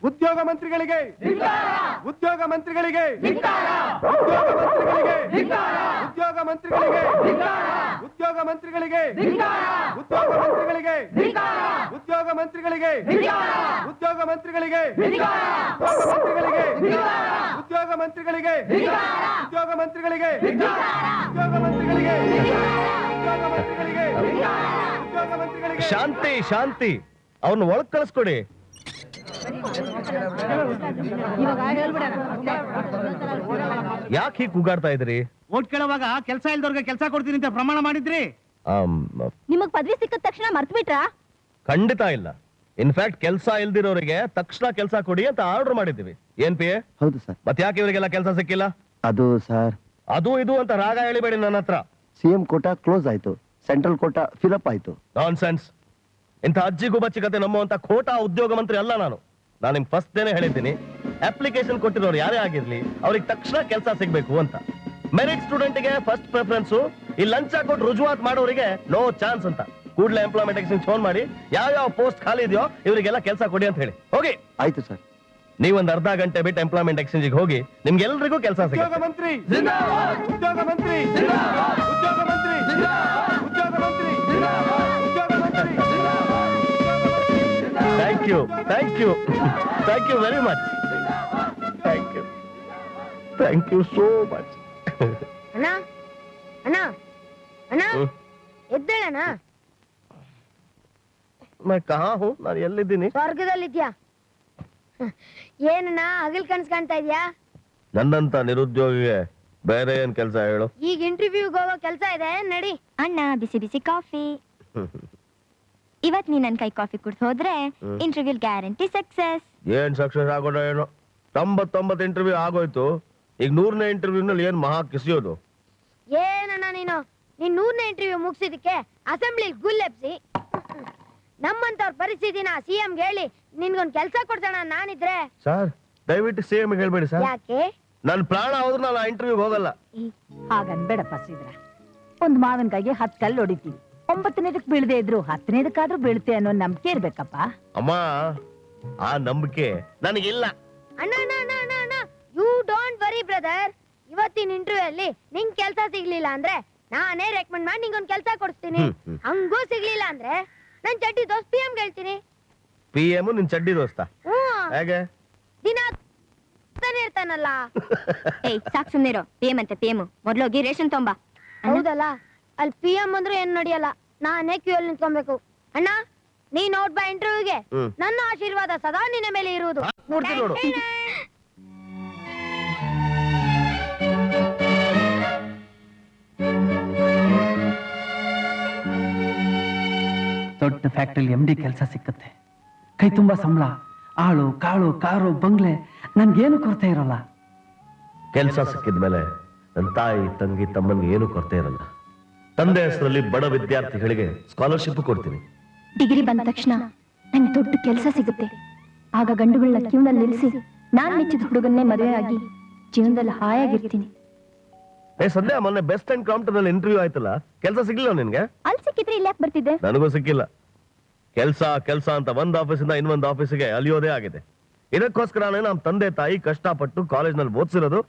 ಉದ್ಯೋಗ ಮಂತ್ರಿಗಳಿಗೆ ಉದ್ಯೋಗ ಮಂತ್ರಿಗಳಿಗೆ ಉದ್ಯೋಗ ಮಂತ್ರಿಗಳಿಗೆ ಉದ್ಯೋಗ ಮಂತ್ರಿಗಳಿಗೆ ಉದ್ಯೋಗ ಮಂತ್ರಿಗಳಿಗೆ ಉದ್ಯೋಗ ಮಂತ್ರಿಗಳಿಗೆ ಉದ್ಯೋಗ ಮಂತ್ರಿಗಳಿಗೆ ಉದ್ಯೋಗ ಮಂತ್ರಿಗಳಿಗೆ ಉದ್ಯೋಗ ಮಂತ್ರಿಗಳಿಗೆ ಉದ್ಯೋಗ ಮಂತ್ರಿಗಳಿಗೆ ಉದ್ಯೋಗ ಮಂತ್ರಿಗಳಿಗೆ ಉದ್ಯೋಗ ಮಂತ್ರಿಗಳಿಗೆ ಉದ್ಯೋಗ ಮಂತ್ರಿಗಳಿಗೆ ಶಾಂತಿ ಶಾಂತಿ ಅವನ್ನ ಒಳಗ್ ಕಳಿಸ್ಕೊಡಿ. ಯಾಕೆ ಹೀಗೆ ಕೂಗಾಡ್ತಾ ಇದ್ರಿ? ಓಟ್ ಕೇಳುವಾಗ ಕೆಲಸ ಇಲ್ದವ್ರಿಗೆ ಕೆಲಸ ಕೊಡ್ತೀನಿ ಅಂತ ಪ್ರಮಾಣ ಮಾಡಿದ್ರಿ. ನಿಮಗ್ ಪದವಿ ಸಿಕ್ಕ ತಕ್ಷಣ ಮರ್ತು ಬಿಟ್ರಾ? ಖಂಡಿತ ಇಲ್ಲ. ಇನ್ಫ್ಯಾಕ್ಟ್ ಕೆಲಸ ಇಲ್ದಿರೋರಿಗೆ ತಕ್ಷಣ ಕೆಲಸ ಕೊಡಿ ಅಂತ ಆರ್ಡರ್ ಮಾಡಿದ್ದೀವಿ. ಏನ್ ಪಿ ಎ? ಹೌದು ಸರ್. ಮತ್ತೆ ಯಾಕೆ ಇವರಿಗೆಲ್ಲ ಕೆಲಸ ಸಿಕ್ಕಿಲ್ಲ? ಅದು ಸರ್, ಅದು ಇದು ಅಂತ ರಾಗ ಹೇಳಿಬೇಡಿ ನನ್ನ ಹತ್ರ. ಸಿಎಂ ಕೋಟಾ ಕ್ಲೋಸ್ ಆಯ್ತು, ಸೆಂಟ್ರಲ್ ಕೋಟಾ ಫಿಲಪ್ ಆಯ್ತು. ನಾನ್ ಸೆನ್ಸ್. ಇಂಥ ಅಜ್ಜಿಗೂ ಬಚ್ಚಿಕತೆ ನಮ್ಮಂತ ಖೋಟಾ ಉದ್ಯೋಗ ಮಂತ್ರಿ ಅಲ್ಲ ನಾನು ನಿಮ್ಗೆ ಫಸ್ಟ್ ಡೇನೆ ಹೇಳಿದ್ದೀನಿ, ಅಪ್ಲಿಕೇಶನ್ ಕೊಟ್ಟಿರೋರು ಯಾರೇ ಆಗಿರ್ಲಿ ಅವ್ರಿಗೆ ತಕ್ಷಣ ಕೆಲಸ ಸಿಗ್ಬೇಕು ಅಂತ. ಮೆರಿಟ್ ಸ್ಟೂಡೆಂಟ್ಗೆ ಫಸ್ಟ್ ಪ್ರಿಫರೆನ್ಸ್, ಈ ಲಂಚ ಕೊಟ್ಟು ರುಜುವಾತ್ ಮಾಡೋರಿಗೆ ನೋ ಚಾನ್ಸ್ ಅಂತ. ಕೂಡಲೇ ಎಂಪ್ಲಾಯ್ಮೆಂಟ್ ಎಕ್ಸ್ಚೇಂಜ್ ಫೋನ್ ಮಾಡಿ ಯಾವ ಪೋಸ್ಟ್ ಖಾಲಿ ಇದೆಯೋ ಇವರಿಗೆಲ್ಲ ಕೆಲಸ ಕೊಡಿ ಅಂತ ಹೇಳಿ. ಹೋಗಿ. ಆಯ್ತು ಸರ್. ನೀವೊಂದು ಅರ್ಧ ಗಂಟೆ ಬಿಟ್ಟು ಎಂಪ್ಲಾಯ್ಮೆಂಟ್ ಎಕ್ಸ್ಚೇಂಜ್ ಹೋಗಿ, ನಿಮ್ಗೆಲ್ರಿಗೂ ಕೆಲಸ ಸಿಗುತ್ತೆ. ಉದ್ಯೋಗ ಮಂತ್ರಿ ಉದ್ಯೋಗ ಮಂತ್ರಿ ಉದ್ಯೋಗ ಮಂತ್ರಿ ಉದ್ಯೋಗ ಮಂತ್ರಿ ಉದ್ಯೋಗ ಮಂತ್ರಿ. Thank you thank you thank you very much. Thank you so much. ಅಣ್ಣ ಅಣ್ಣ ಅಣ್ಣ ಎದ್ದೇಳಣ್ಣ. ನಾನು ಎಲ್ಲಿದ್ದೀನಿ? ಸ್ವರ್ಗದಲ್ಲಿದ್ಯಾ? ಏನಣ್ಣ ಹಗಲ್ ಕನ್ಸ್ ಕಾಣ್ತಾ ಇದ್ಯಾ? ನನ್ನಂತ ನಿರುದ್ಯೋಗಿಗೆ ಬೇರೆ ಏನ್ ಕೆಲಸ ಹೇಳು? ಈಗ ಇಂಟರ್ವ್ಯೂಗೆ ಹೋಗೋ ಕೆಲಸ ಇದೆ, ನಡಿ. ಅಣ್ಣ ಬಿಸಿ ಬಿಸಿ ಕಾಫಿ. ಇವತ್ ನೀ ನನ್ ಕೈ ಕಾಫಿ ಕುಡ್ದು ಹೋದ್ರೆ ಇಂಟರ್ವ್ಯೂ ಗ್ಯಾರಂಟಿ ಸಕ್ಸಸ್. ಏನ್ ಸಕ್ಸಸ್ ಆಗೋಣ ಏನೋ. 99 ಇಂಟರ್ವ್ಯೂ ಆಗೋಯ್ತು, ಈಗ 100ನೇ ಇಂಟರ್ವ್ಯೂನಲ್ಲಿ ಏನ್ ಮಹಾ ಕಿಸಿಯೋದು? ಏನಣ್ಣ ನೀನ್ 100ನೇ ಇಂಟರ್ವ್ಯೂ ಮುಗಿಸಿದಕ್ಕೆ ಅಸೆಂಬ್ಲಿ ಗುಲ್ಲೆಪ್ಸಿ ನಮ್ಮಂತವ್ರ ಪರಿಸ್ಥಿತಿನ ಸಿಎಂಗೆ ಹೇಳಿ ನಿನ್ಗೊಂದ್ ಕೆಲ್ಸ ಕೊಡ್ಸೋಣ ನಾನಿದ್ರೆ. ಸರ್ ದಯವಿಟ್ಟು ಸಿಎಂ ಹೇಳ್ಬೇಡಿ ಸರ್. ಯಾಕೆ? ನನ್ ಪ್ರಾಣ ಹೋದ್ರೆ ನಾನು ಇಂಟರ್ವ್ಯೂಗೆ ಹೋಗಲ್ಲ. ಹಾಗನ್ಬೇಡಪ್ಪ ಶ್ರೀಧರ. ಒಂದ್ ಮಾವಿನಕಾಯಿಗೆ 10 ಕಲ್ಲು ಹೊಡಿತೀವಿ, 9ನೇದಕ್ ಬೀಳದೆ ಇದ್ರು 10ನೇದಕ್ಕಾದ್ರೂ ಬೀಳುತ್ತೆ ಅನ್ನೋ ನಂಬಿಕೆ ಇರ್ಬೇಕಪ್ಪ. ಅಮ್ಮ ಆ ನಂಬಿಕೆ ನನಗಿಲ್ಲ. ಅಣ್ಣ ಅಣ್ಣ ಅಣ್ಣ ಅಣ್ಣ ಅಣ್ಣ ಯು ಡೋಂಟ್ ವರಿ ಬ್ರದರ್. ಇವತ್ತಿನ ಇಂಟರ್ವ್ಯೂ ಅಲ್ಲಿ ನಿಂಗ್ ಕೆಲ್ಸ ಸಿಗ್ಲಿಲ್ಲ ಅಂದ್ರೆ ನಾನೇ ರೆಕಮೆಂಡ್ ಮಾಡಿ ನಿಂಗೊಂದ್ ಕೆಲ್ಸ ಕೊಡ್ತೀನಿ. ಹಂಗೂ ಸಿಗ್ಲಿಲ್ಲ ಅಂದ್ರೆ ನನ್ ಚಡ್ಡಿ ದೋಸ್ತ್ PM ಹೇಳ್ತೀನಿ. PM ನಿನ್ ಚಡ್ಡಿ ದೋಸ್ತ? ಹ್ಮ್. ಹೇಗೆ? ದಿನ ಹೋಗ್ತಾನೆ ಇರ್ತಾನಲ್ಲ. ಏಯ್ ಸಾಕ್ ಸುಮ್ನಿರೋ. PM ಅಂತೆ PM. ಮೊದ್ಲೋಗಿ ರೇಷನ್ ತೊಂಬ. ಹೌದಲ್ಲ, ಅಲ್ಲಿ PM ಅಂದ್ರೆ ಏನ್ ನಡೆಯಲ್ಲ, ನಾನೇ ಕ್ಯೂ ಅಲ್ಲಿ ನಿಂತ್ಕೊಬೇಕು. ಅಣ್ಣ, ನೀನ್ ಔಟ್ ಬಾ ಇಂಟರ್ವ್ಯೂಗೆ. ನನ್ನ ಆಶೀರ್ವಾದ ಸದಾ ನಿನ್ನ ಮೇಲೆ ಇರುವುದು. ನೋಡ್ತೀನಿ ನೋಡು. ದೊಡ್ಡ ಫ್ಯಾಕ್ಟ್ರಿಲಿ MD ಕೆಲಸ ಸಿಕ್ಕತ್ತೆ, ಕೈ ತುಂಬಾ ಸಂಬಳ, ಆಳು ಕಾಳು ಕಾರು ಬಂಗ್ಲೆ, ನನ್ಗೇನು ಕೊರತೆ ಇರಲ್ಲ. ಕೆಲಸ ಸಿಕ್ಕಿದ್ಮೇಲೆ ನನ್ನ ತಾಯಿ ತಂಗಿ ತಮ್ಮನ್ಗೆ ಏನು ಕೊರತೆ ಇರಲ್ಲ. ತಂದೆ ಹೆಸರಲ್ಲಿ ಬಡ ವಿದ್ಯಾರ್ಥಿಗಳಿಗೆ ಸ್ಕಾಲರ್ಶಿಪ್ ಕೊಡ್ತೀನಿ. ಡಿಗ್ರಿ ಬಂದ ತಕ್ಷಣ ನಂಗೆ ದೊಡ್ಡ ಕೆಲಸ ಸಿಗುತ್ತೆ. ಆಗ ಗಂಡುಗಳನ್ನ ಕ್ಯೂನಲ್ಲಿ ನಿಲ್ಲಿಸಿ ನಾನ್ ಮೆಚ್ಚಿದ ಹುಡುಗನ್ನೇ ಮದುವೆ ಆಗಿ ಜೀವನದಲ್ಲಿ ಹಾಯಾಗಿರ್ತೀನಿ. ಸಂಧ್ಯಾ, ಮೊನ್ನೆ ಬೆಸ್ಟ್ ಅಂಡ್ ಕಾಂಪ್ಟರ್ ನಲ್ಲಿ ಇಂಟರ್ವ್ಯೂ ಆಯ್ತಲ್ಲ, ಕೆಲಸ ಸಿಗ್ಲಿಲ್ಲ ನಿನ್ಗೆ? ಅಲ್ಲಿ ಸಿಕ್ಕಿದ್ರೆ ಇಲ್ಲಿ ಯಾಕೆ ಬರ್ತಿದ್ದೆ? ನನಗೂ ಸಿಕ್ಕಿಲ್ಲ. ಕೆಲಸ ಅಂತ ಒಂದ್ ಆಫೀಸಿಂದ ಇನ್ನೊಂದು ಆಫೀಸಿಗೆ ಅಲಿಯೋದೇ ಆಗಿದೆ. ಇದಕ್ಕೋಸ್ಕರನೇ ನಮ್ಮ ತಂದೆ ತಾಯಿ ಕಷ್ಟಪಟ್ಟು ಕಾಲೇಜ್ನಲ್ಲಿ ಓದಿಸಿರೋದು.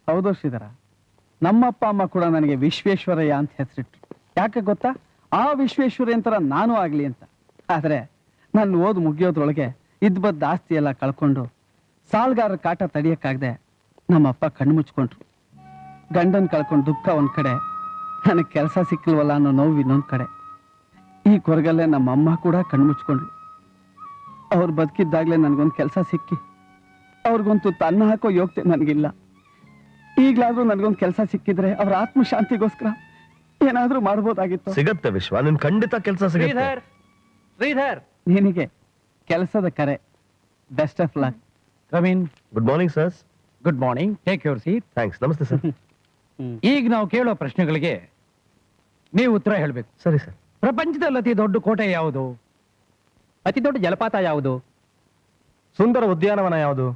ಹೌದು ಶ್ರೀಧರ, ನಮ್ಮಪ್ಪ ಅಮ್ಮ ಕೂಡ ನನಗೆ ವಿಶ್ವೇಶ್ವರಯ್ಯ ಅಂತ ಹೆಸರಿಟ್ರು. ಯಾಕೆ ಗೊತ್ತಾ? ಆ ವಿಶ್ವೇಶ್ವರಯ್ಯನ ತರ ನಾನು ಆಗ್ಲಿ ಅಂತ. ಆದ್ರೆ ನನ್ನ ಓದು ಮುಗಿಯೋದ್ರೊಳಗೆ ಇದ್ಬದ್ದ ಆಸ್ತಿ ಎಲ್ಲ ಕಳ್ಕೊಂಡು ಸಾಲ್ಗಾರರ ಕಾಟ ತಡಿಯಕ್ಕಾಗದೆ ನಮ್ಮಪ್ಪ ಕಣ್ಣು ಮುಚ್ಕೊಂಡ್ರು. ಗಂಡನ್ ಕಳ್ಕೊಂಡು ದುಃಖ ಒಂದ್ ಕಡೆ, ನನಗೆ ಕೆಲಸ ಸಿಕ್ಕಿಲ್ವಲ್ಲ ಅನ್ನೋ ನೋವು ಇನ್ನೊಂದ್ ಕಡೆ. ಈ ಕೊರಗಲ್ಲೇ ನಮ್ಮ ಅಮ್ಮ ಕೂಡ ಕಣ್ಣು ಮುಚ್ಕೊಂಡ್ರು. ಅವ್ರು ಬದುಕಿದ್ದಾಗ್ಲೇ ನನ್ಗೊಂದು ಕೆಲಸ ಸಿಕ್ಕಿ ಅವ್ರಿಗೊಂದು ತನ್ನ ಹಾಕೋ ಯೋಗ್ಯತೆ ನನಗಿಲ್ಲ. ಈಗ್ಲಾದ್ರೂ ನನ್ಗೊಂದು ಕೆಲಸ ಸಿಕ್ಕಿದ್ರೆ ಅವ್ರ ಆತ್ಮಶಾಂತಿಗೋಸ್ಕರ ಏನಾದ್ರೂ ಮಾಡ್ಬೋದಾಗಿತ್ತು. ಸಿಗತ್ತೆ ವಿಶ್ವ, ನಿನ್ ಖಂಡಿತ ಕೆಲಸ ಸಿಗುತ್ತೆ. ಶ್ರೀಧರ್, ನಿನಗೆ ಕೆಲಸದ ಕರೆ. Best of luck. Come in. Good morning sir. Good morning. Take your seat. Thanks. ನಮಸ್ತೆ ಸರ್. ಈಗ ನಾವು ಕೇಳೋ ಪ್ರಶ್ನೆಗಳಿಗೆ ನೀವು ಉತ್ತರ ಹೇಳಬೇಕು. ಸರಿ ಸರ್. ಪ್ರಪಂಚದಲ್ಲಿ ಅತಿ ದೊಡ್ಡ ಕೋಟೆ ಯಾವುದು? ಅತಿ ದೊಡ್ಡ ಜಲಪಾತ ಯಾವುದು? ಸುಂದರ ಉದ್ಯಾನವನ ಯಾವುದು?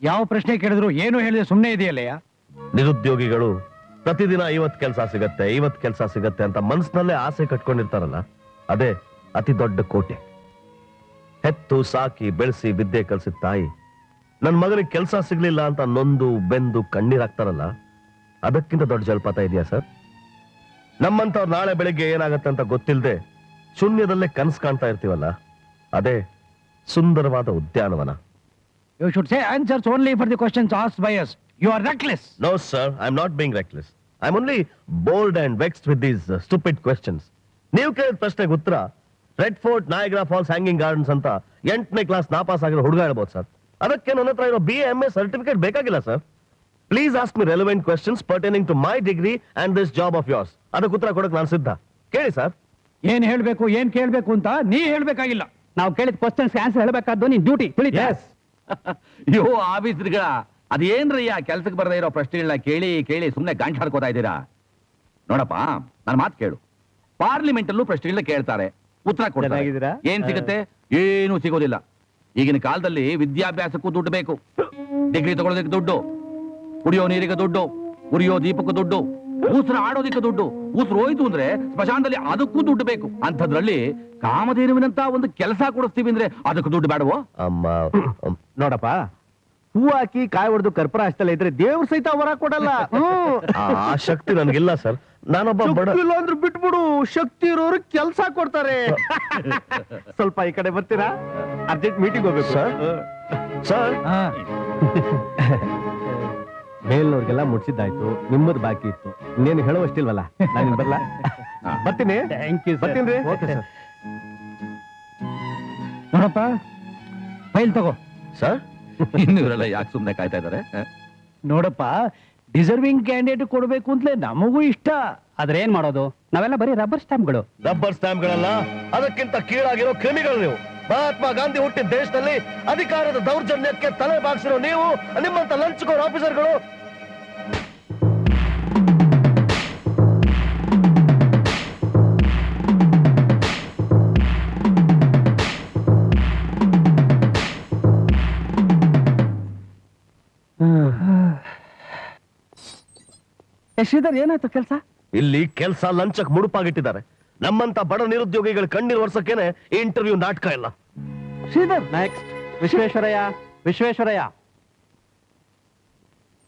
ಯಾವ ಪ್ರಶ್ನೆ ಕೇಳಿದ್ರು ಏನು ಹೇಳಿದ್ರೆ ಸುಮ್ಮನೆ ಇದೆಯಲ್ಲಯ್ಯ. ನಿರುದ್ಯೋಗಿಗಳು ಪ್ರತಿದಿನ ಇವತ್ ಕೆಲಸ ಸಿಗತ್ತೆ ಅಂತ ಮನ್ಸಿನಲ್ಲೇ ಆಸೆ ಕಟ್ಕೊಂಡಿರ್ತಾರಲ್ಲ, ಅದೇ ಅತಿ ದೊಡ್ಡ ಕೋಟೆ. ಹೆತ್ತು ಸಾಕಿ ಬೆಳೆಸಿ ವಿದ್ಯೆ ಕಲಿಸಿದ ತಾಯಿ ನನ್ ಮಗನಿಗೆ ಕೆಲಸ ಸಿಗ್ಲಿಲ್ಲ ಅಂತ ನೊಂದು ಬೆಂದು ಕಣ್ಣೀರಾಗ್ತಾರಲ್ಲ, ಅದಕ್ಕಿಂತ ದೊಡ್ಡ ಜಲಪಾತ ಇದೆಯಾ ಸರ್? ನಮ್ಮಂತವ್ರು ನಾಳೆ ಬೆಳಿಗ್ಗೆ ಏನಾಗತ್ತೆ ಅಂತ ಗೊತ್ತಿಲ್ಲದೆ ಶೂನ್ಯದಲ್ಲೇ ಕನಸು ಕಾಣ್ತಾ ಇರ್ತೀವಲ್ಲ, ಅದೇ ಸುಂದರವಾದ ಉದ್ಯಾನವನ. You should say answers only for the questions asked by us. You are reckless. No sir, I am not being reckless. I am only bold and vexed with these stupid questions. ನೀವು ಕೇಳಿದ ಪ್ರಶ್ನೆಗೆ ಉತ್ತರ Red Fort, Niagara Falls, Hanging Gardens ಅಂತ 8ನೇ class ನಾಪಾಸ್ ಆಗಿರೋ ಹುಡುಗ ಹೇಳ್ಬೋದು sir. ಅದಕ್ಕೆ ನನ್ನ ಹತ್ರ ಇರೋ BA MA ಸರ್ಟಿಫಿಕೇಟ್ ಬೇಕಾಗಿಲ್ಲ sir. Please ask me relevant questions pertaining to my degree and this job of yours. ಅದಕ್ಕೆ ಉತ್ತರ ಕೊಡಕ್ಕೆ ನಾನು ಸಿದ್ಧ. ಕೇಳಿ ಸರ್. ಏನ್ ಹೇಳ್ಬೇಕು ಏನ್ ಕೇಳ್ಬೇಕು ಅಂತ ನೀ ಹೇಳ್ಬೇಕಾಗಿಲ್ಲ. ನಾವು ಕೇಳಿದ ಕ್ವಶನ್ಸ್ ಆನ್ಸರ್ ಹೇಳಬೇಕಾದ್ದು ನಿನ್ ಡ್ಯೂಟಿ. ಯೋ ಆಫೀಸರ್ಗಳ ಅದೇನ್ರಯ್ಯ ಕೆಲ್ಸಕ್ಕೆ ಬರದೇ ಇರೋ ಪ್ರಶ್ನೆಗಳನ್ನ ಕೇಳಿ ಕೇಳಿ ಸುಮ್ನೆ ಗಂಟು ಹಾಡ್ಕೋತಾ ಇದ್ದೀರಾ? ನೋಡಪ್ಪ, ನನ್ನ ಮಾತು ಕೇಳು. ಪಾರ್ಲಿಮೆಂಟ್ ಅಲ್ಲೂ ಪ್ರಶ್ನೆಗಳನ್ನ ಕೇಳ್ತಾರೆ, ಉತ್ತರ ಕೊಡ್ತಾರೆ. ಏನ್ ಸಿಗುತ್ತೆ? ಏನು ಸಿಗೋದಿಲ್ಲ. ಈಗಿನ ಕಾಲದಲ್ಲಿ ವಿದ್ಯಾಭ್ಯಾಸಕ್ಕೂ ದುಡ್ಡು ಬೇಕು. ಡಿಗ್ರಿ ತಗೊಳ್ಳೋದಕ್ಕೆ ದುಡ್ಡು, ಕುಡಿಯೋ ನೀರಿಗೆ ದುಡ್ಡು, ಉರಿಯೋ ದೀಪಕ್ಕೂ ದುಡ್ಡು, ಉಸಿರು ಆಡೋದಕ್ಕೆ ದುಡ್ಡು, ಉಸಿರು ಹೋಯ್ತು ಅಂದ್ರೆ ಸ್ಮಶಾನದಲ್ಲಿ ಅದಕ್ಕೂ ದುಡ್ಡು ಬೇಕು. ಅಂಥದ್ರಲ್ಲಿ ಕಾಮಧೇನುವಿನಂತ ಒಂದು ಕೆಲಸ ಕೊಡಿಸ್ತೀವಿ ಅಂದ್ರೆ ಅದಕ್ಕೆ ದುಡ್ಡು ಬೇಡವೋ? ಅಮ್ಮ ನೋಡಪ್ಪ, ಹೂ ಹಾಕಿ ಕಾಯಿ ಹೊಡೆದು ಕರ್ಪೂರ ಹಚ್ಚಲ್ಲ ಇದ್ರೆ ದೇವ್ರ ಸಹಿತ ವರ ಕೊಡಲ್ಲ. ಆ ಶಕ್ತಿ ನನಗಿಲ್ಲ ಸರ್. ನಾನೊಬ್ಬ ಬಡ. ಇಲ್ಲ ಅಂದ್ರೆ ಬಿಟ್ಬಿಡು, ಶಕ್ತಿ ಇರೋರು ಕೆಲಸ ಕೊಡ್ತಾರೆ. ಸ್ವಲ್ಪ ಈ ಕಡೆ ಬರ್ತೀರಾ? ಅರ್ಜೆಂಟ್ ಮೀಟಿಂಗ್ ಹೋಗ್ಬೇಕು ಸರ್. ಸರ್, ಮೇಲ್ನವ್ರಿಗೆಲ್ಲ ಮುಟ್ಸಿದ್ದಾಯ್ತು, ನಿಮ್ಮದು ಬಾಕಿ ಇತ್ತು. ಇನ್ನೇನು ಹೇಳುವಷ್ಟಿಲ್ವಲ್ಲ, ನಾನು ಬರ್ಲಾ? ಬರ್ತೀನಿ. Thank you. ಬರ್ತೀನಿ. Okay sir. ನೋಡಪ್ಪ, ಫೈಲ್ ತಗೋ. ಸರ್, ಇನ್ನು ಇವರೆಲ್ಲ ಯಾಕೆ ಸುಮ್ನೆ ಕಾಯ್ತಾ ಇದಾರೆ? ನೋಡಪ್ಪ, ಡಿಸರ್ವಿಂಗ್ ಕ್ಯಾಂಡಿಡೇಟ್ ಕೊಡ್ಬೇಕು ಅಂತಲೇ ನಮಗೂ ಇಷ್ಟ. ಆದ್ರೆ ಏನ್ ಮಾಡೋದು? ನಾವೆಲ್ಲ ಬರೀ ರಬ್ಬರ್ ಸ್ಟಾಂಪ್ಗಳು. ರಬ್ಬರ್ ಸ್ಟ್ಯಾಂಪ್ಗಳಲ್ಲ, ಅದಕ್ಕಿಂತ ಕೀಳಾಗಿರೋ ಕ್ರಿಮಿಗಳು ನೀವು. ಮಹಾತ್ಮ ಗಾಂಧಿ ಹುಟ್ಟಿದ ದೇಶದಲ್ಲಿ ಅಧಿಕಾರದ ದೌರ್ಜನ್ಯಕ್ಕೆ ತಲೆ ಬಾಗಿಸಿರೋ ನೀವು, ನಿಮ್ಮಂತ ಲಂಚ್ಕೋರ್ ಆಫೀಸರ್ಗಳು. ಶ್ರೀಧರ್, ಏನಾಯ್ತು ಕೆಲಸ? ಇಲ್ಲಿ ಕೆಲಸ ಲಂಚಕ್ ಮುಡುಪಾಗಿಟ್ಟಿದ್ದಾರೆ. ನಮ್ಮಂತ ಬಡ ನಿರುದ್ಯೋಗಿಗಳ ಕಣ್ಣೀರು ವರ್ಷಕ್ಕೇನೆ ಈ ಇಂಟರ್ವ್ಯೂ ನಾಟಕ ಇಲ್ಲ. ಶ್ರೀಧರ್, ನೆಕ್ಸ್ಟ್. ವಿಶ್ವೇಶ್ವರಯ್ಯ.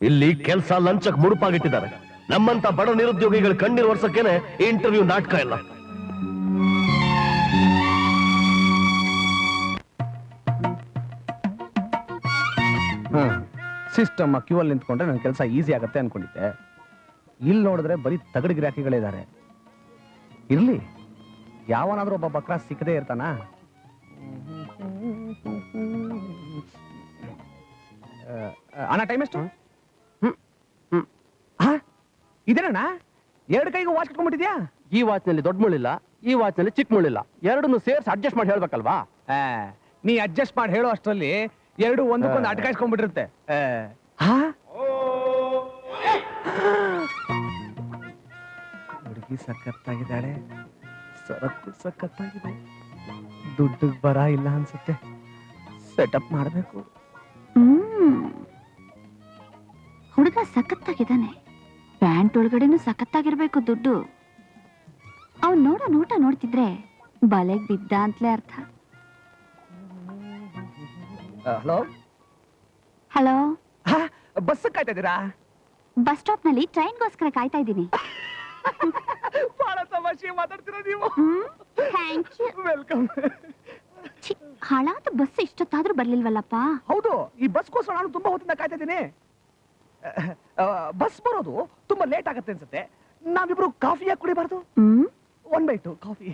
ಇಲ್ಲಿ ಕೆಲಸ ಲಂಚಕ್ ಮುಡುಪಾಗಿಟ್ಟಿದ್ದಾರೆ. ನಮ್ಮಂತ ಬಡ ನಿರುದ್ಯೋಗಿಗಳ ಕಣ್ಣೀರು ವರ್ಷಕ್ಕೇನೆ ಈ ಇಂಟರ್ವ್ಯೂ ನಾಟಕ ಇಲ್ಲ. ಸಿಸ್ಟಮ್ ಕ್ಯೂ ಅಲ್ಲಿ ನಿಂತ್ಕೊಂಡ್ರೆ ನನ್ನ ಕೆಲಸ ಈಸಿ ಆಗುತ್ತೆ ಅನ್ಕೊಂಡಿದ್ದೆ. ಇಲ್ಲಿ ನೋಡಿದ್ರೆ ಬರೀ ತಗಡು ಗಿರಾಕಿಗಳಿದ್ದಾರೆ. ಇರ್ಲಿ, ಯಾವನಾದ್ರೂ ಒಬ್ಬ ಬಕ್ರ ಸಿಕ್ಕದೇ ಇರ್ತಾನ. ಅಣ್ಣ ಟೈಮ್ ಎಷ್ಟು? ಇದೇನಣ್ಣ, ಎರಡು ಕೈಗೂ ವಾಚ್ ಕಟ್ಕೊಂಡ್ಬಿಟ್ಟಿದ್ಯಾ? ಈ ವಾಚ್ ನಲ್ಲಿ ದೊಡ್ಡ ಮುಳ್ಳಿಲ್ಲ, ಈ ವಾಚ್ ನಲ್ಲಿ ಚಿಕ್ಕ ಮುಳ್ಳಿಲ್ಲ, ಎರಡನ್ನು ಸೇರ್ಸಿ ಅಡ್ಜಸ್ಟ್ ಮಾಡಿ ಹೇಳ್ಬೇಕಲ್ವಾ? ನೀ ಅಡ್ಜಸ್ಟ್ ಮಾಡಿ ಹೇಳೋ ಅಷ್ಟರಲ್ಲಿ ಎರಡು ಒಂದಕ್ಕೊಂದು ಅಟ್ಕಾಯಿಸ್ಕೊಂಡ್ಬಿಟ್ಟಿರುತ್ತೆ. ಹುಡುಗಿ ಸಖತ್ತಾಗಿದ್ದಾಳೆ, ಸರಕು ಸಖತ್ತಾಗಿದೆ, ದುಡ್ಡಿಗೆ ಬರ ಇಲ್ಲ ಅನ್ಸುತ್ತೆ. ಸೆಟಪ್ ಮಾಡಬೇಕು. ಹುಡುಗ ಸಖತ್ತಾಗಿದ್ದಾನೆ, ಪ್ಯಾಂಟ್ ಒಳಗಡೆನು ಸಖತ್ತಾಗಿರ್ಬೇಕು ದುಡ್ಡು. ಅವ್ನ್ ನೋಡೋ ನೋಟ ನೋಡ್ತಿದ್ರೆ ಬಲೆಗ್ ಬಿದ್ದ ಅಂತಲೇ ಅರ್ಥ. ಹಲೋ ಹಲೋ, ಬಸ್ ಕಾಯ್ತಾ ಇದ್ದೀರಾ? ಬಸ್ ಸ್ಟಾಪ್ ನಲ್ಲಿ ಟ್ರೈನ್ಗೋಸ್ಕರ ಕಾಯ್ತಾ ಇದ್ದೀನಿ. ಬಹಳ ತಮಾಷೆ ಮಾತಾಡ್ತೀರಾ ನೀವು. Thank you. ವೆಲ್ಕಮ್. ಹಾಳಾದ ಬಸ್ ಇಷ್ಟೊತ್ತಾದ್ರೂ ಬರ್ಲಿಲ್ವಲ್ಲಪ್ಪ. ಹೌದು, ಈ ಬಸ್ಗೋಸ್ಕರ ನಾನು ತುಂಬಾ ಹೊತ್ತಿಂದ ಕಾಯ್ತಾ ಇದ್ದೀನಿ. ಬಸ್ ಬರೋದು ತುಂಬಾ ಲೇಟ್ ಆಗತ್ತೆ ಅನ್ಸುತ್ತೆ. ನಾವಿಬ್ರು ಕಾಫಿ ಯಾಕೆ ಕುಡಿಬಾರ್ದು? 1/2 ಕಾಫಿ.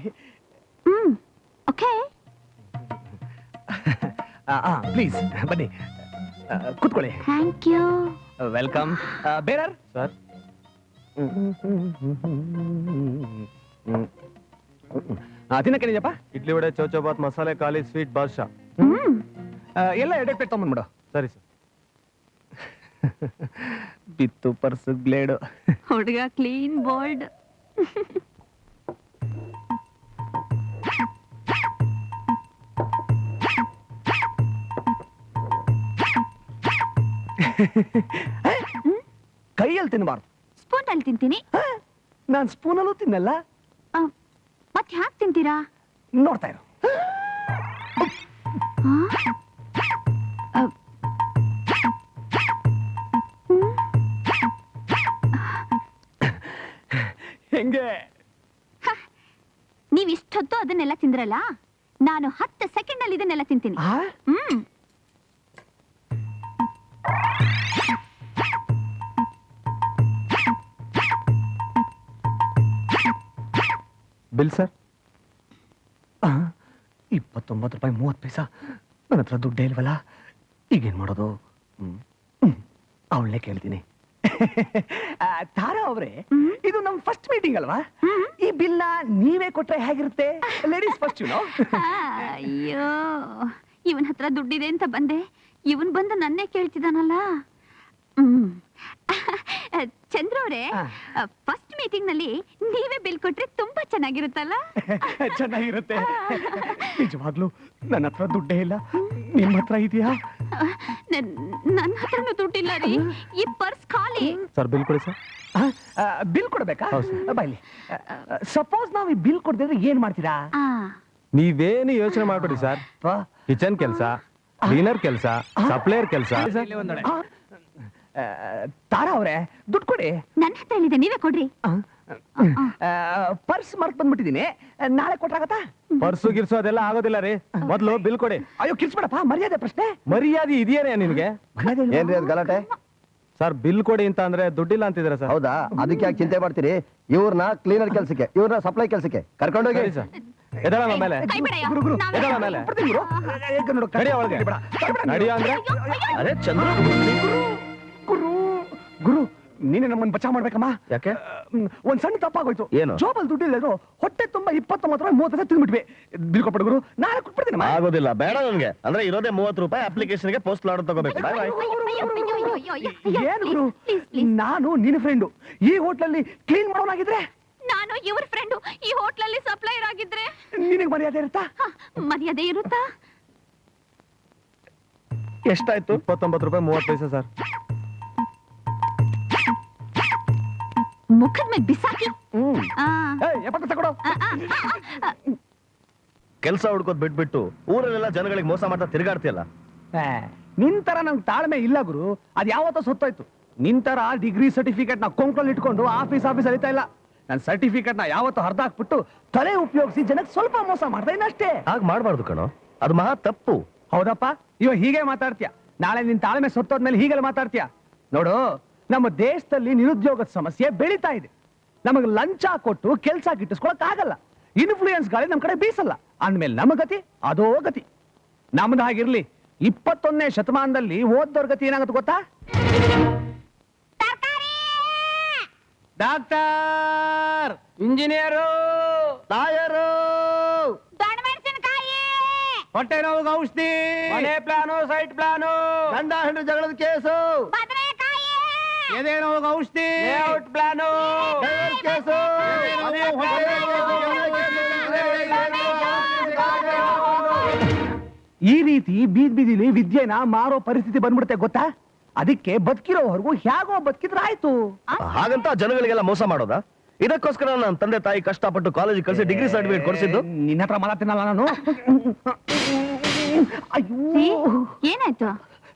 ಓಕೆ, ಪ್ಲೀಸ್ ಬನ್ನಿ, ಕೂತ್ಕೊಳ್ಳಿ. Thank you. Welcome. Bearer sir. ತಿನ್ನಕ್ಕೇನಿದೆಯಪ್ಪ? ಇಡ್ಲಿ ವಡೆ, ಚೌಚೌಬಾತ್, ಮಸಾಲೆ ಖಾಲಿ, ಸ್ವೀಟ್, ಬಾದ್ಶಾ. ಎಲ್ಲ 2 ಪ್ಲೇಟ್ ತಗೊಂಡ್ಬಿಡು. ಸರಿ ಸರ್. ಬಿತ್ತು ಪರ್ಸ್ ಬ್ಲೇಡ್. ಹುಡುಗ ಕ್ಲೀನ್ ಬೋಲ್ಡ್. ಕೈಯಲ್ಲಿ ತಿನ್ನಬಾರ್ದು, ಸ್ಪೂನ್ ಅಲ್ಲಿ ತಿಂತೀನಿ. ನಾನು ಸ್ಪೂನಲ್ಲೂ ತಿನ್ನಲ್ಲ. ಮತ್ ಹ್ಯಾಕ್ ತಿಂತೀರಾ? ನೋಡ್ತಾ ಇರು. ಹೆಂಗೆ? ನೀವ್ ಇಷ್ಟೊತ್ತು ಅದನ್ನೆಲ್ಲ ತಿಂದ್ರಲ್ಲ, ನಾನು 10 ಸೆಕೆಂಡ್ ಅಲ್ಲಿ ಇದನ್ನೆಲ್ಲ ತಿಂತೀನಿ. Bill sir. 29 ರೂಪಾಯಿ 30 ಪೈಸಾ. ನನ್ನ ಹತ್ರ ದುಡ್ಡೇ ಇಲ್ವಲ್ಲ, ಈಗೇನ್ ಮಾಡೋದು? ಅವಳನ್ನೇ ಕೇಳ್ತೀನಿ. ತಾರಾ ಅವ್ರೆ, ಇದು ನಮ್ ಫಸ್ಟ್ ಮೀಟಿಂಗ್ ಅಲ್ವಾ? ಈ ಬಿಲ್ ನೀವೇ ಕೊಟ್ರೆ ಹೇಗಿರುತ್ತೆ? Ladies first, you know. ಅಯ್ಯೋ, ಇವನ್ ಹತ್ರ ದುಡ್ಡಿದೆ ಅಂತ ಬಂದೆ, ಇವನ್ ಬಂದು ನನ್ನೇ ಕೇಳ್ತಿದ್ದಾನಲ್ಲ. ಚಂದ್ರ ಅವರೇ, ಫಸ್ಟ್ ಮೀಟಿಂಗ್ ನಲ್ಲಿ ನೀವೇ ಬಿಲ್ ಕೊಟ್ರೆ ತುಂಬಾ ಚೆನ್ನಾಗಿರುತ್ತಲ್ಲ? ಚೆನ್ನಾಗಿರುತ್ತೆ. ನಿಜವಾಗ್ಲೂ ನನ್ನ ಹತ್ರ ದುಡ್ಡೇ ಇಲ್ಲ, ನಿಮ್ಮ ಹತ್ರ ಇದೆಯಾ? ನನ್ನ ಹತ್ರನೂ ದುಡ್ಡಿಲ್ಲ ರೀ, ಈ ಪರ್ಸ್ ಖಾಲಿ. ಸರ್ ಬಿಲ್ ಕೊಡಿ ಸರ್. ಬಿಲ್ ಕೊಡ್ಬೇಕಾ? ಬೈಲಿ. ಸಪೋಸ್ ನಾವು ಈ ಬಿಲ್ ಕೊಡ್ದಿದ್ರೆ ಏನ್ ಮಾಡ್ತೀರಾ? ನೀವೇನು ಯೋಚನೆ ಮಾಡ್ಬೇಡಿ ಸರ್. ಕಿಚನ್ ಕೆಲಸ, ಕ್ಲೀನರ್ ಕೆಲಸ, ಸಪ್ಲೈಯರ್ ಕೆಲಸ. ತಾರಾ ಅವ್ರೆ, ದುಡ್ಡು ಕೊಡಿ. ನನ್ನ ಹತ್ರ ಹೇಳಿದೆ, ನೀವೇ ಕೊಡ್ರಿ. ಪರ್ಸ್ ಮರ್ತ್ ಬಂದ್ಬಿಟ್ಟಿದೀನಿ, ನಾಳೆ ಕೊಟ್ರಾಗತ್ತಾ? ಪರ್ಸು ಗಿರ್ಸು ಅದೆಲ್ಲ ಆಗೋದಿಲ್ಲ ರೀ, ಮೊದ್ಲು ಬಿಲ್ ಕೊಡಿ. ಅಯ್ಯೋ ಕಿರ್ಸ್ಬೇಡಪ್ಪ, ಮರ್ಯಾದೆ ಪ್ರಶ್ನೆ. ಮರ್ಯಾದೆ ಇದೆಯೇನೆ ನಿನ್ಗೆ? ಏನ್ರಿ ಅದು ಗಲಾಟೆ? ಸರ್ ಬಿಲ್ ಕೊಡಿ ಅಂತ ಅಂದ್ರೆ ದುಡ್ಡಿಲ್ಲ ಅಂತಿದ್ದೀರಾ ಸರ್? ಹೌದಾ? ಅದಕ್ಕೆ ಯಾಕೆ ಚಿಂತೆ ಮಾಡ್ತೀರಿ? ಇವ್ರನ್ನ ಕ್ಲೀನರ್ ಕೆಲ್ಸಕ್ಕೆ, ಇವ್ರನ್ನ ಸಪ್ಲೈ ಕೆಲ್ಸಕ್ಕೆ ಕರ್ಕೊಂಡೋಗಿ. ಸರಿ ಸರ್. ಎದಳ ಮೇಲೆ ಕೈ ಬಿಡಯ್ಯ. ಗುರು, ಗುರು, ನಾವೇ ಎದಳ ಮೇಲೆ ಬಿಡ್ತೀನಿ ಗುರು. ನಡಿ ಅವಳಿಗೆ. ನಡಿಯ ಅಂದ್ರೆ ಅದೇ ಚಂದ್ರ. ಗುರು ಗುರು, ನೀನೇ ನಮ್ಮನ್ನ ಬಚಾವ್ ಮಾಡ್ಬೇಕಮ್ಮ. ಯಾಕೆ? ಒಂದ್ ಸಣ್ಣ ತಪ್ಪಾಗೋಯ್ತು. ಏನು? ಜೋಬಲ್ ದುಡ್ಡಿಲ್ಲ, ಹೊಟ್ಟೆ ತುಂಬಾ 29 ರೂಪಾಯಿ 30 ಪೈಸೆ ತಿಂದ್ಬಿಟ್ವಿ. ಬಿಲ್ ಕೊಟ್ಬಿಡು ಗುರು, ನಾಳೆ ಕೊಟ್ಬಿಡ್ತೀನಿ. ಆಗೋದಿಲ್ಲ, ಬೇಡ ನನ್ಗೆ. ಅಂದ್ರೆ ಇರೋದೇ 30 ರೂಪಾಯಿ. ಅಪ್ಲಿಕೇಶನ್ಗೆ ಪೋಸ್ಟ್ ಆರ್ಡರ್ ತಗೋಬೇಕು. ಬಾಯ್ ಬಾಯ್. ಏನ್ ಗುರು, ನಾನು ನಿನ್ನ ಫ್ರೆಂಡು, ಈ ಹೋಟ್ಲಲ್ಲಿ ಕ್ಲೀನ್ ಮಾಡೋನಾಗಿದ್ರೆ, ನಾನು ಇವ್ರ ಫ್ರೆಂಡು, ಈ ಹೋಟ್ಲಲ್ಲಿ ಸಪ್ಲೈಯರ್ ಆಗಿದ್ರೆ ನಿನಗೆ ಮರ್ಯಾದೆ ಇರುತ್ತಾ? ಮರ್ಯಾದೆ ಇರುತ್ತಾ? ಎಷ್ಟಾಯ್ತು? 29 ರೂಪಾಯಿ 30 ಪೈಸೆ ಸರ್. ಮುಖದ ಮೇಲೆ ಬಿಸಾಕಿ. ಕೊಡು. ಕೆಲಸ ಹುಡ್ಕೋದ್ ಬಿಟ್ಬಿಟ್ಟು ಊರಲ್ಲೆಲ್ಲ ಜನಗಳಿಗೆ ಮೋಸ ಮಾಡ್ತಾ ತಿರುಗಾಡ್ತಿಯಲ್ಲ. ನಿನ್ ತರ ನಂಗೆ ತಾಳ್ಮೆ ಇಲ್ಲ ಗುರು, ಅದ್ ಯಾವತ್ತೋ ಸೊತ್ತೋಯ್ತು. ನಿನ್ ತರ ಡಿಗ್ರಿ ಸರ್ಟಿಫಿಕೇಟ್ ನ ಕೊಂಕಲ್ಲಿ ಇಟ್ಕೊಂಡು ಆಫೀಸ್ ಅರಿತಾ ಇಲ್ಲ. ನನ್ನ ಸರ್ಟಿಫಿಕೇಟ್ ನ ಯಾವತ್ತೋ ಹರಿದಾಕ್ಬಿಟ್ಟು ತಲೆ ಉಪಯೋಗಿಸಿ ಜನಕ್ಕೆ ಸ್ವಲ್ಪ ಮೋಸ ಮಾಡ್ತಾ ಇನ್ನಷ್ಟೇ. ಹಾಗೆ ಮಾಡ್ಬಾರ್ದು ಕಣೋ, ಅದು ಮಹಾ ತಪ್ಪು. ಹೌದಪ್ಪ, ಇವ ಹೀಗೆ ಮಾತಾಡ್ತೀಯ. ನಾಳೆ ನಿನ್ ತಾಳ್ಮೆ ಸೊತ್ತೋದ್ಮೇಲೆ ಹೀಗೆಲ್ಲ ಮಾತಾಡ್ತೀಯ? ನೋಡು, ನಮ್ಮ ದೇಶದಲ್ಲಿ ನಿರುದ್ಯೋಗದ ಸಮಸ್ಯೆ ಬೆಳೀತಾ ಇದೆ. ನಮಗೆ ಲಂಚ ಕೊಟ್ಟು ಕೆಲ್ಸ ಗಿಟ್ಟಿಸ್ಕೊಳಕ್ ಆಗಲ್ಲ. ಇನ್ಫ್ಲೂಯೆನ್ಸ್ ಗಾಳಿ ನಮ್ ಕಡೆ ಬೀಸಲ್ಲ. ಅಂದ್ಮೇಲೆ ನಮ್ಮ ಗತಿ ಅದೋ ಗತಿ. ನಮ್ದು ಹಾಗಿರ್ಲಿ, 21ನೇ ಶತಮಾನದಲ್ಲಿ ಓದ್ದವ್ರ ಗತಿ ಏನಾಗುತ್ತೆ ಗೊತ್ತಾ? ಡಾಕ್ಟರ್, ಇಂಜಿನಿಯರು, ಲಾಯರು, ಹೊಟ್ಟೆ ನೋವು ಔಷಧಿ, ಮನೆ ಪ್ಲಾನು, ಸೈಟ್ ಪ್ಲಾನು, ಗಂಡ ಹೆಂಡ್ರ ಜಗಳದ ಕೇಸು, ಎದೆ ನೋವು ಔಷಧಿ, ಲೇಔಟ್ ಪ್ಲಾನು, ಕೇಸು, ಈ ರೀತಿ ಬೀದ್ ಬೀದಿಲಿ ವಿದ್ಯೆನ ಮಾರೋ ಪರಿಸ್ಥಿತಿ ಬಂದ್ಬಿಡುತ್ತೆ ಗೊತ್ತಾ? ಅದಕ್ಕೆ ಬದುಕಿರೋವರೆಗೂ ಹೇಗೋ ಬದುಕಿದ್ರೆ ಆಯ್ತು. ಹಾಗಂತ ಜನಗಳಿಗೆಲ್ಲ ಮೋಸ ಮಾಡೋದಾ? ಇದಕ್ಕೋಸ್ಕರ ನನ್ನ ತಂದೆ ತಾಯಿ ಕಷ್ಟಪಟ್ಟು ಕಾಲೇಜ್ ಕಳಿಸಿ ಡಿಗ್ರಿ ಸರ್ಟಿಫಿಕೇಟ್ ಕೊಡಿಸಿದ್ದು. ನಿನ್ನ ಹತ್ರ ಮಾತಾಡ್ತೀನಲ್ಲ ನಾನು. ಅಯ್ಯೋ, ಏನಾಯ್ತು?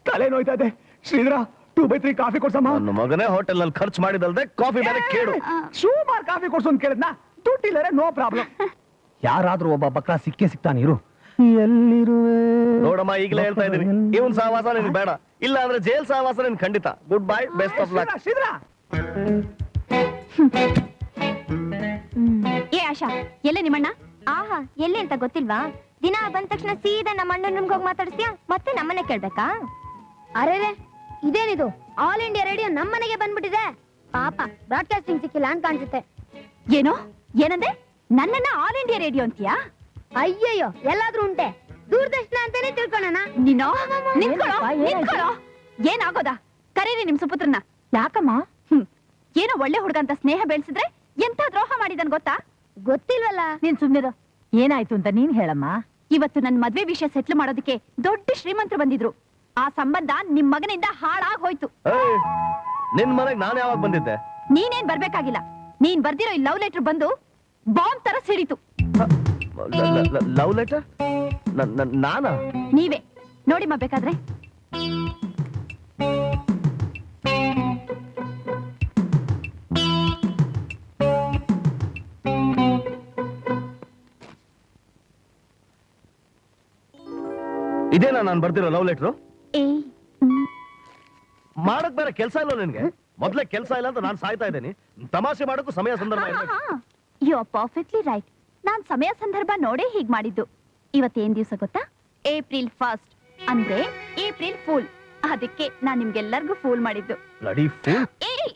ತಲೆ ನೋಯ್ತಾ ಇದೆ. ಶ್ರೀಧರ, 2/3 ಕಾಫಿ ಕೊಡ್ಸಮ್ಮ. ನನ್ನ ಮಗನೇ ಹೋಟೆಲ್ ನಲ್ಲಿ ಖರ್ಚು ಮಾಡಿದಲ್ದೆ ಕಾಫಿ ಬೇರೆ ಕೇಳು. ಸುಮಾರು ಕಾಫಿ ಕೊಡ್ಸು ಅಂತ ಕೇಳಿದ್ನ, ದುಡ್ಡಿಲ್ಲರೆ ನೋ ಪ್ರಾಬ್ಲಮ್. ಯಾರಾದ್ರೂ ಒಬ್ಬ ಬಕ್ರ ಸಿಕ್ಕೇ ಸಿಗ್ತಾನಿರು. ಎಲ್ಲಿರುವೆ ನೋಡಮ್ಮ, ಈಗಲೇ ಹೇಳ್ತಾ ಇದೀನಿ, ಇವನ್ ಸಹವಾಸ ನಿನ್ಗೆ ಬೇಡ. ಇಲ್ಲ ಅಂದ್ರೆ ಜೈಲ್ ಸಹವಾಸ ನಿನ್ ಖಂಡಿತ. Good bye, best of luck. Sridhara, ಏ ಆಶಾ, ಎಲ್ಲ ನಿಮ್ಮಣ್ಣ? ಆಹಾ, ಎಲ್ಲಿ ಅಂತ ಗೊತ್ತಿಲ್ವಾ? ದಿನ ಬಂದ ತಕ್ಷಣ ಸೀದಾ ನಮ್ಮ ಅಣ್ಣನ ರೂಮ್ಗೆ ಹೋಗಿ ಮಾತಾಡ್ತೀಯಾ, ಮತ್ತೆ ನಮ್ಮನೆ ಕೇಳ್ಬೇಕಾ? ಅರೆ, ಇದೇನಿದು? ಆಲ್ ಇಂಡಿಯಾ ರೇಡಿಯೋ ನಮ್ಮನೆಗೆ ಬಂದ್ಬಿಟ್ಟಿದೆ. ಪಾಪ ಬ್ರಾಡ್ಕಾಸ್ಟಿಂಗ್ ಸಿಕ್ಕಿಲ್ಲ ಅಂತ ಕಾಣಿಸುತ್ತೆ. ಏನೋ ಏನಂದೆ? ನನ್ನನ್ನ ಆಲ್ ಇಂಡಿಯಾ ರೇಡಿಯೋ ಅಂತೀಯಾ? ಅಯ್ಯಯ್ಯೋ, ಎಲ್ಲಾದ್ರೂ ಉಂಟೆ? ದೂರದರ್ಶನ ಅಂತಾನೆ ತಿಳ್ಕೊಳ್ಳೋಣ. ನೀನೋ ನಿಂತ್ಕೊಳ್ಳೋ. ಏನಾಗೋದಾ? ಕರೀರಿ ನಿಮ್ ಸುಪುತ್ರನ. ಯಾಕಮ್ಮ? ಏನೋ ಒಳ್ಳೆ ಹುಡುಗ ಅಂತ ಸ್ನೇಹ ಬೆಳೆಸಿದ್ರೆ ಎಂತ ದ್ರೋಹ ಮಾಡಿದನ್ ಗೊತ್ತಾ? ಗೊತ್ತಿಲ್ವಲ್ಲ. ನೀನ್ ಸುಮ್ನಿರು. ಏನಾಯ್ತು ಅಂತ ನೀನ್ ಹೇಳಮ್ಮ. ಇವತ್ತು ನನ್ ಮದ್ವೆ ವಿಷಯ ಸೆಟ್ಲ್ ಮಾಡೋದಕ್ಕೆ ದೊಡ್ಡ ಶ್ರೀಮಂತರು ಬಂದಿದ್ರು. ಆ ಸಂಬಂಧ ನಿಮ್ ಮಗನಿಂದ ಹಾಳಾಗ್ ಹೋಯ್ತು. ನಿನ್ ಮನೆಗ್ ನಾನು ಯಾವಾಗ ಬಂದಿದ್ದೆ? ನೀನೇನ್ ಬರ್ಬೇಕಾಗಿಲ್ಲ. ನೀನ್ ಬರ್ದಿರೋ ಈ ಲವ್ ಲೆಟರ್ ಬಂದು ಬಾಂಬ್ ತರ ಸಿಡಿತು. Love letter? ನಾನಾ? ನೀವೇ ನೋಡಿಮ್ಮ ಬೇಕಾದ್ರೆ. ಇದೇನಾ ನಾನು ಬರ್ದಿರೋ ಲವ್ ಲೆಟ್ರು? ಏ ಮಾಡಕ್ ಬೇರೆ ಕೆಲಸ ಇಲ್ಲ ನಿನ್ಗೆ? ಮೊದ್ಲೇ ಕೆಲಸ ಇಲ್ಲ ಅಂತ ನಾನು ಸಾಯ್ತಾ ಇದ್ದೇನೆ. ತಮಾಷೆ ಮಾಡಕ್ಕೂ ಸಮಯ ಸಂದರ್ಭ ಇರ್ಬೇಕು. You are perfectly right. ನಾನ್ ಸಮಯ ಸಂದರ್ಭ ನೋಡೇ ಹೀಗ್ ಮಾಡಿದ್ದು. ಇವತ್ತೇನ್ ದಿವಸ ಗೊತ್ತಾ? ಏಪ್ರಿಲ್ 1 ಅಂದ್ರೆ ಏಪ್ರಿಲ್ ಫೂಲ್. ಅದಕ್ಕೆ ನಾನ್ ನಿಮ್ಗೆಲ್ಲರಿಗೂ ಫೂಲ್ ಮಾಡಿದ್ದು. Bloody fool.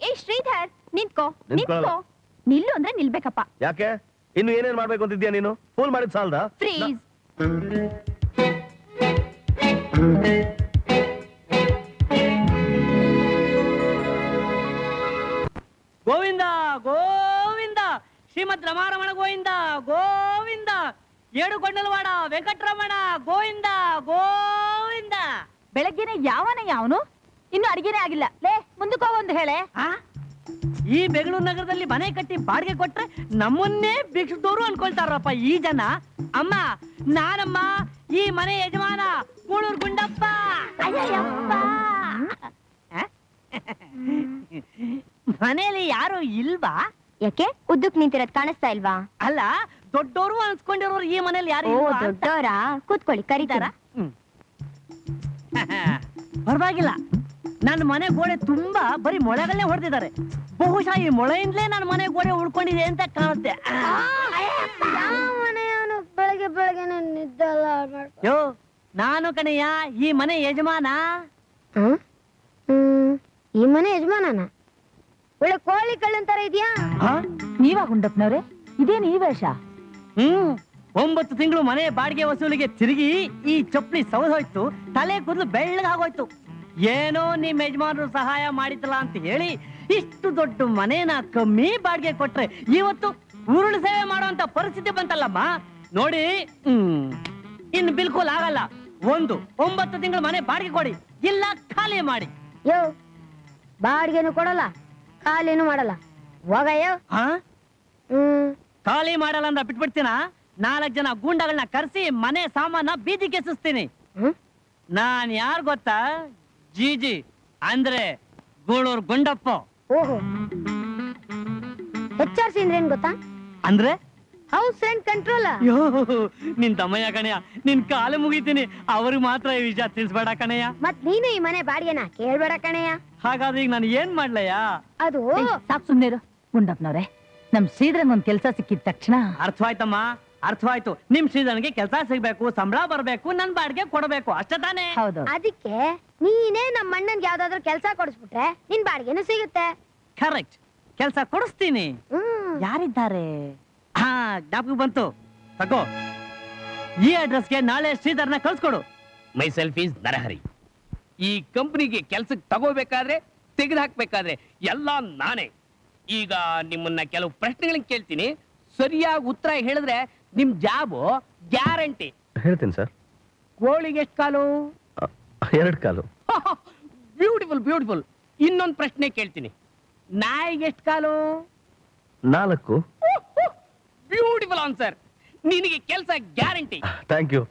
ಏ ಶ್ರೀಧರ್, ನಿಂತ್ಕೋ. ನಿಂತ್ಕೊಳ್ಳಲ್ಲ. ನಿಲ್ಲು ಅಂದ್ರೆ ನಿಲ್ಬೇಕಪ್ಪ. ಯಾಕೆ? ಇನ್ನು ಏನೇನ್ ಮಾಡ್ಬೇಕು ಅಂತಿದ್ಯಾ ನೀನು? ಫೂಲ್ ಮಾಡಿದ್ ಸಾಲ್ದ? ಫ್ರೀಸ್. ಗೋವಿಂದ ಗೋವಿಂದ, ಶ್ರೀಮದ್ ರಮಾರಮಣ ಗೋವಿಂದ ಗೋವಿಂದ, ಏಡುಕೊಂಡಲವಾಡ ವೆಂಕಟರಮಣ ಗೋವಿಂದ ಗೋವಿಂದ. ಬೆಳಗ್ಗೆನೆ ಯಾವನು ಇನ್ನು ಅಡಿಗೆನೇ ಆಗಿಲ್ಲ. ಲೇ, ಮುಂದಕ್ಕೆ ಹೋಗು ಒಂದು ಹೇಳೆ. ಈ ಬೆಂಗಳೂರು ನಗರದಲ್ಲಿ ಮನೆ ಕಟ್ಟಿ ಬಾಡಿಗೆ ಕೊಟ್ರೆ ನಮ್ಮನ್ನೇ ಭಿಕ್ಷುಕರು ಅನ್ಕೊಳ್ತಾರಪ್ಪ ಈ ಜನ. ಅಮ್ಮ, ನಾನಮ್ಮ ಈ ಮನೆ ಯಜಮಾನ ಕೂಳೂರು ಗುಂಡಪ್ಪ. ಮನೆಯಲ್ಲಿ ಯಾರು ಇಲ್ವಾ? ಯಾಕೆ ಉದ್ದಕ್ ನಿಂತಿರೋದ್ ಕಾಣಿಸ್ತಾ ಇಲ್ವಾ? ಅಲ್ಲ, ದೊಡ್ಡವರು ಅನ್ಸ್ಕೊಂಡಿರೋರು ಈ ಮನೇಲಿ ಯಾರು ಓ, ಇಲ್ವಾ ಅಂತ. ದೊಡ್ಡವರಾ? ಕೂತ್ಕೊಳ್ಳಿ, ಕರೀತಾರ? ಪರವಾಗಿಲ್ಲ, ನನ್ನ ಮನೆ ಗೋಡೆ ತುಂಬಾ ಬರೀ ಮೊಳೆಗಳನ್ನೇ ಹೊಡೆದಿದ್ದಾರೆ. ಬಹುಶಃ ಈ ಮೊಳೆಯಿಂದಲೇ ನನ್ನ ಮನೆ ಗೋಡೆ ಉಳ್ಕೊಂಡಿದೆ ಅಂತ ಕಾಣುತ್ತೆ. ಮನೆಯವನು ಬೆಳಗ್ಗೆ ಬೆಳಗ್ಗೆನೆ ನಿದ್ದೆಲ್ಲ ಯೋ, ನಾನು ಕಣಯ್ಯ ಈ ಮನೆ ಯಜಮಾನ. ಈ ಮನೆ ಯಜಮಾನನ? ಒಳ್ಳೆ ಕೋಳಿ ಕಳ್ಳಂತರ ಇದೆಯಾ? ನೀವಾ ಗುಂಡಪ್ಪನವ್ರೆ? ಇದೇನು ಈ ವೇಷ? 9 ತಿಂಗಳು ಮನೆ ಬಾಡಿಗೆ ವಸೂಲಿಗೆ ತಿರುಗಿ ಈ ಚಪ್ಪಲಿ ಸವದೋಯ್ತು, ತಲೆ ಕೂದಲು ಬೆಳ್ಳಗಾಗೋಯ್ತು. ಏನೋ ನಿಮ್ ಯಜಮಾನರು ಸಹಾಯ ಮಾಡಿತಲ್ಲ ಅಂತ ಹೇಳಿ ಇಷ್ಟು ದೊಡ್ಡ ಮನೇನ ಕಮ್ಮಿ ಬಾಡಿಗೆ ಕೊಟ್ರೆ ಇವತ್ತು ಉರುಳು ಸೇವೆ ಮಾಡುವಂತ ಪರಿಸ್ಥಿತಿ ಬಂತಲ್ಲಮ್ಮ. ನೋಡಿ, ಇನ್ನು ಬಿಲ್ಕುಲ್ ಆಗಲ್ಲ. 9 ತಿಂಗಳು ಮನೆ ಬಾಡಿಗೆ ಕೊಡಿ, ಇಲ್ಲ ಖಾಲಿ ಮಾಡಿ. ಯೋ, ಬಾಡಿಗೆನು ಕೊಡಲ್ಲ, ಖಾಲಿನೂ ಮಾಡಲ್ಲ. ಹೋಗಯ್ಯೋ. ಖಾಲಿ ಮಾಡಲ್ಲ ಅಂದ್ರೆ ಬಿಟ್ಬಿಡ್ತೀನ. 4 ಜನ ಗೂಂಡಗಳನ್ನ ಕರೆಸಿ ಮನೆ ಸಾಮಾನ ಬೀದಿಗೆ ಎಸಿಸ್ತೀನಿ. ನಾನ್ ಯಾರು ಗೊತ್ತಾ? ಜೀಜಿ ಅಂದ್ರೆ ಗೂಳೂರು ಗುಂಡಪ್ಪ. ಓಹೋ, HRC ಅಂದ್ರೆ ಏನ್ ಗೊತ್ತಾ? ಅಂದ್ರೆ ಹೌಸ್ ರೆಂಟ್ ಕಂಟ್ರೋಲ್. ಅಯ್ಯೋ ನಿನ್ ತಮ್ಮಯ್ಯ ಕಣಯ್ಯ, ನಿನ್ ಕಾಲು ಮುಗಿತೀನಿ. ಅವ್ರಿಗೆ ಮಾತ್ರ ಈ ವಿಷಯ ತಿಳಿಸ್ಬೇಡ ಕಣಯ್ಯ. ಮತ್ ನೀನು ಈ ಮನೆ ಬಾಡಿಗೆನ ಕೇಳ್ಬೇಡ ಕಣಯ್ಯ. ಹಾಗಾದ್ರೆ ಈಗ ನಾನು ಏನ್ ಮಾಡ್ಲಯ್ಯ? ಅದು ಸಾಕ್ ಸುಮ್ನಿರು ಗುಂಡಪ್ಪನವ್ರೆ. ನಮ್ ಶ್ರೀಧರಂಗ್ ಒಂದ್ ಕೆಲ್ಸ ಸಿಕ್ಕಿದ ತಕ್ಷಣ ಅರ್ಥವಾಯ್ತಮ್ಮ, ಅರ್ಥವಾಯ್ತು. ನಿಮ್ ಶ್ರೀಧರನ್ಗೆ ಕೆಲಸ ಸಿಗ್ಬೇಕು, ಸಂಬಳ ಬರ್ಬೇಕು, ನನ್ ಬಾಡಿಗೆ ಕೊಡಬೇಕು, ಅಷ್ಟೇ ತಾನೇ? ಹೌದು. ಅದಕ್ಕೆ ನೀನೇ ನಮ್ಮ ಅಣ್ಣನ್ಗೆ ಯಾವ್ದಾದ್ರು ಕೆಲಸ ಕೊಡಿಸ್ಬಿಟ್ರೆ ನಿನ್ ಬಾಡಿಗೆನೂ ಸಿಗುತ್ತೆ. ಕರೆಕ್ಟ್, ಕೆಲಸ ಕೊಡಿಸ್ತೀನಿ. ಯಾರಿದ್ದಾರೆ? ಹಾ, ಜ್ಞಾಪಕ ಬಂತು. ತಗೋ, ಈ ಅಡ್ರೆಸ್ಗೆ ನಾಳೆ ಶ್ರೀಧರ್ನ ಕಳ್ಸ್ಕೊಡು. Myself is Narahari. ಈ ಕಂಪನಿಗೆ ಕೆಲ್ಸಕ್ಕೆ ತಗೋಬೇಕಾದ್ರೆ ತೆಗೆದು ಹಾಕ್ಬೇಕಾದ್ರೆ ಎಲ್ಲ ನಾನೇ. ಈಗ ನಿಮ್ಮನ್ನ ಕೆಲವು ಪ್ರಶ್ನೆಗಳನ್ನ ಕೇಳ್ತೀನಿ, ಸರಿಯಾಗಿ ಉತ್ತರ ಹೇಳಿದ್ರೆ ನಿಮ್ ಜಾಬು ಗ್ಯಾರಂಟಿ. ಹೇಳ್ತೀನಿ ಸರ್. ಕೋಳಿಗೆ ಎಷ್ಟು ಕಾಲು? 2 ಕಾಲು. Beautiful beautiful. ಇನ್ನೊಂದು ಪ್ರಶ್ನೆ ಕೇಳ್ತೀನಿ, ನಾಯಿಗೆ ಎಷ್ಟು ಕಾಲು? 4. Beautiful answer. ನಿನಗೆ ಕೆಲಸ guarantee. Thank you,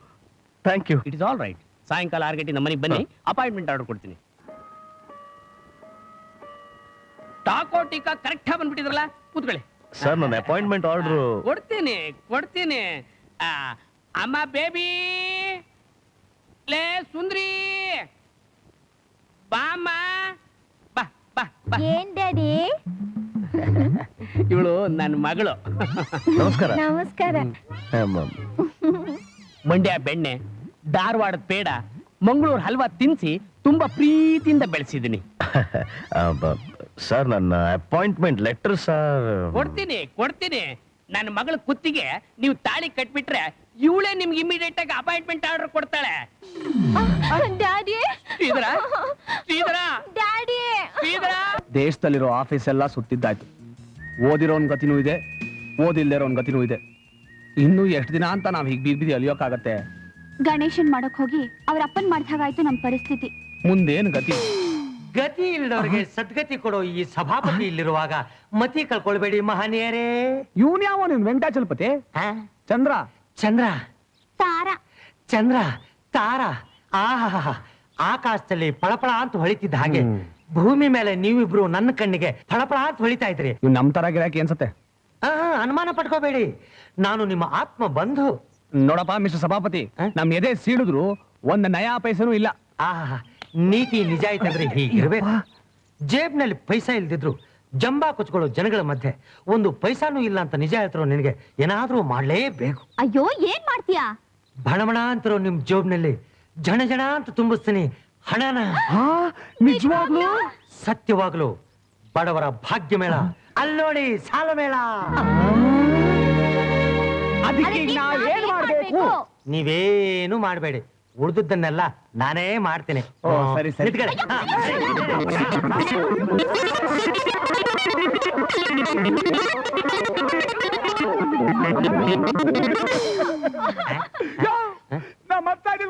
thank you. It is all right. ಸಾಯಂಕಾಲ 6 ಗಂಟೆ ನಮ್ಮ ಮನೆಗೆ ಬನ್ನಿ, ಅಪಾಯಿಂಟ್ಮೆಂಟ್ ಆರ್ಡರ್ ಕೊಡ್ತೀನಿ. ಟಾಕೋ ಟೀಕಾ ಕರೆಕ್ಟ್ ಆಗಿ ಬಂದ್ಬಿಟ್ಟಿದ್ರಲ್ಲ, ಕೂತ್ಕೊಳ್ಳಿ. ಸರ್ ನನ್ನ ಅಪಾಯಿಂಟ್ಮೆಂಟ್ ಆರ್ಡರ್ ಕೊಡ್ತೀನಿ ಕೊಡ್ತೀನಿ. ಅಮ್ಮ ಬೇಬಿ, ಲೇ ಸುಂದ್ರಿ, ಬಾಮ್ಮ, ಬಾ ಬಾ ಬಾ. ಏನ್ ಡ್ಯಾಡಿ? ಇವಳು ನನ್ನ ಮಗಳು. ನಮಸ್ಕಾರ. ನಮಸ್ಕಾರ. ಮಂಡ್ಯ ಬೆಣ್ಣೆ, ಧಾರವಾಡದ ಪೇಡ, ಮಂಗಳೂರು ಹಲ್ವಾ ತಿನ್ಸಿ ತುಂಬಾ ಪ್ರೀತಿಯಿಂದ ಬೆಳೆಸಿದ್ದೀನಿ. ಸರ್ ನನ್ನ ಅಪಾಯಿಂಟ್ಮೆಂಟ್ ಲೆಟರ್ ಸರ್. ಕೊಡ್ತೀನಿ ಕೊಡ್ತೀನಿ. ನನ್ನ ಮಗಳ ಕುತ್ತಿಗೆ ನೀವು ತಾಳಿ ಕಟ್ಬಿಟ್ರೆ ಇವಳೇ ನಿಮ್ಗೆ ಇಮಿಡಿಯೇಟ್ ಆಗಿ ಅಪಾಯಿಂಟ್ಮೆಂಟ್ ಆರ್ಡರ್ ಕೊಡ್ತಾಳೆ. Daddy, Sridhar Sridhar daddy. ಶ್ರೀಧರ. ದೇಶದಲ್ಲಿರೋ ಆಫೀಸ್ ಎಲ್ಲ ಸುತ್ತಿದ್ದಾಯ್ತು. ಓದಿರೋನ್ ಗತಿನೂ ಇದೆ, ಓದಿಲ್ದಿರೋನ್ ಗತಿನೂ ಇದೆ. ಇನ್ನು ಎಷ್ಟು ದಿನ ಅಂತ ನಾವ್ ಹೀಗ್ ಬೀದಿ ಬೀದಿ ಅಲಿಯೋಕ್ಕಾಗತ್ತೆ? ಗಣೇಶನ್ ಮಾಡಕ್ ಹೋಗಿ ಅವ್ರ ಅಪ್ಪನ್ ಮಾಡ್ದಾಗಾಯ್ತು ನಮ್ ಪರಿಸ್ಥಿತಿ. ಮುಂದೇನು ಗತಿ? ಗತಿ ಇಲ್ಲದವ್ರಿಗೆ ಸದ್ಗತಿ ಕೊಡೋ ಈ ಸಭಾಪತಿ ಇಲ್ಲಿರುವಾಗ ಮತಿ ಕಳ್ಕೊಳ್ಬೇಡಿ ಮಹನೀಯರೇ. ಇವನ್ ಯಾವ ನಿನ್ ವೆಂಕಟಾಚಲಪತಿ? ಚಂದ್ರ. ಚಂದ್ರ ತಾರಾ. ಚಂದ್ರ ತಾರ. ಆಹಾ, ಆಕಾಶದಲ್ಲಿ ಫಳಫಳ ಅಂತ ಹೊಳಿತಿದ್ದ ಹಾಗೆ ಭೂಮಿ ಮೇಲೆ ನೀವಿಬ್ರು ನನ್ನ ಕಣ್ಣಿಗೆ ಫಳಫಳ ಅಂತ ಹೊಳಿತಾ ಇದ್ರಿ. ಇವ್ ನಮ್ ತರ ಗಿರಾಕಿ ಅನ್ಸತ್ತೆ. ಅನುಮಾನ ಪಟ್ಕೋಬೇಡಿ, ನಾನು ನಿಮ್ಮ ಆತ್ಮ ಬಂಧು. ನೋಡಪ್ಪ ಮಿಸ್ಟರ್ ಸಭಾಪತಿ, ನಮ್ ಎದೆ ಸೀಳಿದ್ರು ಒಂದ್ ನಯಾ ಪೈಸನೂ ಇಲ್ಲ. ಆಹಾ, ನೀತಿ ನಿಜ ಆಯ್ತಂದ್ರೆ ಹೀಗಿರ್ಬೇಕು. ಜೇಬ್ನಲ್ಲಿ ಪೈಸಾ ಇಲ್ದಿದ್ರು ಜಂಬಾ ಕೊಚ್ಕೊಳ್ಳೋ ಜನಗಳ ಮಧ್ಯೆ ಒಂದು ಪೈಸಾನೂ ಇಲ್ಲ ಅಂತ ನಿಜ ಹೇಳ್ತಿರೋ ನಿನಗೆ ಏನಾದ್ರೂ ಮಾಡ್ಲೇಬೇಕು. ಅಯ್ಯೋ ಏನ್ ಮಾಡ್ತೀಯಾ? ಬಣಬಣ ಅಂತಿರೋ ನಿಮ್ ಜೋಬ್ನಲ್ಲಿ ಜಣ ಜಣ ಅಂತ ತುಂಬಿಸ್ತೀನಿ ಹಣನ. ನಿಜವಾಗ್ಲೂ? ಸತ್ಯವಾಗ್ಲು ಬಡವರ ಭಾಗ್ಯ ಮೇಳ ಅಲ್ಲೋಡಿ, ಸಾಲ ಮೇಳ. ಅದಕ್ಕೆ ನಾವೇನ್ ಮಾಡ್ಬೇಕು? ನೀವೇನು ಮಾಡ್ಬೇಡಿ, ಉಳಿದದ್ದನ್ನೆಲ್ಲ ನಾನೇ ಮಾಡ್ತೇನೆ. ಓ, ಸರಿ, ಸರಿ. ನಿಂತ್ಕೊಳ್ಳಿ.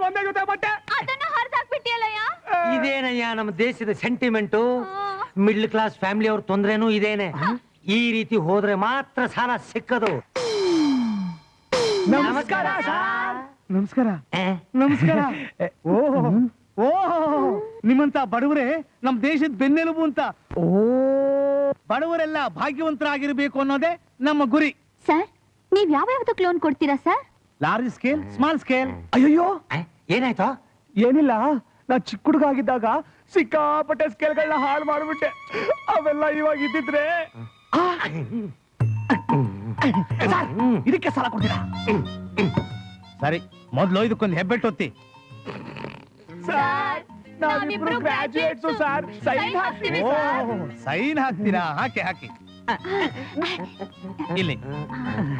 ಒಂದೇ ಜೊತೆ ಬಟ್ಟೆ ಅದನ್ನ ಹರಿದಾಕ್ಬಿಟ್ಟಿಯಲ್ಲಯ್ಯ. ಇದೇನಯ್ಯ ನಮ್ಮ ದೇಶದ ಸೆಂಟಿಮೆಂಟು. ಮಿಡ್ಲ್ ಕ್ಲಾಸ್ ಫ್ಯಾಮಿಲಿ ಅವ್ರ ತೊಂದ್ರೆನೂ ಇದೇನೆ. ಈ ರೀತಿ ಹೋದ್ರೆ ಮಾತ್ರ ಸಾಲ ಸಿಕ್ಕದು. ನಮಸ್ಕಾರ ಸರ್. ನಮಸ್ಕಾರ. ಏ? ನಮಸ್ಕಾರ. ಓ ನಿಮ್ಮಂತ ಬಡವರೇ ನಮ್ ದೇಶದ ಬೆನ್ನೆಲುಬು ಅಂತ. ಓ, ಬಡವರೆಲ್ಲ ಭಾಗ್ಯವಂತರಾಗಿರ್ಬೇಕು ಅನ್ನೋದೇ ನಮ್ಮ ಗುರಿ. ಸರ್, ನೀವ್ ಯಾವ್ಯಾವ್ದಕ್ ಲೋನ್ ಕೊಡ್ತೀರಾ sir? Large scale, small scale. ಅಯ್ಯೋ ಏನಾಯ್ತು? ಏನಿಲ್ಲ, ನಾ ಚಿಕ್ಕ ಹುಡುಗ ಆಗಿದ್ದಾಗ ಸಿಕ್ಕಾಪಟ್ಟೆ ಸ್ಕೇಲ್ಗಳನ್ನ ಹಾಳು ಮಾಡ್ಬಿಟ್ಟೆ. ಅವೆಲ್ಲ ಇವಾಗ ಇದ್ದಿದ್ರೆ ಇದಕ್ಕೆ ಸಾಲ ಕೊಡ್ತೀರಾ? ಸರಿ, ಮೊದ್ಲು ಇದಕ್ಕೊಂದು ಹೆಬ್ಬೆಟ್ಟು ಒತ್ತಿ. ನಾವಿಬ್ರು graduates, ಸರ್. sign ಹಾಕ್ತೀವಿ, ಸೈನ್ ಹಾಕ್ತೀರಾ? ಹಾಕಿ ಹಾಕಿ. ಇಲ್ಲಿ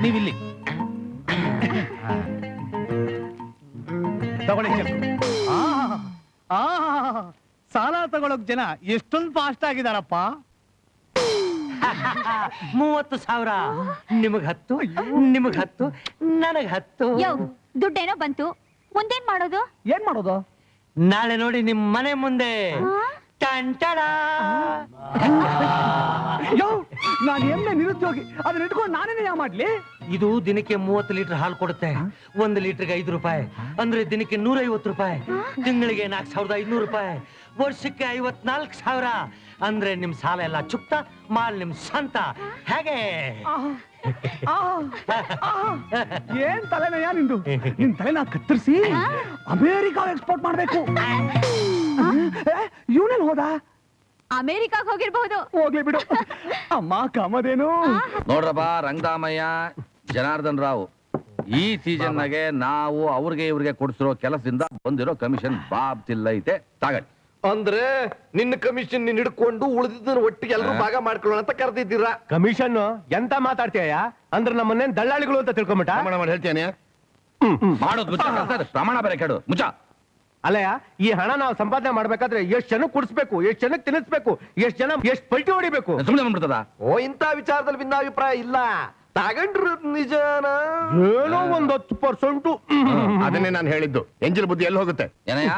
ನೀವಿಲ್ಲಿ ತಗೊಳ್ಳಿ. ಸಾಲ ತಗೊಳಕ್ ಜನ ಎಷ್ಟೊಂದು ಫಾಸ್ಟ್ ಆಗಿದಾರಪ್ಪ. 30,000 ನಿಮಗ್ 10, ನಿಮಗ್ 10, ನನಗ್ 10. ಯೋ, ದುಡ್ಡೇನೋ ಬಂತು, ಮುಂದೇನ್ ಮಾಡೋದು? ಏನ್ ಮಾಡೋದು? ನಾಳೆ ನೋಡಿ ನಿಮ್ ಮನೆ ಮುಂದೆ ಟಂಟಡ. ಯೋ, ನಾನು ಎಮ್ಮೆ ನಿರುದ್ಯೋಗಿ, ಅದನ್ನ ಇಟ್ಕೊಂಡು ನಾನೇನೇ ಮಾಡ್ಲಿ? ಇದು ದಿನಕ್ಕೆ 30 ಲೀಟರ್ ಹಾಲು ಕೊಡುತ್ತೆ. 1 ಲೀಟರ್ಗೆ 5 ರೂಪಾಯಿ ಅಂದ್ರೆ ದಿನಕ್ಕೆ 150 ರೂಪಾಯಿ, ತಿಂಗಳಿಗೆ 4500 ರೂಪಾಯಿ, ವರ್ಷಕ್ಕೆ 54,000 ಅಂದ್ರೆ ನಿಮ್ ಸಾಲ ಎಲ್ಲ ಚುಕ್ತ, ಮಾಲ್ ನಿಮ್ ಸ್ವಂತ. ಹೇಗೆ? ಏನ್ ತಲೆನಯ್ಯ ನಿಂದು? ನಿನ್ ತಲೆನ ಕತ್ತರಿಸಿ ಅಮೇರಿಕಾ ಎಕ್ಸ್ಪೋರ್ಟ್ ಮಾಡ್ಬೇಕು. ಇವನೇನ್ ಹೋದ? ಅಮೆರಿಕಾಗ್ ಹೋಗಿರ್ಬಹುದು. ಹೋಗ್ಲಿ ಬಿಡು. ಅಮ್ಮ ಕಾಮದೇನು? ನೋಡ್ರಪ್ಪ ರಂಗದಾಮಯ್ಯ, ಜನಾರ್ದನ್ ರಾವ್, ಈ ಸೀಸನ್ ನಾಗೆ ನಾವು ಅವ್ರಿಗೆ ಇವ್ರಿಗೆ ಕೊಡ್ಸಿರೋ ಕೆಲಸದಿಂದ ಬಂದಿರೋ ಕಮಿಷನ್ ಬಾಬ್ತಿಲ್ಲ ಐತೆ, ತಗಳಿ. ಅಂದ್ರೆ ನಿನ್ನ ಕಮಿಷನ್ ನೀನ್ ಹಿಡ್ಕೊಂಡು ಉಳಿದಿದ್ದನ್ನ ಒಟ್ಟಿಗೆ ಎಲ್ಲರೂ ಭಾಗ ಮಾಡ್ಕೊಳ್ಳೋಣ ಅಂತ ಕರೆದಿದ್ದೀರಾ? ಕಮಿಷನ್ ಎಂತ ಮಾತಾಡ್ತೀಯ? ಅಂದ್ರೆ ನಮ್ಮನ್ನೇನ್ ದಳ್ಳಾಳಿಗಳು ಅಂತ ತಿಳ್ಕೊಂಬಿಟ್ಟ? ಹೇಳ್ತೇನೆ ಮಾಡೋದು ಮುಚ್ಚ, ಪ್ರಮಾಣ ಬೇರೆ ಕೇಳು ಮುಚ್ಚ. ಅಲ್ಲಯ್ಯ, ಈ ಹಣ ನಾವು ಸಂಪಾದನೆ ಮಾಡ್ಬೇಕಾದ್ರೆ ಎಷ್ಟ್ ಜನ ಕುಡಿಸ್ಬೇಕು, ಎಷ್ಟ್ ಜನಕ್ಕೆ ತಿನ್ನಿಸ್ಬೇಕು, ಎಷ್ಟ್ ಜನ ಎಷ್ಟ್ ಪಲ್ಟಿ ಹೊಡಿಬೇಕು? ಸುಮ್ಮನೆ ಬಂದ್ಬಿಡ್ತದ? ಓ, ಇಂಥ ವಿಚಾರದಲ್ಲಿ ಭಿನ್ನಾಭಿಪ್ರಾಯ ಇಲ್ಲ. ತಗೊಂಡ್ರು ನಿಜನ ಏನೋ 10%. ಅದನ್ನೇ ನಾನು ಹೇಳಿದ್ದು. ಎಂಜಲ್ ಬುದ್ಧಿ ಎಲ್ಲಿ ಹೋಗುತ್ತೆ? ಏನಯ್ಯ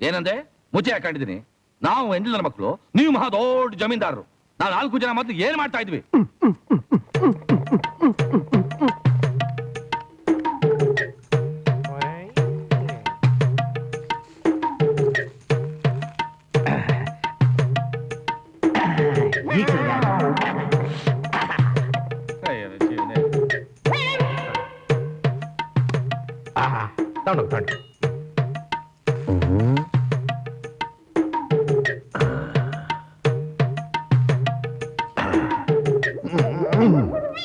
ಏನಂದೆ? ಮುಚ್ಚೆ ಹಾಕೊಂಡಿದ್ದೀನಿ. ನಾವು ಎಂಜಲರ ಮಕ್ಕಳು, ನೀವು ಮಹಾ ದೊಡ್ಡ ಜಮೀನ್ದಾರರು. ನಾವು 4 ಜನ ಮೊದಲು ಏನ್ ಮಾಡ್ತಾ ಇದ್ವಿ? ತಗೊಂಡು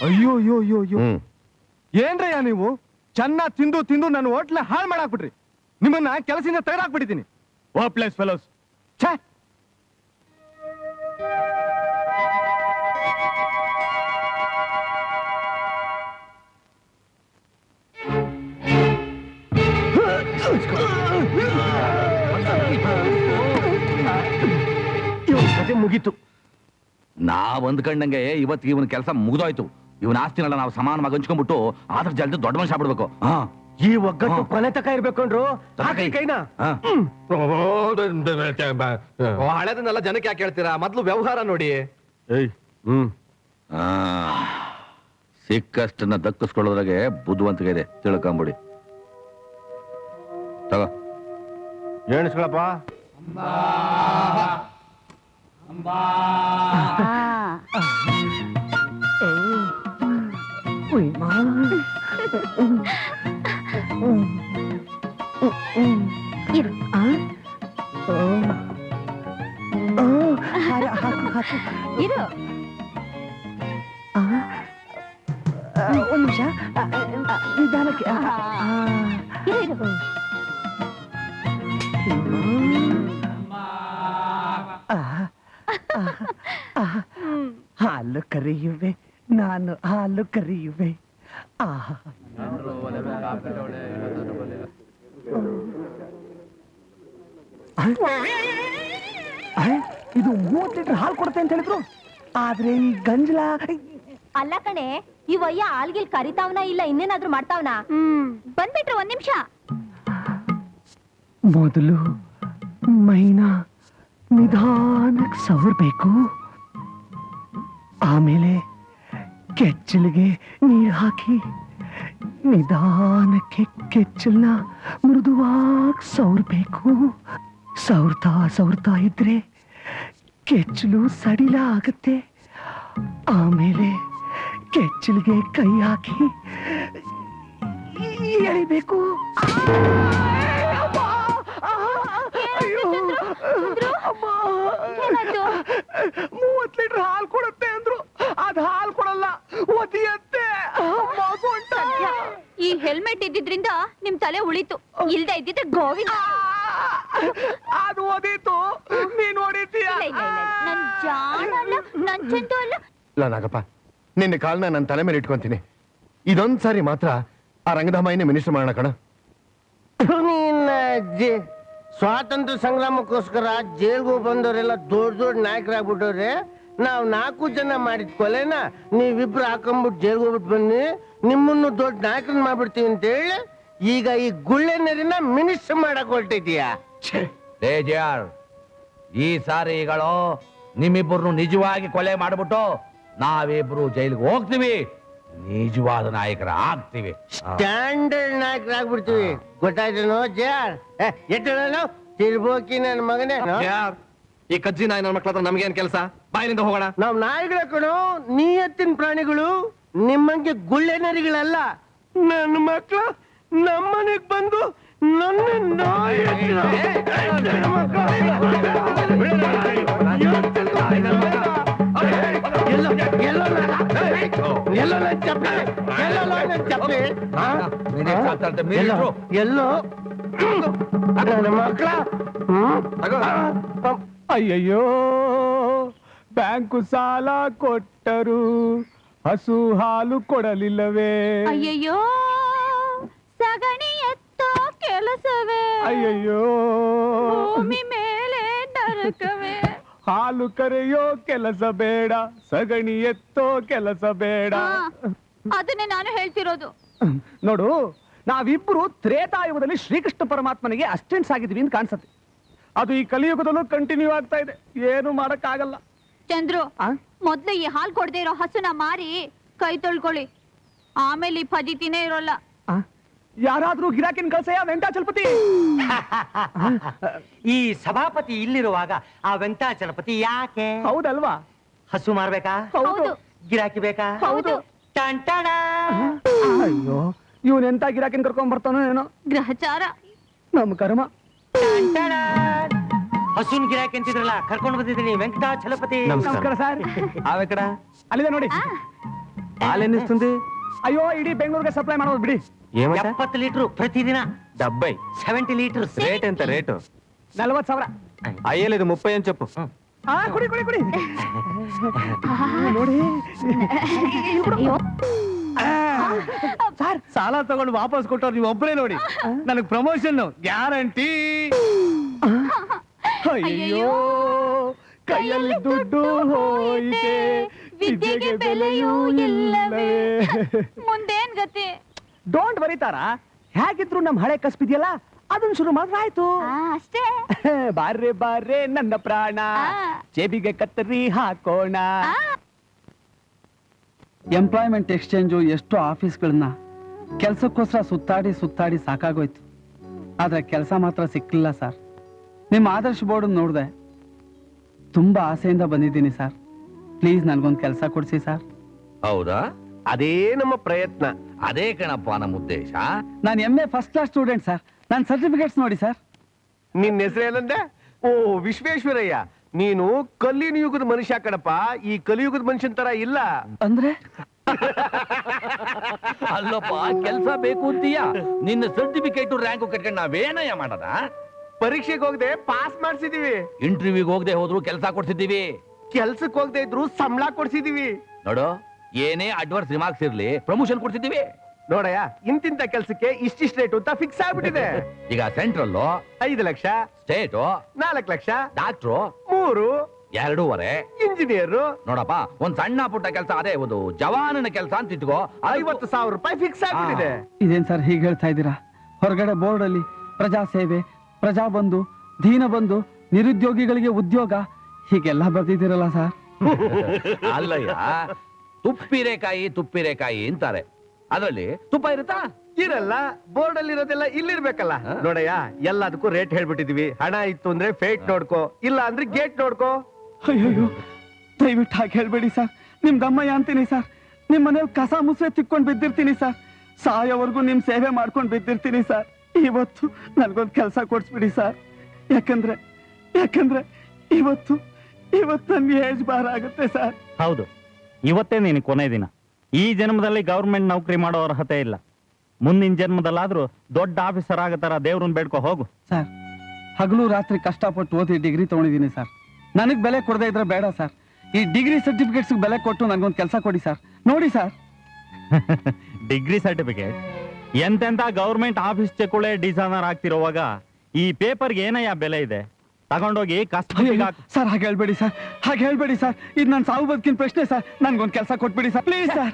ಅಯ್ಯೋ ಅಯ್ಯೋ ಅಯ್ಯೋ ಅಯ್ಯೋ, ಏನ್ರಯ್ಯ ನೀವು? ಚೆನ್ನಾಗಿ ತಿಂದು ತಿಂದು ನನ್ನ ಹೋಟ್ಲ ಹಾಳು ಮಾಡಾಕ್ಬಿಟ್ರಿ. ನಿಮ್ಮನ್ನ ಕೆಲಸದಿಂದ ತೆಗೆದಾಕ್ಬಿಟ್ಟಿದ್ದೀನಿ. ವರ್ಕ್‌ಪ್ಲೇಸ್ ಫೆಲೋಸ್. ಛೇ, ಕತೆ ಮುಗೀತು. ನಾವ್ ಅಂದ್ಕೊಂಡಂಗೆ ಇವತ್ತಿಗೆ ಇವನ್ ಕೆಲಸ ಮುಗಿದೋಯ್ತು. ಇವನ್ ಆಸ್ತಿನೆಲ್ಲ ನಾವು ಸಮಾನವಾಗಿ ಹಂಚ್ಕೊಂಡ್ಬಿಟ್ಟು ಆದ್ರ ಜಲ್ದಿ ದೊಡ್ಡ ಮನುಷ್ಯ ಆಗ್ಬಿಡ್ಬೇಕು. ಈ ಒಗ್ಗಟ್ಟು ಕೊನೆ ತಕ ಇರ್ಬೇಕಂಡ್ರು. ಕೈನಾ ಹಳೆದನ್ನೆಲ್ಲ ಜನಕ್ಕೆ ಯಾಕೆ ಹೇಳ್ತೀರಾ? ಮೊದ್ಲು ವ್ಯವಹಾರ ನೋಡಿ. ಸಿಕ್ಕಷ್ಟನ್ನ ದಕ್ಕಿಸ್ಕೊಳ್ಳೋದ್ರಾಗೆ ಬುದ್ಧಿವಂತಿಕೆ ಇದೆ, ತಿಳ್ಕೊಂಬಿಡಿ. ತಗೋ ಎಣಿಸ್ಕೊಳಪ್ಪ. ಇರು. ಇರು. ಒಂದ್ ನಿಮಿಷ ನಿಧಾನಕ್ಕೆ. ಇರು, ಇರು. ಹಾಲು ಕರೆಯುವೆ ನಾನು, ಹಾಲು ಕರೆಯುವೆ. ಇದು 30 ಲೀಟರ್ ಹಾಲು ಕೊಡುತ್ತೆ ಅಂತ ಹೇಳಿದ್ರು, ಆದ್ರೆ ಈ ಗಂಜಲ. ಅಲ್ಲ ಕಣೆ, ಈ ವಯ್ಯ ಆಲ್ಗಿಲ್ ಕರಿತಾವ್ನ ಇಲ್ಲ ಇನ್ನೇನಾದ್ರೂ ಮಾಡ್ತಾವ್ನ? ಬಂದ್ಬಿಟ್ರು, 1 ನಿಮಿಷ. ಮೊದಲು ಮೈನಾ ನಿಧಾನಕ್ಕೆ ಸವರ್ಬೇಕು, ಆಮೇಲೆ ಕೆಚ್ಚಲಿಗೆ ನೀರು ಹಾಕಿ ನಿಧಾನಕ್ಕೆ ಕೆಚ್ಚಲನ್ನ ಮೃದುವಾಗಿ ಸವರ್ಬೇಕು. ಸವರ್ತಾ ಇದ್ರೆ ಕೆಚ್ಚಲು ಸಡಿಲ ಆಗುತ್ತೆ. ಆಮೇಲೆ ಕೆಚ್ಚಲಿಗೆ ಕೈ ಹಾಕಿ ಎಳಿಬೇಕು. ಏನಾಯ್ತು? 30 ಲೀಟರ್ ಹಾಲು ಕೊಡುತ್ತೆ ಅಂದ್ರು, ಅದ್ ಹಾಲು ಕೊಡಲ್ಲ, ಒದಿಯತ್ತೆ. ಈ ಹೆಲ್ಮೆಟ್ ಇದ್ದಿದ್ರಿಂದ ನಿಮ್ ತಲೆ ಉಳಿತು, ಇಲ್ದೆ ಇದ್ದಿದ್ರೆ ಗೋವಿಂದ. ಅದು ಓದಿತ್ತು, ನೀನ್ ಓಡಿತೀಯ. ನನ್ ಜಾಣ ಅಲ್ಲ, ನನ್ ಚಂದು ಅಲ್ಲ. ಇಲ್ಲ ನಾಗಪ್ಪ, ನಿನ್ನ ಕಾಲ್ನ ನನ್ನ ತಲೆ ಮೇಲೆ ಇಟ್ಕೊಂತೀನಿ. ಇದೊಂದ್ ಸಾರಿ ಮಾತ್ರ ಆ ರಂಗಧಾಮಯ್ಯನೇ ಮಿನಿಸ್ಟರ್ ಮಾಡೋಣ ಕಣ. ಅಜ್ಜಿ, ಸ್ವಾತಂತ್ರ್ಯ ಸಂಗ್ರಾಮಕ್ಕೋಸ್ಕರ ಜೈಲ್ಗೂ ಬಂದವರೆಲ್ಲ ದೊಡ್ಡ ದೊಡ್ಡ ನಾಯಕರಾಗ್ಬಿಟ್ಟವ್ರೆ. ನಾವ್ 4 ಜನ ಮಾಡಿದ ಕೊಲೆನ ನೀವಿಬ್ರು ಹಾಕೊಂಡ್ಬಿಟ್ಟು ಜೈಲ್ಗೆ ಹೋಗ್ಬಿಟ್ಟು ಬನ್ನಿ, ನಿಮ್ಮನ್ನು ದೊಡ್ಡ ನಾಯಕರನ್ನ ಮಾಡ್ಬಿಡ್ತೀವಿ ಅಂತ ಹೇಳಿ ಈಗ ಈ ಗುಳ್ಳೆ ನೀರಿನ ಮಿನಿಸ್ಟರ್ ಮಾಡಕ್ ಹೊರಟಿದ್ಯಾ? ಈ ಸಾರಿಗಳು ನಿಮ್ಮಿಬ್ಬರನ್ನು ನಿಜವಾಗಿ ಕೊಲೆ ಮಾಡ್ಬಿಟ್ಟು ನಾವಿಬ್ರು ಜೈಲಿಗೆ ಹೋಗ್ತೀವಿ, ನಿಜವಾದ ನಾಯಕರ ಆಗ್ತೀವಿ. ಸ್ಟ್ಯಾಂಡರ್ಡ್ ನಾಯಕರಾಗ್ಬಿಡ್ತೀವಿ. ಗೊತ್ತಾಯ್ತೇನೋ ಜಯಾರ್? ಎದ್ದೇಳೋ ತಿರ್ಬೋಕಿ ನನ್ನ ಮಗನೇ. ಈ ಕಜ್ಜಿ ನಾಯಿ ನನ್ನ ಮಕ್ಳ ಹತ್ರ ನಮ್ಗೇನ್ ಕೆಲಸ? ಬಾಯಿನಿಂದ ಹೋಗೋಣ. ನಾವ್ ನಾಯಿಗಳ ಕಣೋ, ನೀಯತ್ತಿನ ಪ್ರಾಣಿಗಳು, ನಿಮ್ಮಂಗೆ ಗುಳ್ಳೆ ನರಿಗಳಲ್ಲ. ನನ್ನ ಮಕ್ಳು ನಮ್ಮನೆಗ್ ಬಂದು ನನ್ನ ನಾಯಿ ಎಲ್ಲೋ ನನ್ನ ಮಕ್ಳ ಅಯ್ಯಯ್ಯೋ, ಬ್ಯಾಂಕು ಸಾಲ ಕೊಟ್ಟರು, ಹಸು ಹಾಲು ಕೊಡಲಿಲ್ಲವೇ? ಅಯ್ಯಯ್ಯೋ, ಸಗಣಿ ಎತ್ತೋ ಕೆಲಸವೇ? ಅಯ್ಯಯ್ಯೋ, ಭೂಮಿ ಮೇಲೆ ನರಕವೇ? ಹಾಲು ಕರೆಯೋ ಕೆಲಸ ಬೇಡ, ಸಗಣಿ ಎತ್ತೋ ಕೆಲಸ ಬೇಡ. ಅದನ್ನೇ ನಾನು ಹೇಳ್ತಿರೋದು. ನೋಡು, ನಾವಿಬ್ರು ತ್ರೇತಾಯುಗದಲ್ಲಿ ಶ್ರೀಕೃಷ್ಣ ಪರಮಾತ್ಮನಿಗೆ ಅಸ್ಟೆಂಟ್ಸ್ ಆಗಿದ್ವಿ ಅಂತ ಕಾಣಿಸುತ್ತೆ. ಅದು ಈ ಕಲಿಯುಗದಲ್ಲೂ ಕಂಟಿನ್ಯೂ ಆಗ್ತಾ ಇದೆ. ಏನು ಮಾಡಕ್ಕಾಗಲ್ಲ. ಚಂದ್ರು, ಮೊದ್ಲು ಈ ಹಾಲ್ ಕೊಡದೆ ಇರೋ ಹಸುನ ಮಾರಿ ಕೈ ತೊಳ್ಕೊಳ್ಳಿ, ಆಮೇಲೆ ಈ ಫಜಿತಿನೇ ಇರೋಲ್ಲ. ಯಾರಾದ್ರೂ ಗಿರಾಕಿನ ಕಳ್ಸಯ್ಯ ವೆಂಕಟಾಚಲಪತಿ. ಈ ಸಭಾಪತಿ ಇಲ್ಲಿರುವಾಗ ಆ ವೆಂಕಟಾಚಲಪತಿ ಯಾಕೆ? ಹೌದಲ್ವಾ? ಹಸು ಮಾರ್ಬೇಕಾ? ಹೌದು. ಗಿರಾಕಿ ಬೇಕಾ? ಹೌದು. ಟಂಟಣ. ಅಯ್ಯೋ, ಇವನೆಂತ ಗಿರಾಕಿನ ಕರ್ಕೊಂಡ್ ಬರ್ತಾನೋ ಏನೋ. ಗ್ರಹಚಾರ. ನಮ್ ಕರ್ಮ. ಟಂಟಣ. ಹಸುನ್ ಗಿರಾಕಿ ಅಂತಿದ್ರಲ್ಲ, ಕರ್ಕೊಂಡು ಬಂದಿದ್ದೀನಿ ವೆಂಕಟಾಚಲಪತಿ. ನಮಸ್ಕಾರ ಸರ್. ಆವೇಕಡ ಅಲ್ಲಿದೆ ನೋಡಿ. ಹಾಲೆನ್ನಿస్తుంది? ಅಯ್ಯೋ, ಇಡೀ ಬೆಂಗಳೂರಿಗೆ ಸಪ್ಲೈ ಮಾಡೋದು ಬಿಡಿ. 70 ಲೀಟರ್ ಪ್ರತಿದಿನ. 70 ಲೀಟರ್. ರೇಟ್ ಎಂತ ರೇಟು? 40,000. ಅಯ್ಯಲಿದು 30 ಅಂತ చెప్పు. ಕುಡಿ ಕುಡಿ ಕುಡಿ. ನೋಡಿ ಸರ್, ಸಾಲ ತಗೊಂಡು ವಾಪಸ್ ಕೊಟ್ಟವ್ರು ನೀವು ಒಬ್ಬರೇ ನೋಡಿ. ನನಗ್ ಪ್ರಮೋಷನ್ ಗ್ಯಾರಂಟಿ. ಅಯ್ಯೋ, ಕೈಯಲ್ಲಿ ದುಡ್ಡು ಹೋಯಿತೆ, ವಿದ್ಯೆಗೆ ಬೆಲೆಯೂ ಇಲ್ಲವೇ. ಮುಂದೇನ್ ಗತಿ? ಡೋಂಟ್ ಬರೀತಾರ. ಹೇಗಿದ್ರು ನಮ್ ಹಳೆ ಕಸ್ಬಿದ್ಯಲ್ಲ, ಅದನ್ನ ಶುರು ಮಾಡಿದ್ರೆ ಆಯ್ತು. ಅಷ್ಟೇ. ಬಾರ್ರೆ ಬಾರ್ರೆ ನನ್ನ ಪ್ರಾಣ, ಜೇಬಿಗೆ ಕತ್ತರಿ ಹಾಕೋಣ. ಎಂಪ್ಲಾಯ್ಮೆಂಟ್ ಎಕ್ಸ್ಚೇಂಜು ಎಷ್ಟೋ ಆಫೀಸ್ಗಳನ್ನ ಕೆಲ್ಸಕ್ಕೋಸ್ಕರ ಸುತ್ತಾಡಿ ಸುತ್ತಾಡಿ ಸಾಕಾಗೋಯ್ತು. ಆದ್ರೆ ಕೆಲಸ ಮಾತ್ರ ಸಿಕ್ಲಿಲ್ಲ ಸರ್. ನಿಮ್ಮ ಆದರ್ಶ ಬೋರ್ಡ್ ನೋಡಿದೆ, ತುಂಬಾ ಆಸೆಯಿಂದ ಬಂದಿದ್ದೀನಿ ಸರ್. ಪ್ಲೀಸ್ ನನ್ಗೊಂದು ಕೆಲಸ ಕೊಡ್ಸಿ ಸರ್. ಹೌದಾ? ಅದೇ ನಮ್ಮ ಪ್ರಯತ್ನ. ಅದೇ ಕಣಪ್ಪ ನಮ್ಮ ಉದ್ದೇಶ. ನಾನು MA first class student sir. ನನ್ನ ಸರ್ಟಿಫಿಕೇಟ್ಸ್ ನೋಡಿ ಸರ್. ನಿನ್ನ ಹೆಸರು ಏನಂದೆ? ಓ, ವಿಶ್ವೇಶ್ವರಯ್ಯ. ನೀನು ಕಲ್ಲಿನ ಯುಗದ ಮನುಷ್ಯ ಕಣಪ್ಪ, ಈ ಕಲಿಯುಗದ ಮನುಷ್ಯನ ತರ ಇಲ್ಲ. ಅಂದ್ರೆ ಅಲ್ಲಪ್ಪ, ಕೆಲ್ಸ ಬೇಕು ಅಂತೀಯ, ನಿನ್ನ ಸರ್ಟಿಫಿಕೇಟ್ ರ್ಯಾಂಕ್ ಕಟ್ಕೊಂಡು ನಾವೇನಯ್ಯ ಮಾಡದ? ಪರೀಕ್ಷೆಗೆ ಹೋಗದೆ ಪಾಸ್ ಮಾಡ್ಸಿದೀವಿ, ಇಂಟರ್ವ್ಯೂಗೆ ಹೋಗದೆ ಹೋದ್ರು ಕೆಲಸ ಕೊಡ್ಸಿದ್ದೀವಿ, ಕೆಲ್ಸಕ್ಕೆ ಹೋಗದೆ ಇದ್ರು ಸಂಬಳ ಕೊಡ್ಸಿದೀವಿ. ನೋಡು, ಏನೇ ಅಡ್ವಾನ್ಸ್ ರಿಮಾರ್ಕ್ಸ್ ಇರ್ಲಿ ಪ್ರಮೋಷನ್ ಕೊಡ್ಸಿದ್ದೀವಿ. ನೋಡಯ್ಯ, ಇಂತಿಂತ ಕೆಲ್ಸಕ್ಕೆ ಇಷ್ಟಿಷ್ಟು ರೇಟ್ ಅಂತ ಫಿಕ್ಸ್ ಆಗ್ಬಿಟ್ಟಿದೆ. ಈಗ central 5 lakh, state 4 lakh, doctor 3, 2.5, engineer ನೋಡಪ್ಪ, ಒಂದ್ ಸಣ್ಣ ಪುಟ್ಟ ಕೆಲಸ, ಅದೇ ಒಂದು ಜವಾನನ ಕೆಲಸ ಅಂತ ಇಟ್ಕೋ, 50,000 ರೂಪಾಯಿ ಫಿಕ್ಸ್ ಆಗ್ಬಿಟ್ಟಿದೆ. ಇದೇನ್ ಸರ್ ಹೀಗೆ ಹೇಳ್ತಾ ಇದ್ದೀರಾ? ಹೊರಗಡೆ ಬೋರ್ಡ್ ಅಲ್ಲಿ ಪ್ರಜಾಸೇವೆ, ಪ್ರಜಾಬಂಧು, ದೀನಬಂಧು, ನಿರುದ್ಯೋಗಿಗಳಿಗೆ ಉದ್ಯೋಗ ಹೀಗೆಲ್ಲ ಬರ್ದಿದ್ದೀರಲ್ಲ ಸರ್. ಅಲ್ಲಯ್ಯ, ತುಪ್ಪಿರೇಕಾಯಿ ಅಂತಾರೆ. ಅದರಲ್ಲಿ ತುಪ್ಪ ಇರುತ್ತಾ? ಇರಲ್ಲ. ಬೋರ್ಡ್ ಅಲ್ಲಿ ಇರೋದೆಲ್ಲ ಇಲ್ಲಿರ್ಬೇಕಲ್ಲ. ನೋಡಯ್ಯ, ಎಲ್ಲದಕ್ಕೂ ರೇಟ್ ಹೇಳ್ಬಿಟ್ಟಿದೀವಿ. ಹಣ ಇತ್ತು ಅಂದ್ರೆ ಫೇಟ್ ನೋಡ್ಕೋ, ಇಲ್ಲ ಅಂದ್ರೆ ಗೇಟ್ ನೋಡ್ಕೋ. ಅಯ್ಯೋ, ದಯವಿಟ್ಟು ಹಾಗೆ ಹೇಳ್ಬೇಡಿ ಸರ್. ನಿಮ್ ದಮ್ಮಯ್ಯ ಅಂತೀನಿ ಸರ್. ನಿಮ್ ಮನೇಲಿ ಕಸ ಮುಸ್ರೆ ತಿಕ್ಕೊಂಡ್ ಬಿದ್ದಿರ್ತೀನಿ ಸರ್. ಸಾಯೋವರೆಗೂ ನಿಮ್ ಸೇವೆ ಮಾಡ್ಕೊಂಡ್ ಬಿದ್ದಿರ್ತೀನಿ ಸರ್. ಇವತ್ತು ನನ್ಗೊಂದು ಕೆಲಸ ಕೊಡ್ಸ್ಬಿಡಿ ಸರ್. ಯಾಕಂದ್ರೆ ಇವತ್ತು ನನ್ನ ಏಜ್ ಬಾರ್ ಆಗುತ್ತೆ ಸರ್. ಹೌದು, ಇವತ್ತೇ ನೀನು ಕೊನೆ ದಿನ. ಈ ಜನ್ಮದಲ್ಲಿ ಗವರ್ಮೆಂಟ್ ನೌಕರಿ ಮಾಡೋ ಅರ್ಹತೆ ಇಲ್ಲ. ಮುಂದಿನ ಜನ್ಮದಲ್ಲಾದ್ರೂ ದೊಡ್ಡ ಆಫೀಸರ್ ಆಗತ್ತಾರ ದೇವ್ರನ್ನ ಬೇಡ್ಕೊ ಹೋಗು. ಸರ್, ಹಗಲು ರಾತ್ರಿ ಕಷ್ಟಪಟ್ಟು ಓದಿ ಡಿಗ್ರಿ ತಗೊಂಡಿದ್ದೀನಿ ಸರ್. ನನಗ್ ಬೆಲೆ ಕೊಡದೇ ಇದ್ರೆ ಬೇಡ ಸರ್. ಈ ಡಿಗ್ರಿ ಸರ್ಟಿಫಿಕೇಟ್ಸ್ ಬೆಲೆ ಕೊಟ್ಟು ನನ್ಗೊಂದು ಕೆಲಸ ಕೊಡಿ ಸರ್. ನೋಡಿ ಸರ್. ಡಿಗ್ರಿ ಸರ್ಟಿಫಿಕೇಟ್ ಎಂತೆಂತ ಗವರ್ಮೆಂಟ್ ಆಫೀಸ್ ಚೆಕ್ಕೊಳ್ಳೆ ಡಿಸೈನರ್ ಆಗ್ತಿರೋವಾಗ ಈ ಪೇಪರ್ಗೆ ಏನಯ್ಯ ಬೆಲೆ ಇದೆ? ತಗೊಂಡೋಗಿ ಕಷ್ಟ. ಸರ್ ಹಾಗೆ ಹೇಳ್ಬೇಡಿ ಸರ್, ಹಾಗೆ ಹೇಳ್ಬೇಡಿ ಸರ್. ಇದು ನನ್ನ ಸಾವು ಬದುಕಿನ ಪ್ರಶ್ನೆ ಸರ್. ನನ್ಗೊಂದು ಕೆಲಸ ಕೊಟ್ಬಿಡಿ ಸರ್, ಪ್ಲೀಸ್ ಸರ್.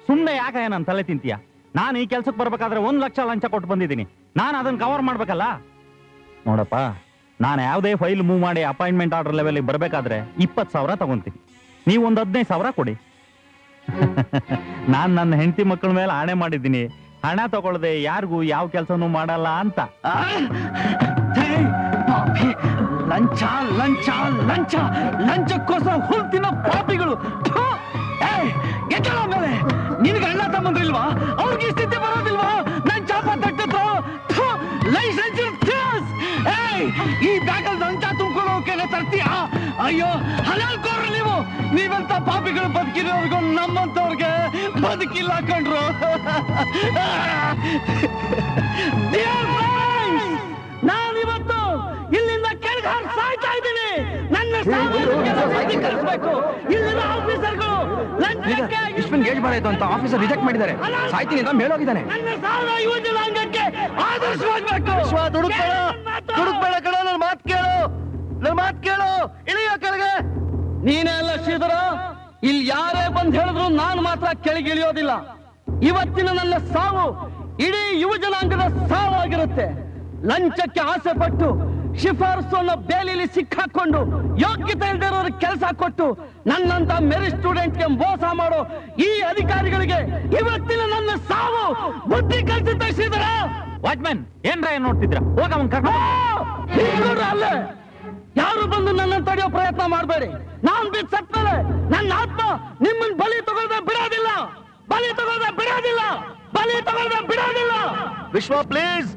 ಸುಮ್ಮನೆ ಯಾಕೆ ನನ್ನ ತಲೆ ತಿಂತೀಯ? ನಾನು ಈ ಕೆಲ್ಸಕ್ಕೆ ಬರ್ಬೇಕಾದ್ರೆ 1 ಲಕ್ಷ ಲಂಚ ಕೊಟ್ಟು ಬಂದಿದ್ದೀನಿ. ನಾನು ಅದನ್ನ ಕವರ್ ಮಾಡ್ಬೇಕಲ್ಲ. ನೋಡಪ್ಪ, ನಾನು ಯಾವುದೇ ಫೈಲ್ ಮೂವ್ ಮಾಡಿ ಅಪಾಯಿಂಟ್ಮೆಂಟ್ ಆರ್ಡರ್ ಲೆವೆಲ್ಗೆ ಬರ್ಬೇಕಾದ್ರೆ 20,000 ತಗೊಂತೀನಿ. ನೀವು ಒಂದು 15,000 ಕೊಡಿ. ನಾನ್ ನನ್ನ ಹೆಂಡತಿ ಮಕ್ಕಳ ಮೇಲೆ ಆಣೆ ಮಾಡಿದ್ದೀನಿ, ಹಣ ತಗೊಳ್ಳದೆ ಯಾರಿಗೂ ಯಾವ ಕೆಲಸನೂ ಮಾಡಲ್ಲ ಅಂತ. ಲಂಚ ಲಂಚ ಲಂಚ ಲಂಚಕ್ಕೋಸ್ಕರ ಹುಲ್ತಿನ ಪಾಪಿಗಳು. ಎಚ್ಚಳ ಮೇಲೆ ನಿನ್ಗೆ ಅಣ್ಣ ತಮ್ಮಂದ್ರಿಲ್ವಾ? ಅವ್ರಿಗೆ ಈ ಸ್ಥಿತಿ ಬರೋದಿಲ್ವಾ? ನನ್ ಚಾಪ ತಟ್ಟಿದ್ರು ಲೈಸೆನ್ಸ್ ಈ ಬ್ಯಾಗಲ್ಲಿ ಲಂಚ ತುಂಬ್ಕೊಳ್ಳೋಕೆ ತರ್ತೀಯಾ? ಅಯ್ಯೋ ಹಲಾಲ್ಕೋರ್ರು ನೀವು. ನೀವಂತ ಪಾಪಿಗಳು ಬದುಕಿರೋರ್ಗು ನಮ್ಮಂತವ್ರಿಗೆ ಬದುಕಿಲ್ಲ ಕಂಡ್ರು. ನಾನಿವತ್ತು ಇಲ್ಲಿಂದ ಕೆಳಗೆ ಸಾಯ್ತಾ ಇದ್ದೀನಿ. ನನ್ನ ಕಳಿಸ್ಬೇಕು. ಇಲ್ಲಿನ ಆಫೀಸರ್ಗಳು ಇಷ್ಟೊಂದು ಗೇಜ್ ಬಾರಾಯ್ತು ಅಂತ ಆಫೀಸರ್ ರಿಜೆಕ್ಟ್ ಮಾಡಿದ್ದಾರೆ. ಸಾಯ್ತೀನಿ ಅಂತ ಮೇಲೋಗಿದ್ದಾನೆ. ನನ್ನ ಸಾಲ ಯುವ ಜನಾಂಗಕ್ಕೆ ಆದರ್ಶವಾಗಬೇಕು. ದುಡುಕ್ಬೇಡ ಕಣ, ನನ್ನ ಮಾತು ಕೇಳು, ನನ್ನ ಮಾತು ಕೇಳು, ಇಳಿಯ ಕೆಳಗೆ. ನೀನೇ ಅಲ್ಲ ಶ್ರೀಧರ, ಇಲ್ಲಿ ಯಾರೇ ಬಂದ್ ಹೇಳಿದ್ರು ನಾನು ಮಾತ್ರ ಕೆಳಗಿಳಿಯೋದಿಲ್ಲ. ಇವತ್ತಿನ ನನ್ನ ಸಾವು ಇಡೀ ಯುವ ಜನಾಂಗದ ಸಾವಾಗಿರುತ್ತೆ. ಲಂಚಕ್ಕೆ ಆಸೆ ಪಟ್ಟು ಶಿಫಾರಸು ಅನ್ನೋ ಬೇಲಿಲಿ ಸಿಕ್ಕಾಕೊಂಡು ಯೋಗ್ಯತೆ ಇಲ್ದಿರೋರಿಗೆ ಕೆಲಸ ಕೊಟ್ಟು ನನ್ನಂತ ಮೆರಿಟ್ ಸ್ಟೂಡೆಂಟ್ಗೆ ಮೋಸ ಮಾಡೋ ಈ ಅಧಿಕಾರಿಗಳಿಗೆ ಇವತ್ತಿನ ನನ್ನ ಸಾವು ಬುದ್ಧಿ ಕಲಿಸುತ್ತೆ ಶ್ರೀಧರ. ವಾಚ್ಮ್ಯಾನ್ ಏನ್ರ ನೋಡ್ತಿದ್ರ? ಹೋಗ ಅವನ್ ಕರ್ಕೊಂಡು ಅಲ್ಲೇ ಯಾರು ಬಂದು ನನ್ನನ್ನು ತಡೆಯೋ ಪ್ರಯತ್ನ ಮಾಡಬೇಡಿ. ನಾನ್ ಬಿದ್ದು ಸತ್ತಲೆ ನನ್ನ ಆತ್ಮ ನಿಮ್ಮನ್ನ ಬಲಿ ತಗೊಳ್ದೆ ಬಿಡೋದಿಲ್ಲ, ಬಲಿ ತಗೊಳ್ದೆ ಬಿಡೋದಿಲ್ಲ, ಬಲಿ ತಗೊಳ್ದೆ ಬಿಡೋದಿಲ್ಲ. ವಿಶ್ವ ಪ್ಲೀಸ್,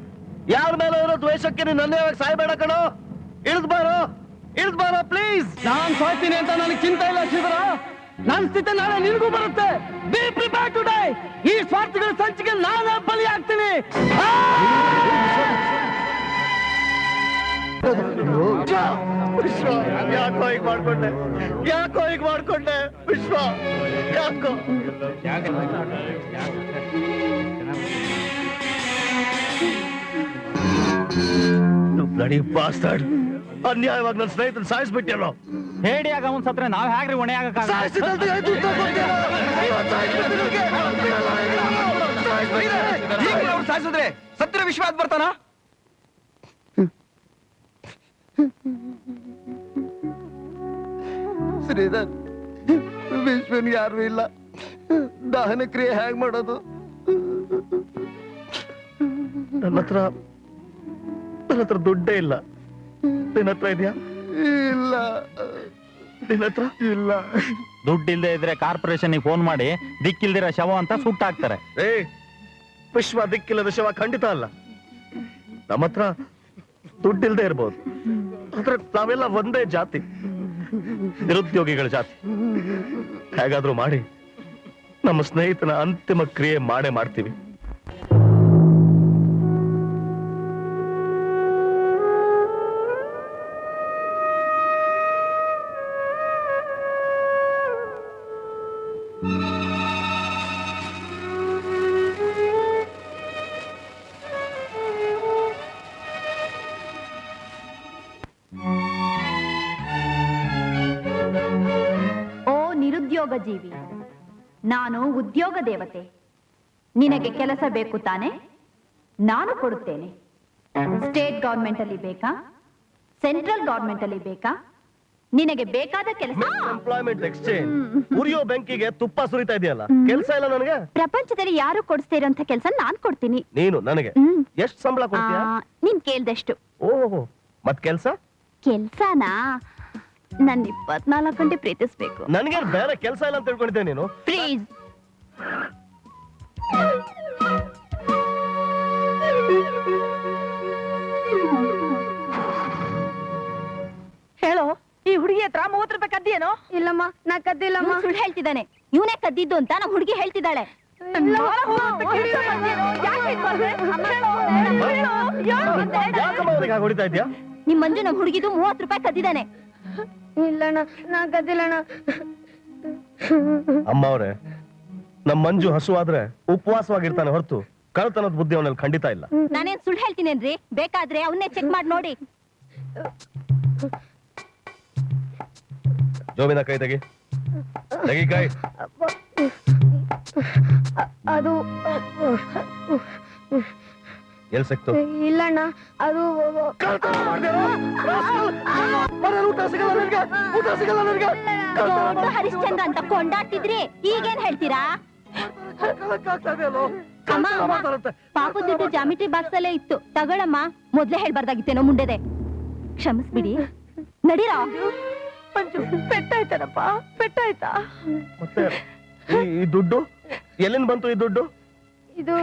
ಯಾರ ಮೇಲೆ ಇರೋ ದ್ವೇಷಕ್ಕೆ ನೀನು ನನ್ನ ಯಾವಾಗ ಸಾಯ್ಬೇಡ ಕಣೋ. ಇಳಿದ್ ಬಾರೋ ಪ್ಲೀಸ್. ನಾನ್ ಸಾಯ್ತೀನಿ ಅಂತ ನನಗೆ ಚಿಂತೆ ಇಲ್ಲ ಶ್ರೀಧರ. ನನ್ನ ಸ್ಥಿತಿ ನಾಳೆ ನಿನಗೂ ಬರುತ್ತೆ. Be prepare to die. ಈ ಸ್ವಾರ್ಥಗಳ ಸಂಚಿಗೆ ನಾನೇ ಬಲಿ ಆಗ್ತೀನಿ. ವಿಶ್ವ, ಯಾಕೋ ಹೀಗ್ ಮಾಡ್ಕೊಂಡೆ ವಿಶ್ವ, ಯಾಕೋ? ಬ್ಲಡಿ ಬಾಸ್ಟರ್ಡ್, ಅನ್ಯಾಯವಾಗಿ ನನ್ನ ಸ್ನೇಹಿತನ ಸಾಯಿಸ್ಬಿಟ್ಟಿರೋ. ಹೇಡಿಯಾಗ ಅವನ್ ಸತ್ರ ನಾವ್ ಹೇಗ್ರಿ ಹೊಣೆ ಆಗಕ್ಕಾಗ? ಸಾಯಿಸಿದ್ರೆ ಸತ್ರ ವಿಶ್ವ ಅದ್ ಬರ್ತಾನ? ಶ್ರೀಧರ್, ವಿಶ್ವನ್ ಯಾರು ಇಲ್ಲ. ದಹನ ಕ್ರಿಯೆ ಹೇಗ್ ಮಾಡೋದು? ನನ್ನ ಹತ್ರ ದುಡ್ಡೇ ಇಲ್ಲ. ನಿನ್ನ ಹತ್ರ ಇದೆಯಾ? ಇಲ್ಲ. ನಿನ್ನ ಹತ್ರ ಇಲ್ಲ. ದುಡ್ಡಿಲ್ದೆ ಇದ್ರೆ ಕಾರ್ಪೊರೇಷನ್ ಫೋನ್ ಮಾಡಿ ದಿಕ್ಕಿಲ್ದಿರ ಶವ ಅಂತ ಸುಟ್ಟಾಕ್ತಾರೆ. ವಿಶ್ವ ದಿಕ್ಕಿಲ್ಲದ ಶವ ಖಂಡಿತ ಅಲ್ಲ. ನಮ್ಮ ಹತ್ರ ದುಡ್ಡಿಲ್ದೆ ಇರ್ಬೋದು, ಆದ್ರೆ ನಾವೆಲ್ಲ ಒಂದೇ ಜಾತಿ, ನಿರುದ್ಯೋಗಿಗಳ ಜಾತಿ. ಹೇಗಾದ್ರೂ ಮಾಡಿ ನಮ್ಮ ಸ್ನೇಹಿತನ ಅಂತಿಮ ಕ್ರಿಯೆ ಮಾಡ್ತೀವಿ. ನಿರುದ್ಯೋಗ ಜೀವಿ, ನಾನು ಉದ್ಯೋಗ ದೇವತೆ. ನಿನಗೆ ಕೆಲಸ ಬೇಕು ತಾನೆ? ನಾನು ಕೊಡುತ್ತೇನೆ. ಸ್ಟೇಟ್ ಗವರ್ಮೆಂಟ್ ಅಲ್ಲಿ ಬೇಕಾ, ಸೆಂಟ್ರಲ್ ಗವರ್ಮೆಂಟ್ ಅಲ್ಲಿ ಬೇಕಾ? ನಿನಗೆ ಬೇಕಾದ ಕೆಲಸ. Employment exchange. ಉರಿಯೋ ಬೆಂಕಿಗೆ ತುಪ್ಪ ಸುರಿತಾ ಇದೆಯಲ್ಲ, ಕೆಲಸ ಇಲ್ಲ ನನಗೆ. ಪ್ರಪಂಚದಲ್ಲಿ ಯಾರು ಕೊಡಿಸ್ತಾ ಇರೋಂಥ ಕೆಲಸ ನಾನ್ ಕೊಡ್ತೀನಿ. ನೀನು ನನಗೆ ಎಷ್ಟು ಸಂಬಳ ಕೊಡ್ತೀಯಾ? ನೀನ್ ಕೇಳ್ದಷ್ಟು. ಓಹೋ, ಮತ್ ಕೆಲ್ಸ? ಕೆಲ್ಸನಾ? ನನ್ನ 24 ಗಂಟೆ ಪ್ರೀತಿಸ್ಬೇಕು. ನನಗೆ ಬೇರೆ ಕೆಲಸ ಇಲ್ಲ ಅಂತ ತಿಳ್ಕೊಂಡಿದ್ದೆ ನೀನು. ಪ್ಲೀಸ್. ಹೇಳೋ, ಈ ಹುಡುಗಿ ಹತ್ರ 30 ರೂಪಾಯಿ ಕದ್ದಿಯೇನೋ? ಇಲ್ಲಮ್ಮ, ನಾ ಕದ್ದಿಲ್ಲಮ್ಮ. ಸುಳ್ಳು ಹೇಳ್ತಿದ್ದಾನೆ. ಇವನೇ ಕದ್ದಿದ್ದು ಅಂತ ನಮ್ಮ ಹುಡುಗಿ ಹೇಳ್ತಿದ್ದಾಳೆ. ಹೊಡಿತಾ ಇದ್ಯಾ? ನಿಮ್ ಮಂಜು ನಮ್ಮ ಹುಡುಗಿದು 30 ರೂಪಾಯಿ ಕದ್ದಿದ್ದಾನೆ. ಇಲ್ಲಣ್ಣ, ನಾ ಕದ್ದಿಲ್ಲಣ್ಣ. ಅಮ್ಮ ಅವ್ರೆ, ನಮ್ ಮಂಜು ಹಸುವಾದ್ರೆ ಉಪವಾಸವಾಗಿರ್ತಾನೆ ಹೊರತು ಕಳ್ತನದ ಬುದ್ಧಿ ಅವನಲ್ಲಿ ಖಂಡಿತ ಇಲ್ಲ. ನಾನೇನ್ ಸುಳ್ಳು ಹೇಳ್ತೀನೇನ್ರಿ? ಬೇಕಾದ್ರೆ ಅವನ್ನೇ ಚೆಕ್ ಮಾಡಿ ನೋಡಿ. ಜೋಬಿನ ಕೈ ತೆಗಿ ಕೈ. ಅದು ಎಲ್ ಸಿಕ್ತು? ಇಲ್ಲಣ್ಣ ಅದು ದೊಡ್ಡ ಹರಿಶ್ಚಂದ್ರ ಅಂತ ಕೊಂಡಾಡ್ತಿದ್ರಿ ಈಗೇನ್ ಹೇಳ್ತೀರಾ? ಅಮ್ಮ, ಪಾಪು ದುಡ್ಡು ಜಾಮಿಟ್ರಿ ಬಾಕ್ಸ್ ಅಲ್ಲೇ ಇತ್ತು, ತಗೊಳಮ್ಮ. ಮೊದ್ಲೇ ಹೇಳ್ಬಾರ್ದಾಗಿತ್ತೇನೋ ಮುಂಡೆದೆ. ಕ್ಷಮಿಸ್ಬಿಡಿ, ನಡೀರಾ. ಪೆಟ್ಟಾಯ್ತಾನಪ್ಪ, ಪೆಟ್ಟಾಯ್ತಾ? ಮತ್ತೆ ಈ ದುಡ್ಡು ಎಲ್ಲಿಂದ ಬಂತು? ಈ ದುಡ್ಡು ಇದು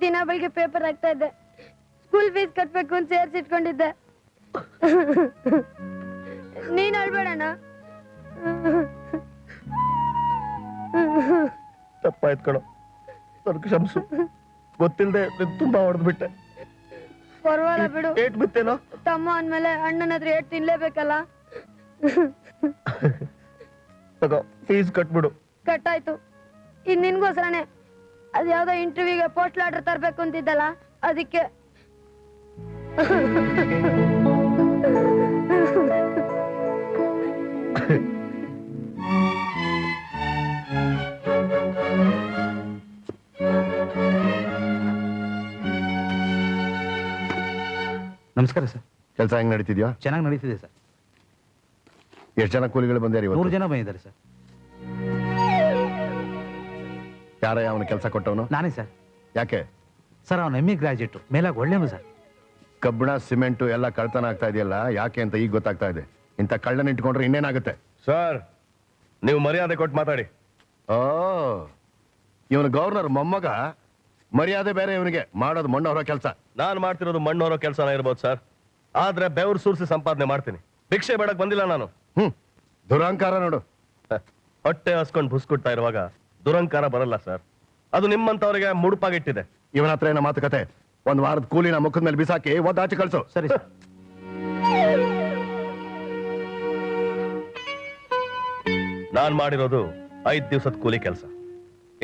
ದಿನ ಬೆಳಿಗ್ಗೆ ಪೇಪರ್ ಹಾಕ್ತಾ ಇದ್ದೆ, ಸ್ಕೂಲ್ ಫೀಸ್ ಕಟ್ಬೇಕು ಅಂತ ಸೇರ್ಸಿಟ್ಕೊಂಡಿದ್ದೆ. ನೀನ್ ಅಳ್ಬೇಡಣ್ಣ. ತಪ್ಪಾಯ್ತು ಕಣೋ, ಸ್ವಲ್ಪ ಕ್ಷಮಿಸು. ಗೊತ್ತಿಲ್ಲದೆ ತುಂಬಾ ಹೊಡೆದ್ಬಿಟ್ಟೆ. ಪರವಾಗಿಲ್ಲ ಬಿಡು. ಏಟ್ ಬಿತ್ತೇನೋ? ತಮ್ಮ ಅಂದ್ಮೇಲೆ ಅಣ್ಣನ ಹತ್ರ ಏಟ್ ತಿನ್ಲೇಬೇಕಲ್ಲ. ತಗೋ, ಫೀಸ್ ಕಟ್ಬಿಡು. ಕಟ್ಟಾಯ್ತು. ಇನ್ ನಿನ್ಗೋಸ್ಕರನೇ ಅದ್ ಯಾವ್ದೋ ಇಂಟರ್ವ್ಯೂಗೆ ಪೋಸ್ಟಲ್ ಆರ್ಡರ್ ತರ್ಬೇಕು ಅಂತಿದ್ದಲ್ಲ, ಅದಕ್ಕೆ. ನಮಸ್ಕಾರ ಸರ್. ಕೆಲಸ ಹೆಂಗ್ ನಡೀತಿದ್ಯಾ? ಚೆನ್ನಾಗಿ ನಡೀತಿದೆ ಸರ್. ಎಷ್ಟು ಜನ ಕೂಲಿಗಳು ಬಂದ್ಯಾರ? 100 ಜನ ಬಂದಿದ್ದಾರೆ ಸರ್. ಯಾರ ಅವನ ಕೆಲಸ ಕೊಟ್ಟವನು? ನಾನೇ ಸರ್. ಯಾಕೆ ಸರ್, ಅವನು ME ಗ್ರಾಜುಯೇಟ್, ಮೇಲಾಗ ಒಳ್ಳೆಯವನು ಸರ್. ಕಬ್ಬಿಣ ಸಿಮೆಂಟು ಎಲ್ಲ ಕಳ್ತನ ಆಗ್ತಾ ಇದೆಯಲ್ಲ, ಯಾಕೆ ಅಂತ ಈಗ ಗೊತ್ತಾಗ್ತಾ ಇದೆ. ಇಂಥ ಕಳ್ಳನ ಇಟ್ಕೊಂಡ್ರೆ ಇನ್ನೇನಾಗುತ್ತೆ? ಸರ್, ನೀವು ಮರ್ಯಾದೆ ಕೊಟ್ಟು ಮಾತಾಡಿ. ಓ, ಇವನು ಗವರ್ನರ್ ಮೊಮ್ಮಗ, ಮರ್ಯಾದೆ ಬೇರೆ ಇವನಿಗೆ. ಮಾಡೋದು ಮಣ್ಣವರ ಕೆಲಸ. ನಾನು ಮಾಡ್ತಿರೋದು ಮಣ್ಣೋರೋ ಕೆಲಸನ ಇರ್ಬೋದು ಸರ್, ಆದ್ರೆ ಬೆವರು ಸುರಿಸಿ ಸಂಪಾದನೆ ಮಾಡ್ತೀನಿ. ಭಿಕ್ಷೆ ಬೇಡಕ್ ಬಂದಿಲ್ಲ ನಾನು. ದುರಹಂಕಾರ ನೋಡು. ಹೊಟ್ಟೆ ಹಸ್ಕೊಂಡು ಬುಸ್ಕೊಡ್ತಾ ಇರುವಾಗ ದುರಂಕಾರ ಬರಲ್ಲ ಸರ್, ಅದು ನಿಮ್ಮಂತವರಿಗೆ ಮುಡುಪಾಗಿಟ್ಟಿದೆ. ಇವನ ಹತ್ರ ಏನೋ ಮಾತುಕತೆ. ಒಂದ್ ವಾರದ ಕೂಲಿನ ಮುಖದ ಮೇಲೆ ಬಿಸಾಕಿ ಒದ್ದಾಚೆ ಕಳ್ಸು. ಸರಿ ಸರ್. ನಾನ್ ಮಾಡಿರೋದು 5 ದಿವಸದ ಕೂಲಿ ಕೆಲಸ.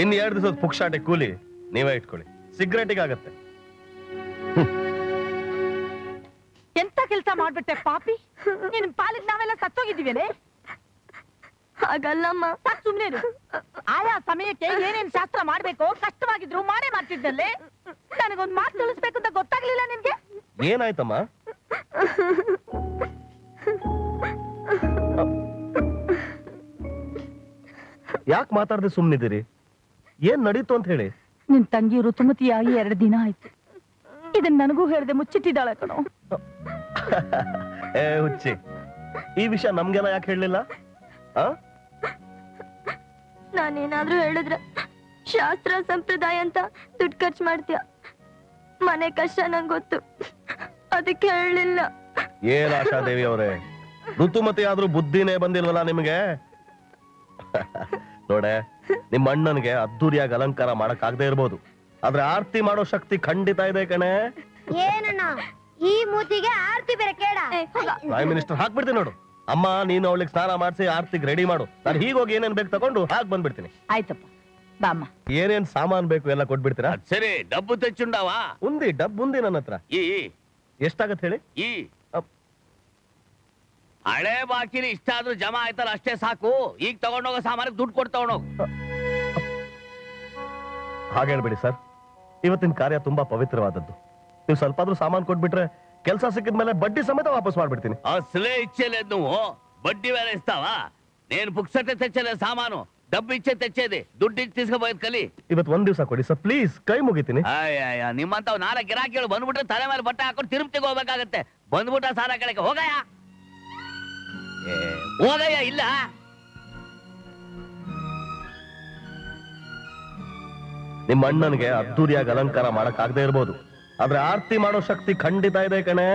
ಇನ್ 2 ದಿವಸದ ಪುಕ್ಷಾಟೆ ಕೂಲಿ ನೀವೇ ಇಟ್ಕೊಳ್ಳಿ. ಸಿಗರೇಟಿಗಾಗತ್ತೆ. ಎಂತ ಕೆಲಸ ಮಾಡ್ಬಿಟ್ಟೆ ಪಾಪಿ. ನಿನ್ ಪಾಲಿಗೆ ನಾವೆಲ್ಲ ಸತ್ತೋಗಿದ್ದೀವಿ. ಹಾಗಲ್ಲಮ್ಮ, ಸುಮ್ನೆ ಇರು. ಆಯಾ ಸಮಯಕ್ಕೆ ಏನೇನ್ ಶಾಸ್ತ್ರ ಮಾಡ್ಬೇಕು ಕಷ್ಟವಾಗಿದ್ರು ಮಾಡೇ ಮಾಡ್ತಿದ್ದಲ್ಲೇ. ನನಗೊಂದ್ ಮಾತು ತಿಳಿಸ್ಬೇಕು ಅಂತ ಗೊತ್ತಾಗ್ಲಿಲ್ಲ ನಿನ್ಗೆ? ಏನಾಯ್ತಮ್ಮ? ಯಾಕೆ ಮಾತಾಡದೆ ಸುಮ್ನಿದ್ದೀರಿ? ಏನ್ ನಡೀತು ಅಂತ ಹೇಳಿ. ನಿನ್ ತಂಗಿ ಋತುಮತಿಯಾಗಿ 2 ದಿನ ಆಯ್ತು. ಇದನ್ ನನಗೂ ಹೇಳ್ದೆ ಮುಚ್ಚಿಟ್ಟಿದ್ದಾಳೆ ಕಣೋ. ಏ ಹುಚ್ಚಿ, ಈ ವಿಷಯ ನಮ್ಗೆಲ್ಲ ಯಾಕೆ ಹೇಳಲಿಲ್ಲ? ನಾನೇನಾದ್ರೂ ಹೇಳಿದ್ರೆ ಶಾಸ್ತ್ರ ಸಂಪ್ರದಾಯ ಅಂತ ದುಡ್ಡು ಖರ್ಚು ಮಾಡ್ತೀಯ. ಮನೆ ಕಷ್ಟ ನಂಗೆ ಗೊತ್ತು, ಅದಕ್ಕೆ ಹೇಳಲಿಲ್ಲ. ಏನ್ ಆಶಾದೇವಿ ಅವರೇ, ಋತುಮತಿ ಆದ್ರೂ ಬುದ್ಧಿನೇ ಬಂದಿಲ್ವಲ್ಲ ನಿಮ್ಗೆ? ನೋಡೆ, ನಿಮ್ಮ ಅಣ್ಣನ್ಗೆ ಅದ್ದೂರಿಯಾಗಿ ಅಲಂಕಾರ ಮಾಡಕ್ ಆಗದೆ ಇರ್ಬೋದು, ಆದ್ರೆ ಆರ್ತಿ ಮಾಡೋ ಶಕ್ತಿ ಖಂಡಿತ ಇದೆ ಕಣೆ. ಏನಣ್ಣ ಈ ಮೂತಿಗೆ ಆರ್ತಿ ಬೇರೆ ಕೇಳ? ಪ್ರೈಮ್ ಮಿನಿಸ್ಟರ್ ಹಾಕ್ಬಿಡ್ತೀನಿ ನೋಡು. ಅಮ್ಮ, ನೀನು ಅವಳಿಗೆ ಸ್ನಾನ ಮಾಡಿಸಿ ಆರ್ತಿಗೆ ರೆಡಿ ಮಾಡು. ನಾನು ಹೀಗೋಗಿ ಏನೇನ್ ಬೇಕು ತಗೊಂಡು ಹಾಕ್ ಬಂದ್ಬಿಡ್ತೀನಿ. ಆಯ್ತಪ್ಪ, ಬಾಮ್ಮ. ಏನೇನ್ ಸಾಮಾನ್ ಬೇಕು ಎಲ್ಲ ಕೊಟ್ಬಿಡ್ತೀರಾ? ಸರಿ, ಡಬ್ಬು ತೆಚ್ಚುಂಡಾವಾ? ಉಂದಿ ಡಬ್ ಉಂದಿ ನನ್ನ ಹತ್ರ. ಎಷ್ಟಾಗತ್ತೆ ಹೇಳಿ? ಹಳೆ ಬಾಕಿಲಿ ಇಷ್ಟ ಆದ್ರೂ ಜಮಾ ಆಯ್ತಲ್ಲ, ಅಷ್ಟೇ ಸಾಕು. ಈಗ ತಗೊಂಡೋಗೋ ಸಾಮಾನಿಗೆ ದುಡ್ಡು ಕೊಟ್ಟು ತಗೊಂಡೋಗ. ಹಾಗೆ ಹೇಳ್ಬೇಡಿ ಸರ್, ಇವತ್ತಿನ ಕಾರ್ಯ ತುಂಬಾ ಪವಿತ್ರವಾದದ್ದು. ನೀವು ಸ್ವಲ್ಪ ಆದ್ರೂ ಸಾಮಾನು ಕೊಟ್ಬಿಟ್ರೆ ಕೆಲಸ ಸಿಕ್ಕಿದ್ಮೇಲೆ ಬಡ್ಡಿ ಸಮೇತ ವಾಪಸ್ ಮಾಡ್ಬಿಡ್ತೀನಿ. ಅಸಲೇ ಇಚ್ಛೆಲೆ నువ్వు ಬಡ್ಡಿ వేరే ఇస్తావా? నేను పుక్సటే తెచ్చలే సామాను, డబ్బు ఇచ్చే తెచ్చేది. ದುಡ್ಡು ಇಚ್ಚಿ తీసుకుపోయేది ಕಲಿ. ಇವತ್ತು ಒಂದ್ ದಿವಸ ಕೊಡಿ ಸರ್, ಪ್ಲೀಸ್, ಕೈ ಮುಗಿತೀನಿ. ಅಯ್ಯ, ನಿಮ್ಮಂತವ್ 4 ಗಿರಾಕಿಗಳು ಬಂದ್ಬಿಟ್ರೆ ತಲೆ ಮೇಲೆ ಬಟ್ಟೆ ಹಾಕೊಂಡು ತಿರುಪತಿಗೆ ಹೋಗ್ಬೇಕಾಗತ್ತೆ. ಬಂದ್ಬಿಟ್ಟ ಸಾರ ಕಡೆಗೆ ಹೋಗಯ್ಯ. ಹೋಗಯ್ಯ. ಇಲ್ಲ, ನಿಮ್ಮ ಅಣ್ಣನ್ಗೆ ಅದ್ದೂರಿಯಾಗಿ ಅಲಂಕಾರ ಮಾಡಕ್ ಆಗದೆ ಇರ್ಬೋದು, ಆದ್ರೆ ಆರ್ತಿ ಮಾಡೋ ಶಕ್ತಿ ಖಂಡಿತ ಇದೆ ಕಣೆ.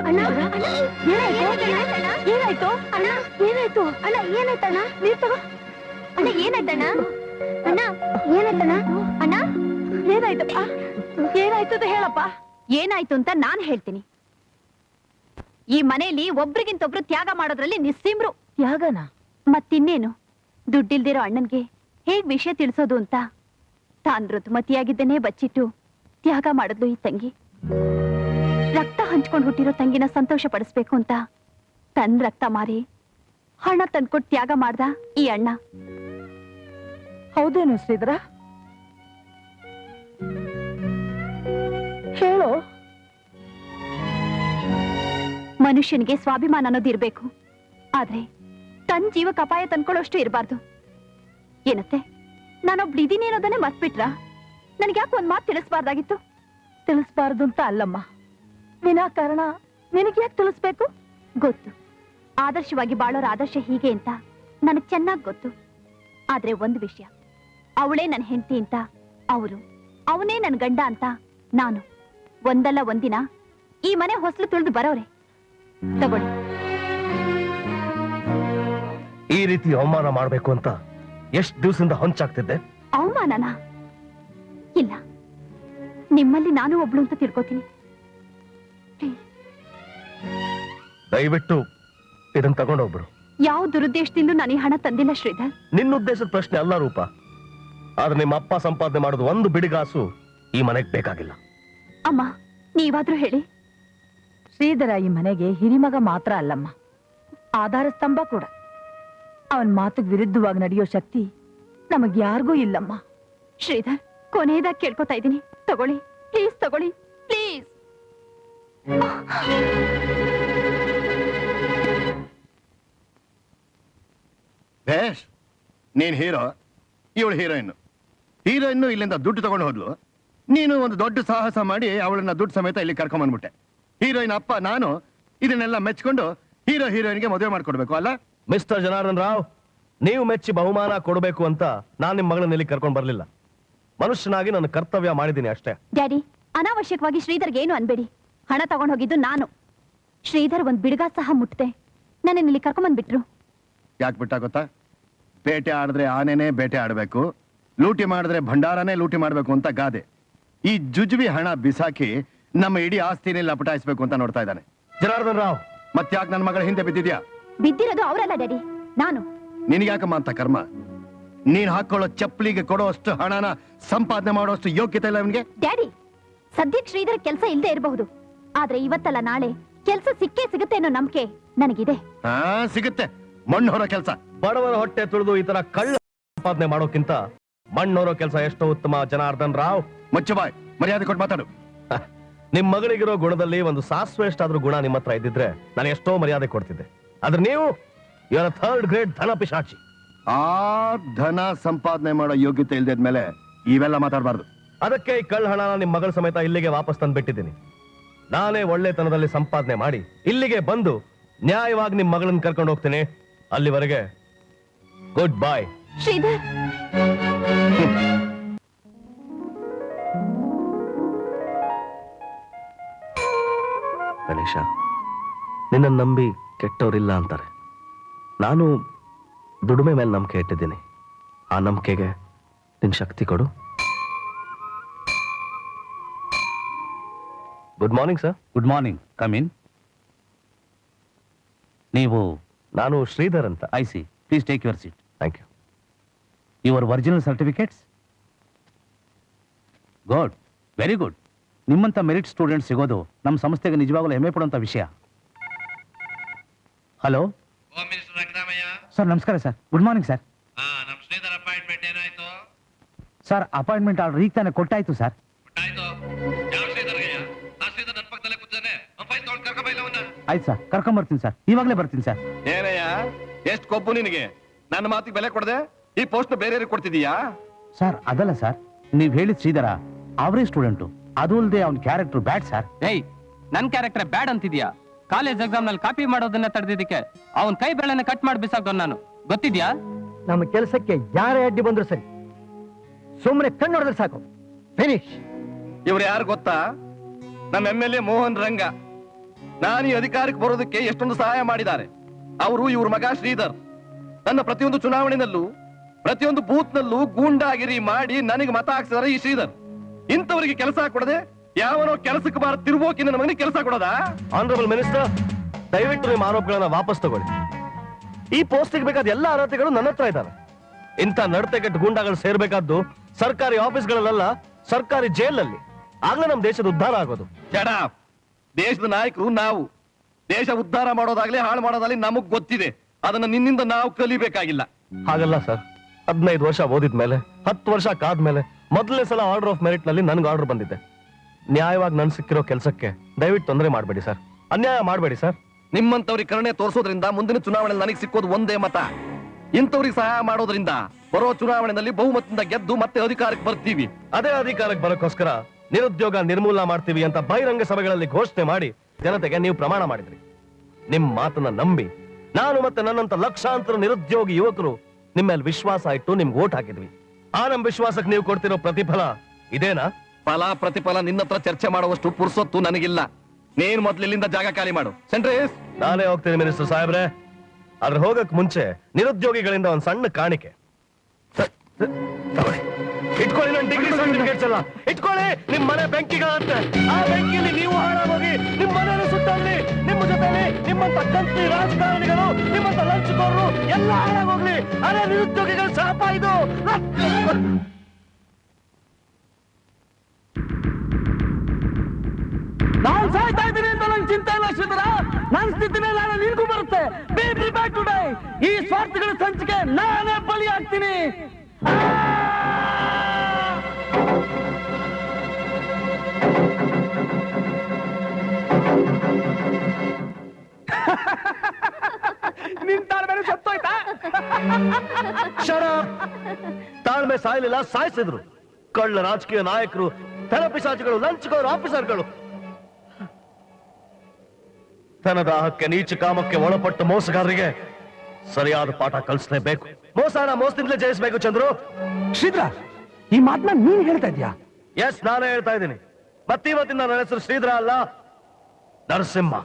ಏನಾಯ್ತು ಅಣ್ಣ? ಏನಾಯ್ತು ಅಣ್ಣ? ಏನಾಯ್ತಣ್ಣ? ನೀರ್ ತಗೋ ಅಣ್ಣ. ಏನಾಯ್ತಣ್ಣ? ಅಣ್ಣ ಏನಾಯ್ತಣ್ಣ? ಅಣ್ಣ ಏನಾಯ್ತು? ಏನಾಯ್ತು ಅಂತ ಹೇಳಪ್ಪ. ಏನಾಯ್ತು ಅಂತ ನಾನ್ ಹೇಳ್ತೀನಿ. ಈ ಮನೆಯಲ್ಲಿ ಒಬ್ರಿಗಿಂತೊಬ್ರು ತ್ಯಾಗ ಮಾಡೋದ್ರಲ್ಲಿ ನಿಸ್ಸೀಮ್ರು. ತ್ಯಾಗನ? ಮತ್ತಿನ್ನೇನು, ದುಡ್ಡಿಲ್ದಿರೋ ಅಣ್ಣನ್ಗೆ ಹೇಗ್ ವಿಷಯ ತಿಳಿಸೋದು ಅಂತ ತಾನ್ ಋತುಮತಿಯಾಗಿದ್ದೇನೆ ಬಚ್ಚಿಟ್ಟು ತ್ಯಾಗ ಮಾಡಿದ್ಲು ಈ ತಂಗಿ. ರಕ್ತ ಹಂಚ್ಕೊಂಡು ಹುಟ್ಟಿರೋ ತಂಗಿನ ಸಂತೋಷ ಪಡಿಸ್ಬೇಕು ಅಂತ ತನ್ ರಕ್ತ ಮಾರಿ ಹಣ ತಂದ್ಕೊಟ್ಟು ತ್ಯಾಗ ಮಾಡ್ದ ಈ ಅಣ್ಣ. ಹೌದೇನು ಶ್ರೀಧರ? ಹೇಳು. ಮನುಷ್ಯನಿಗೆ ಸ್ವಾಭಿಮಾನ ಅನ್ನೋದು ಇರ್ಬೇಕು, ಆದ್ರೆ ತನ್ ಜೀವಕ್ಕೆ ಅಪಾಯ ತಂದ್ಕೊಳ್ಳೋಷ್ಟು ಇರಬಾರ್ದು. ಏನತ್ತೆ, ನಾನೊಬ್ಳು ಇದೀನಿ ಅನ್ನೋದನ್ನೇ ಮರ್ತ್ಬಿಟ್ರಾ? ನನ್ಗ್ಯಾಕೆ ಒಂದ್ ಮಾತು ತಿಳಿಸ್ಬಾರ್ದಾಗಿತ್ತು? ತಿಳಿಸ್ಬಾರ್ದು ಅಂತ ಅಲ್ಲಮ್ಮ, ವಿನಾಕಾರಣ ನಿನಗ್ಯಾಕೆ ತಿಳಿಸ್ಬೇಕು? ಗೊತ್ತು, ಆದರ್ಶವಾಗಿ ಬಾಳೋರ ಆದರ್ಶ ಹೀಗೆ ಅಂತ ನನಗ್ ಚೆನ್ನಾಗ್ ಗೊತ್ತು. ಆದ್ರೆ ಒಂದು ವಿಷಯ, ಅವಳೇ ನನ್ ಹೆಂಡತಿ ಅಂತ ಅವರು, ಅವನೇ ನನ್ ಗಂಡ ಅಂತ ನಾನು, ಒಂದಲ್ಲ ಒಂದಿನ ಈ ಮನೆ ಹೊಸಲು ತುಳಿದು ಬರೋರೆ. ತಗೊಳ್ಳಿ. ಈ ರೀತಿ ಅವಮಾನ ಮಾಡ್ಬೇಕು ಅಂತ ಎಷ್ಟ್ ದಿವಸದಿಂದ ಹೊಂಚಾಗ್ತಿದ್ದೆ. ಅವಮಾನನ? ಇಲ್ಲ, ನಿಮ್ಮಲ್ಲಿ ನಾನು ಒಬ್ಳು ಅಂತ ತಿಳ್ಕೊತೀನಿ. ದಯವಿಟ್ಟು ಇದನ್ನ ತಗೊಂಡೋಗ್ಬಿಡು. ಯಾವ ದುರುದ್ದೇಶದಿಂದ ನಾನು ಈ ಹಣ ತಂದಿಲ್ಲ ಶ್ರೀಧರ್. ನಿನ್ನ ಉದ್ದೇಶದ ಪ್ರಶ್ನೆ ಅಲ್ಲ ರೂಪ. ಆದ್ರೆ ನಿಮ್ಮ ಅಪ್ಪ ಸಂಪಾದನೆ ಮಾಡೋದು ಒಂದು ಬಿಡಿಗಾಸು ಈ ಮನೆಗೆ ಬೇಕಾಗಿಲ್ಲ. ಅಮ್ಮ, ನೀವಾದ್ರೂ ಹೇಳಿ. ಶ್ರೀಧರ ಈ ಮನೆಗೆ ಹಿರಿಮಗ ಮಾತ್ರ ಅಲ್ಲಮ್ಮ, ಆಧಾರ ಸ್ತಂಭ ಕೂಡ. ಅವನ್ ಮಾತಿಗೆ ವಿರುದ್ಧವಾಗಿ ನಡೆಯೋ ಶಕ್ತಿ ನಮಗ್ ಯಾರಿಗೂ ಇಲ್ಲಮ್ಮ. ಶ್ರೀಧರ್, ಕೊನೆಯದಾಗಿ ಕೇಳ್ಕೊತಾ ಇದ್ದೀನಿ, ತಗೊಳ್ಳಿ ಪ್ಲೀಸ್, ತಗೊಳ್ಳಿ ಪ್ಲೀಸ್. ಬೇಷ್, ನೀನ್ ಹೀರೋ, ಇವಳು ಹೀರೋಯಿನ್. ಹೀರೋಯಿನ್ ಇಲ್ಲಿಂದ ದುಡ್ಡು ತಗೊಂಡು ಹೋದ್ಲು, ನೀನು ಒಂದು ದೊಡ್ಡ ಸಾಹಸ ಮಾಡಿ ಅವಳನ್ನ ದುಡ್ಡು ಸಮೇತ ಇಲ್ಲಿ ಕರ್ಕೊಂಡ್ ಬಂದ್ಬಿಟ್ಟೆ. ಹೀರೋಯಿನ್ ಅಪ್ಪ ನಾನು ಇದನ್ನೆಲ್ಲ ಮೆಚ್ಕೊಂಡು ಹೀರೋ ಹೀರೋಯಿನ್ಗೆ ಮದುವೆ ಮಾಡ್ಕೊಡ್ಬೇಕು ಅಲ್ಲ? ಮಿಸ್ಟರ್ ಜನಾರ್ದನ್ ರಾವ್, ನೀವು ಮೆಚ್ಚಿ ಬಹುಮಾನ ಕೊಡಬೇಕು ಅಂತ ನಾನು ನಿಮ್ಮ ಮಗಳನ್ನ ಇಲ್ಲಿ ಕರ್ಕೊಂಡು ಬರ್ಲಿಲ್ಲ. ಮನುಷ್ಯನಾಗಿ ನನ್ನ ಕರ್ತವ್ಯ ಮಾಡಿದ್ದೀನಿ ಅಷ್ಟೇ. ಡ್ಯಾಡಿ, ಅನಾವಶ್ಯಕವಾಗಿ ಶ್ರೀಧರ್ಗೆ ಏನು ಅನ್ಬೇಡಿ. ಹಣ ತಗೊಂಡು ಹೋಗಿದ್ದು ನಾನು. ಶ್ರೀಧರ್ ಒಂದ್ ಬಿಡ್ಗಾ ಸಹ ಮುಟ್ಟದೆ ನನ್ನ ಇಲ್ಲಿ ಕರ್ಕೊಂಡ್ಬಂದ್ಬಿಟ್ರು. ಯಾಕೆ ಬಿಟ್ಟ ಗೊತ್ತಾ? ಬೇಟೆ ಆಡಿದ್ರೆ ಆನೆನೇ ಬೇಟೆ ಆಡ್ಬೇಕು, ಲೂಟಿ ಮಾಡಿದ್ರೆ ಭಂಡಾರನೇ ಲೂಟಿ ಮಾಡ್ಬೇಕು ಅಂತ ಗಾದೆ. ಈ ಜುಜುಬಿ ಹಣ ಬಿಸಾಕಿ ನಮ್ಮ ಇಡೀ ಆಸ್ತಿನೇ ಲಪಟಾಯಿಸ್ಬೇಕು ಅಂತ ನೋಡ್ತಾ ಇದ್ದಾನೆ. ಜನಾರ್ದನ್ ರಾವ್, ಮತ್ತ್ಯಾಕೆ ನನ್ನ ಮಗಳ ಹಿಂದೆ ಬಿದ್ದಿದ್ಯಾ? ಬಿದ್ದಿರೋದು ಅವರಲ್ಲ ಡ್ಯಾಡಿ, ನಾನು. ನಿನಗ್ಯಾಕಮ್ಮ ಅಂತ ಕರ್ಮ? ನೀನ್ ಹಾಕೊಳ್ಳೋ ಚಪ್ಪಲಿಗೆ ಕೊಡೋಷ್ಟು ಹಣನ ಸಂಪಾದನೆ ಮಾಡೋಷ್ಟು ಯೋಗ್ಯತೆ ಇಲ್ಲ ಅವನಿಗೆ. ಡ್ಯಾಡಿ, ಸದ್ಯಕ್ಕೆ ಶ್ರೀಧರ್ ಕೆಲಸ ಇಲ್ಲದೆ ಇರಬಹುದು, ಆದ್ರೆ ಇವತ್ತಲ್ಲ ನಾಳೆ ಕೆಲಸ ಸಿಕ್ಕೇ ಸಿಗುತ್ತೆ ಅನ್ನೋ ನಂಬಿಕೆ ನನಗಿದೆ. ಹಾ, ಸಿಗುತ್ತೆ. ಮಣ್ಣು ಹೊರೋ ಕೆಲಸ. ಬಡವರ ಹೊಟ್ಟೆ ತುಳಿದು ಈ ತರ ಕಳ್ಳ ಸಂಪಾದನೆ ಮಾಡೋಕ್ಕಿಂತ ಮಣ್ಣೋರೋ ಕೆಲಸ ಎಷ್ಟೋ ಉತ್ತಮ. ಜನಾರ್ದನ್ ರಾವ್, ಮುಚ್ಚು ಬಾಯ್, ಮರ್ಯಾದೆ ಕೊಟ್ಟು ಮಾತಾಡು. ನಿಮ್ ಮಗಳಿಗಿರೋ ಗುಣದಲ್ಲಿ ಒಂದು ಸಾಸ್ವೆ ಎಷ್ಟಾದ್ರೂ ಗುಣ ನಿಮ್ಮ ಹತ್ರ ಇದ್ದಿದ್ರೆ ನಾನು ಎಷ್ಟೋ ಮರ್ಯಾದೆ ಕೊಡ್ತಿದ್ದೆ. ಆದ್ರೆ ನೀವು ಇವರ ಥರ್ಡ್ ಗ್ರೇಡ್ ಧನ ಪಿಶಾಚಿ. ಆ ಧನ ಸಂಪಾದನೆ ಮಾಡೋ ಯೋಗ್ಯತೆ ಇಲ್ದಿದ್ಮೇಲೆ ಇವೆಲ್ಲ ಮಾತಾಡಬಾರ್ದು. ಅದಕ್ಕೆ ಈ ಕಳ್ಳ ಹಣ ನಿಮ್ ಮಗಳ ಸಮೇತ ಇಲ್ಲಿಗೆ ವಾಪಸ್ ತಂದ್ಬಿಟ್ಟಿದ್ದೀನಿ. ನಾನೇ ಒಳ್ಳೆತನದಲ್ಲಿ ಸಂಪಾದನೆ ಮಾಡಿ ಇಲ್ಲಿಗೆ ಬಂದು ನ್ಯಾಯವಾಗಿ ನಿಮ್ ಮಗಳನ್ನ ಕರ್ಕೊಂಡು ಹೋಗ್ತೀನಿ. ಅಲ್ಲಿವರೆಗೆ ಗುಡ್ ಬಾಯ್. ಶ್ರೀಧರ್, ಗಣೇಶ, ನಿನ್ನ ನಂಬಿ ಕೆಟ್ಟವರಿಲ್ಲ ಅಂತಾರೆ. ನಾನು ದುಡಿಮೆ ಮೇಲೆ ನಂಬಿಕೆ ಇಟ್ಟಿದ್ದೀನಿ. ಆ ನಂಬಿಕೆಗೆ ನಿನ್ ಶಕ್ತಿ ಕೊಡು. Good morning sir. Good morning, come in. ನೀವು? ನಾನು ಶ್ರೀಧರ್ ಅಂತ. I see, please take your seat. Thank you. Your original certificates? Good, very good. ನಿಮ್ಮಂಥ ಮೆರಿಟ್ ಸ್ಟೂಡೆಂಟ್ ಸಿಗೋದು ನಮ್ಮ ಸಂಸ್ಥೆಗೆ ನಿಜವಾಗಲೂ ಹೆಮ್ಮೆ ಪಡುವಂಥ ವಿಷಯ. ಹಲೋ ಸರ್, ನಮಸ್ಕಾರ sir. Good morning sir. Sir, appointment order ಈಗ ತಾನೇ ಕೊಟ್ಟಾಯ್ತು ಸರ್. ಆಯ್ತು ಸರ್, ಕರ್ಕೊಂಬರ್ತೀನಿ ಸರ್, ಇವಾಗಲೇ ಬರ್ತೀನಿ ಸರ್. ಏನಯ್ಯ, ಎಷ್ಟು ಕೊಬ್ಬು ನಿನಗೆ? ನನ್ನ ಮಾತಿಗೆ ಬೆಲೆ ಕೊಡದೆ ಈ ಪೋಸ್ಟ್ ಬೇರೆ ಕೊಡ್ತಿದೀಯಾ? ಸರ್, ಅದಲ್ಲ ಸರ್, ನೀವ್ ಹೇಳಿದ ಶ್ರೀಧರ ಅವರೇ ಸ್ಟೂಡೆಂಟು, ಅದು ಅಲ್ಲದೆ ಅವ್ನ ಕ್ಯಾರೆಕ್ಟರ್ ಬ್ಯಾಡ್ ಸರ್. ಏಯ್, ನನ್ ಕ್ಯಾರೆಕ್ಟರ್ ಬ್ಯಾಡ್ ಅಂತಿದ್ಯಾ? ಕಾಲೇಜ್ ಎಕ್ಸಾಮ್ ನಲ್ಲಿ ಕಾಪಿ ಮಾಡೋದನ್ನ ತಡೆದಿದ್ದಕ್ಕೆ ಅವನ್ ಕೈ ಬೆರಳನ್ನ ಕಟ್ ಮಾಡಿ ಬಿಸಾಕ್ದವ್ ನಾನು, ಗೊತ್ತಿದ್ಯಾ? ನಮ್ಮ ಕೆಲಸಕ್ಕೆ ಯಾರೇ ಅಡ್ಡಿ ಬಂದ್ರು ಸರಿ, ಸುಮ್ಮನೆ ಕಣ್ಣು ನೋಡಿದ್ರೆ ಸಾಕು, ಫಿನಿಶ್. ಇವ್ರು ಯಾರು ಗೊತ್ತಾ? ನಮ್ಮ MLA ಮೋಹನ್ ರಂಗ. ನಾನು ಈ ಅಧಿಕಾರಕ್ಕೆ ಬರೋದಕ್ಕೆ ಎಷ್ಟೊಂದು ಸಹಾಯ ಮಾಡಿದ್ದಾರೆ. ಅವರು ಇವ್ರ ಮಗ ಶ್ರೀಧರ್ ನನ್ನ ಪ್ರತಿಯೊಂದು ಚುನಾವಣೆನಲ್ಲೂ ಪ್ರತಿಯೊಂದು ಬೂತ್ ನಲ್ಲೂ ಗೂಂಡಾಗಿರಿ ಮಾಡಿ ನನಗೆ ಮತ ಹಾಕ್ಸಿದಾರೆ ಈ ಶ್ರೀಧರ್. ಇಂಥವರಿಗೆ ಕೆಲಸ ಕೊಡದೆ ಯಾವನೋ ಕೆಲಸಕ್ಕೆ ಬಾರ ತಿರುಬೋಕಿ ನನ್ನ ಮಗನಿಗೆ ಕೆಲಸ ಕೊಡೋದಾ? ಆನರಬಲ್ ಮಿನಿಸ್ಟರ್, ದಯವಿಟ್ಟು ನಿಮ್ಮ ಆರೋಪಗಳನ್ನ ವಾಪಸ್ ತಗೊಳ್ಳಿ. ಈ ಪೋಸ್ಟಿಗೆ ಬೇಕಾದ ಎಲ್ಲ ಅರ್ಹತೆಗಳು ನನ್ನ ಹತ್ರ ಇದ್ದಾವೆ. ಇಂಥ ನಡತೆಗೆಟ್ಟು ಗೂಂಡಾಗಳು ಸೇರ್ಬೇಕಾದ್ದು ಸರ್ಕಾರಿ ಆಫೀಸ್ಗಳಲ್ಲ, ಸರ್ಕಾರಿ ಜೈಲಲ್ಲಿ. ಆಗ್ಲೇ ನಮ್ಮ ದೇಶದ ಉದ್ಧಾರ ಆಗೋದು. ದೇಶದ ನಾಯಕರು ನಾವು. ದೇಶ ಉದ್ಧಾರ ಮಾಡೋದಾಗ್ಲಿ ಹಾಳು ಮಾಡೋದಾಗ್ಲಿ ನಮಗ್ ಗೊತ್ತಿದೆ. ಅದನ್ನ ನಿನ್ನಿಂದ ನಾವು ಕಲಿಬೇಕಾಗಿಲ್ಲ. ಹಾಗಲ್ಲ ಸರ್, 15 ವರ್ಷ ಓದಿದ್ಮೇಲೆ 10 ವರ್ಷ ಕಾದ್ಮೇಲೆ ಮೊದಲನೇ ಸಲ ಆರ್ಡರ್ ಆಫ್ ಮೆರಿಟ್ ನಲ್ಲಿ ನನ್ಗೆ ಆರ್ಡರ್ ಬಂದಿದೆ. ನ್ಯಾಯವಾಗಿ ನನ್ ಸಿಕ್ಕಿರೋ ಕೆಲಸಕ್ಕೆ ದಯವಿಟ್ಟು ತೊಂದರೆ ಮಾಡಬೇಡಿ ಸರ್, ಅನ್ಯಾಯ ಮಾಡಬೇಡಿ ಸರ್. ನಿಮ್ಮಂತವ್ರಿಗೆ ಕರುಣೆ ತೋರಿಸೋದ್ರಿಂದ ಮುಂದಿನ ಚುನಾವಣೆಯಲ್ಲಿ ನನಗೆ ಸಿಕ್ಕೋದು ಒಂದೇ ಮತ. ಇಂಥವ್ರಿಗೆ ಸಹಾಯ ಮಾಡೋದ್ರಿಂದ ಬರೋ ಚುನಾವಣೆಯಲ್ಲಿ ಬಹುಮತದಿಂದ ಗೆದ್ದು ಮತ್ತೆ ಅಧಿಕಾರಕ್ಕೆ ಬರ್ತೀವಿ. ಅದೇ ಅಧಿಕಾರಕ್ಕೆ ಬರೋಕ್ಕೋಸ್ಕರ ನಿರುದ್ಯೋಗ ನಿರ್ಮೂಲನ ಮಾಡ್ತೀವಿ ಅಂತ ಬಹಿರಂಗ ಸಭೆಗಳಲ್ಲಿ ಘೋಷಣೆ ಮಾಡಿ ಜನತೆಗೆ ನೀವು ಪ್ರಮಾಣ ಮಾಡಿದ್ರಿ. ನಿಮ್ ಮಾತನ್ನ ನಂಬಿ ನಾನು ಮತ್ತೆ ನನ್ನಂತ ಲಕ್ಷಾಂತರ ನಿರುದ್ಯೋಗಿ ಯುವಕರು ನಿಮ್ಮ ಮೇಲೆ ವಿಶ್ವಾಸ ಇಟ್ಟು ನಿಮ್ಗೆ ಓಟ್ ಹಾಕಿದ್ವಿ. ಆ ನಮ್ ವಿಶ್ವಾಸಕ್ಕೆ ನೀವು ಕೊಡ್ತಿರೋ ಪ್ರತಿಫಲ ಇದೇನಾ? ಫಲ ಪ್ರತಿಫಲ ನಿನ್ನ ಹತ್ರ ಚರ್ಚೆ ಮಾಡುವಷ್ಟು ಪುರ್ಸೊತ್ತು ನನಗಿಲ್ಲ. ನೀನ್ ಮೊದ್ಲು ಇಲ್ಲಿಂದ ಜಾಗ ಖಾಲಿ ಮಾಡು. ಸೆಂಟ್ರೀಸ್, ನಾನೇ ಹೋಗ್ತೀನಿ ಮಿನಿಸ್ಟರ್ ಸಾಹೇಬ್ರೆ. ಆದ್ರೆ ಹೋಗಕ್ ಮುಂಚೆ ನಿರುದ್ಯೋಗಿಗಳಿಂದ ಒಂದ್ ಸಣ್ಣ ಕಾಣಿಕೆ ತಗೊಳ್ಳಿ. ಇಟ್ಕೊಳ್ಳಿ ನನ್ನ ಡಿಗ್ರಿ ಸರ್ಟಿಫಿಕೇಟ್ಸ್ ಎಲ್ಲ ಇಟ್ಕೊಳ್ಳಿ. ನಿಮ್ ಮನೆ ಬೆಂಕಿಗಳಂತೆ, ಆ ಬೆಂಕಿಯಲ್ಲಿ ನೀವು ಹಾಳಾಗೋಗಿ ನಿಮ್ ಮನೆಯನ್ನು ಸುಟ್ಟಲ್ಲಿ ನಿಮ್ಮ ಜೊತೆಲಿ ನಿಮ್ಮಂತ ಕಂತ್ರಿ ರಾಜಕಾರಣಿಗಳು, ನಿಮ್ಮಂತ ಲಂಚಕೋರರು ಎಲ್ಲ ಹಾಳಾಗೋಗ್ಲಿ. ಅದೇ ನಿರುದ್ಯೋಗಿಗಳ ಶಾಪ ಇದು. ನಾನು ಸಾಯ್ತಾ ಇದ್ದೀನಿ ಅಂತ ನಂಗೆ ಚಿಂತೆ ಇಲ್ಲ ಶ್ರೀಧರ. ನನ್ನ ಸ್ಥಿತಿ ಮೇಲೆ ನಾಳೆ ನಿನ್ಗೂ ಬರುತ್ತೆ. Be prepared to die. ಈ ಸ್ವಾರ್ಥಗಳ ಸಂಚಿಕೆ ನಾನೇ ಬಲಿ ಆಗ್ತೀನಿ. ನಿನ್ ತಾಳ್ಮೆ ಸತ್ತೋಯ್ತಾ? ತಾಳ್ಮೆ ಸಾಯಲಿಲ್ಲ, ಸಾಯಿಸಿದ್ರು. ಕಳ್ಳ ರಾಜಕೀಯ ನಾಯಕರು, ತಲಪಿಸಾಚಿಗಳು, ಲಂಚಗೋರು, ಆಫೀಸರ್ಗಳು ಧನದಾಹಕ್ಕೆ ನೀಚ ಕಾಮಕ್ಕೆ ಒಳಪಟ್ಟು ಮೋಸಗಾರರಿಗೆ ಸರಿಯಾದ ಪಾಠ ಕಲಿಸಲೇಬೇಕು. ಮೋಸನ ಮೋಸದಿಂದಲೇ ಜಯಿಸಬೇಕು. ಚಂದ್ರು, ಶ್ರೀಧರ, ಈ ಮಾತನ್ನ ನೀನ್ ಹೇಳ್ತಾ ಇದ್ಯಾ? ಎಸ್, ನಾನೇ ಹೇಳ್ತಾ ಇದ್ದೀನಿ. ಮತ್ತಿವತ್ತಿನ ನನ್ನ ಹೆಸರು ಶ್ರೀಧರ ಅಲ್ಲ, ನರಸಿಂಹ.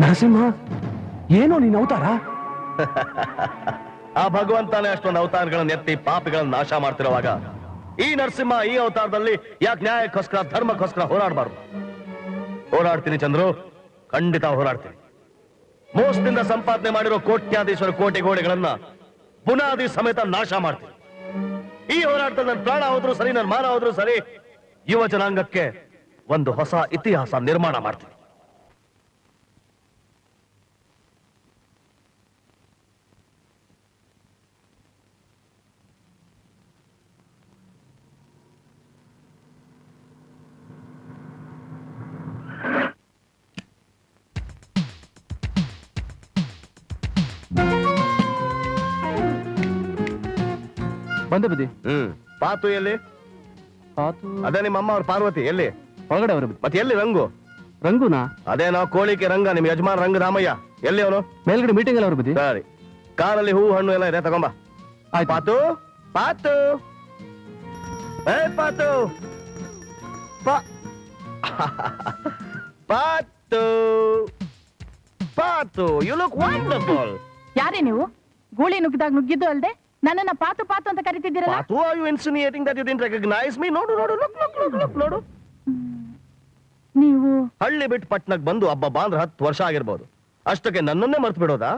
ನರಸಿಂಹ, ಏನೋ ನೀನ್ ಅವತಾರ? ಆ ಭಗವಂತನೇ ಅಷ್ಟೊಂದು ಅವತಾರಗಳನ್ನು ಎತ್ತಿ ಪಾಪಿಗಳನ್ನು ನಾಶ ಮಾಡ್ತಿರುವಾಗ ಈ ನರಸಿಂಹ ಈ ಅವತಾರದಲ್ಲಿ ಯಾಕೆ ನ್ಯಾಯಕ್ಕೋಸ್ಕರ ಧರ್ಮಕ್ಕೋಸ್ಕರ ಹೋರಾಡಬಾರ್ದು? ಹೋರಾಡ್ತೀನಿ ಚಂದ್ರು, ಖಂಡಿತ ಹೋರಾಡ್ತೀನಿ. ಮೋಸದಿಂದ ಸಂಪಾದನೆ ಮಾಡಿರೋ ಕೋಟ್ಯಾಧೀಶ್ವರ ಕೋಟಿ ಗೋಡೆಗಳನ್ನ ಬುನಾದಿ ಸಮೇತ ನಾಶ ಮಾಡ್ತೀನಿ. ಈ ಹೋರಾಟದಲ್ಲಿ ನನ್ನ ಪ್ರಾಣ ಹೋದ್ರು ಸರಿ, ನನ್ನ ಮಾನ ಹೋದ್ರು ಸರಿ, ಯುವ ಜನಾಂಗಕ್ಕೆ ಒಂದು ಹೊಸ ಇತಿಹಾಸ ನಿರ್ಮಾಣ ಮಾಡ್ತೀನಿ. ಬಂದೆ ಬುದ್ಧಿ. ಪಾತು ಎಲ್ಲಿ? ಪಾತು ಅದೇ ನಿಮ್ಮ ಅಮ್ಮ ಅವ್ರ ಪಾರ್ವತಿ ಎಲ್ಲಿ? ಹೊರಗಡೆ ಅವರು. ಮತ್ತೆ ಎಲ್ಲಿ ರಂಗು? ರಂಗುನಾ? ಅದೇ ನಾವು ಕೋಳಿಕೆ ರಂಗ, ನಿಮ್ ಯಜಮಾನ್ ರಂಗ ರಾಮಯ್ಯ ಎಲ್ಲಿ ಅವನು? ಮೇಲ್ಗಡೆ ಮೀಟಿಂಗ್ ಎಲ್ಲ ಅವರು ಬುದ್ಧಿ. ಸರಿ, ಕಾರಲ್ಲಿ ಹೂ ಹಣ್ಣು ಎಲ್ಲ ಇದೆ, ತಗೊಂಬ. ಪಾತು, ಪಾತು, ಏ ಪಾತು, ಪಾತು, ಪಾತು, ಯು ಲುಕ್ ವಂಡರ್ಫುಲ್. ಯಾರೇ ನೀವು? ಗೂಳಿ ನುಗ್ಗಿದಾಗ ನುಗ್ಗಿದ್ದು ಅಲ್ದೆ ನನ್ನನ್ನ ಪಾತು ಪಾತು ಅಂತ ಕರಿತಿದ್ದೀರಲ್ಲ? Pathu, are you insinuating that you didn't recognise me? ನೋಡು ನೋಡು, ಲುಕ್ ಲುಕ್ ಲುಕ್ ಲುಕ್ ನೋಡು. ನೀವು ಹಳ್ಳಿ ಬಿಟ್ಟು ಪಟ್ನಕ್ ಬಂದು ಹಬ್ಬ ಅಂದ್ರೆ 10 ವರ್ಷ ಆಗಿರ್ಬೋದು. ಅಷ್ಟಕ್ಕೆ ನನ್ನನ್ನೇ ಮರ್ತು ಬಿಡೋದಾ?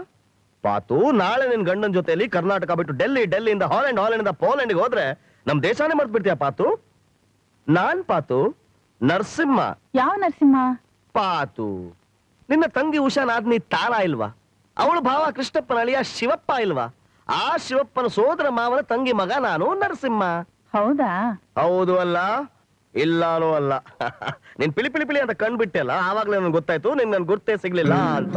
ಪಾತು, ನಾಳೆ ನಿನ್ ಗಂಡನ ಜೊತೆಲಿ ಕರ್ನಾಟಕ ಬಿಟ್ಟು ಡೆಲ್ಲಿಯಿಂದ ಹಾಲೆಂಡ್, ಹಾಲೆಂಡ್ ಪೋಲೆಂಡ್ಗೆ ಹೋದ್ರೆ ನಮ್ ದೇಶನೇ ಮರ್ತು ಬಿಡ್ತೀಯ ಪಾತು. ನಾನ್ ಪಾತು, ನರಸಿಂಹ. ಯಾವ ನರಸಿಂಹ? ಪಾತು, ನಿನ್ನ ತಂಗಿ ಉಷಾ ನಾದ್ನಿ ತಾರ ಇಲ್ವಾ? ಅವಳು ಭಾವ ಕೃಷ್ಣಪ್ಪನ ಅಳಿಯ ಶಿವಪ್ಪ ಇಲ್ವಾ? ಆ ಶಿವಪ್ಪನ ಸೋದರ ಮಾವನ ತಂಗಿ ಮಗ ನಾನು, ನರಸಿಂಹ. ಹೌದಾ? ಹೌದು ಅಲ್ಲ? ಇಲ್ಲಾನೂ ಅಲ್ಲ. ನೀನ್ ಪಿಳಿ ಪಿಳಿ ಪಿಳಿ ಅಂತ ಕಂಡ್ಬಿಟ್ಟೆ ಅಲ್ಲ, ಆವಾಗ್ಲೇ ನನ್ಗೆ ಗೊತ್ತಾಯ್ತು ನಿನ್ ನನ್ ಗುರ್ತೇ ಸಿಗ್ಲಿಲ್ಲ ಅಂತ.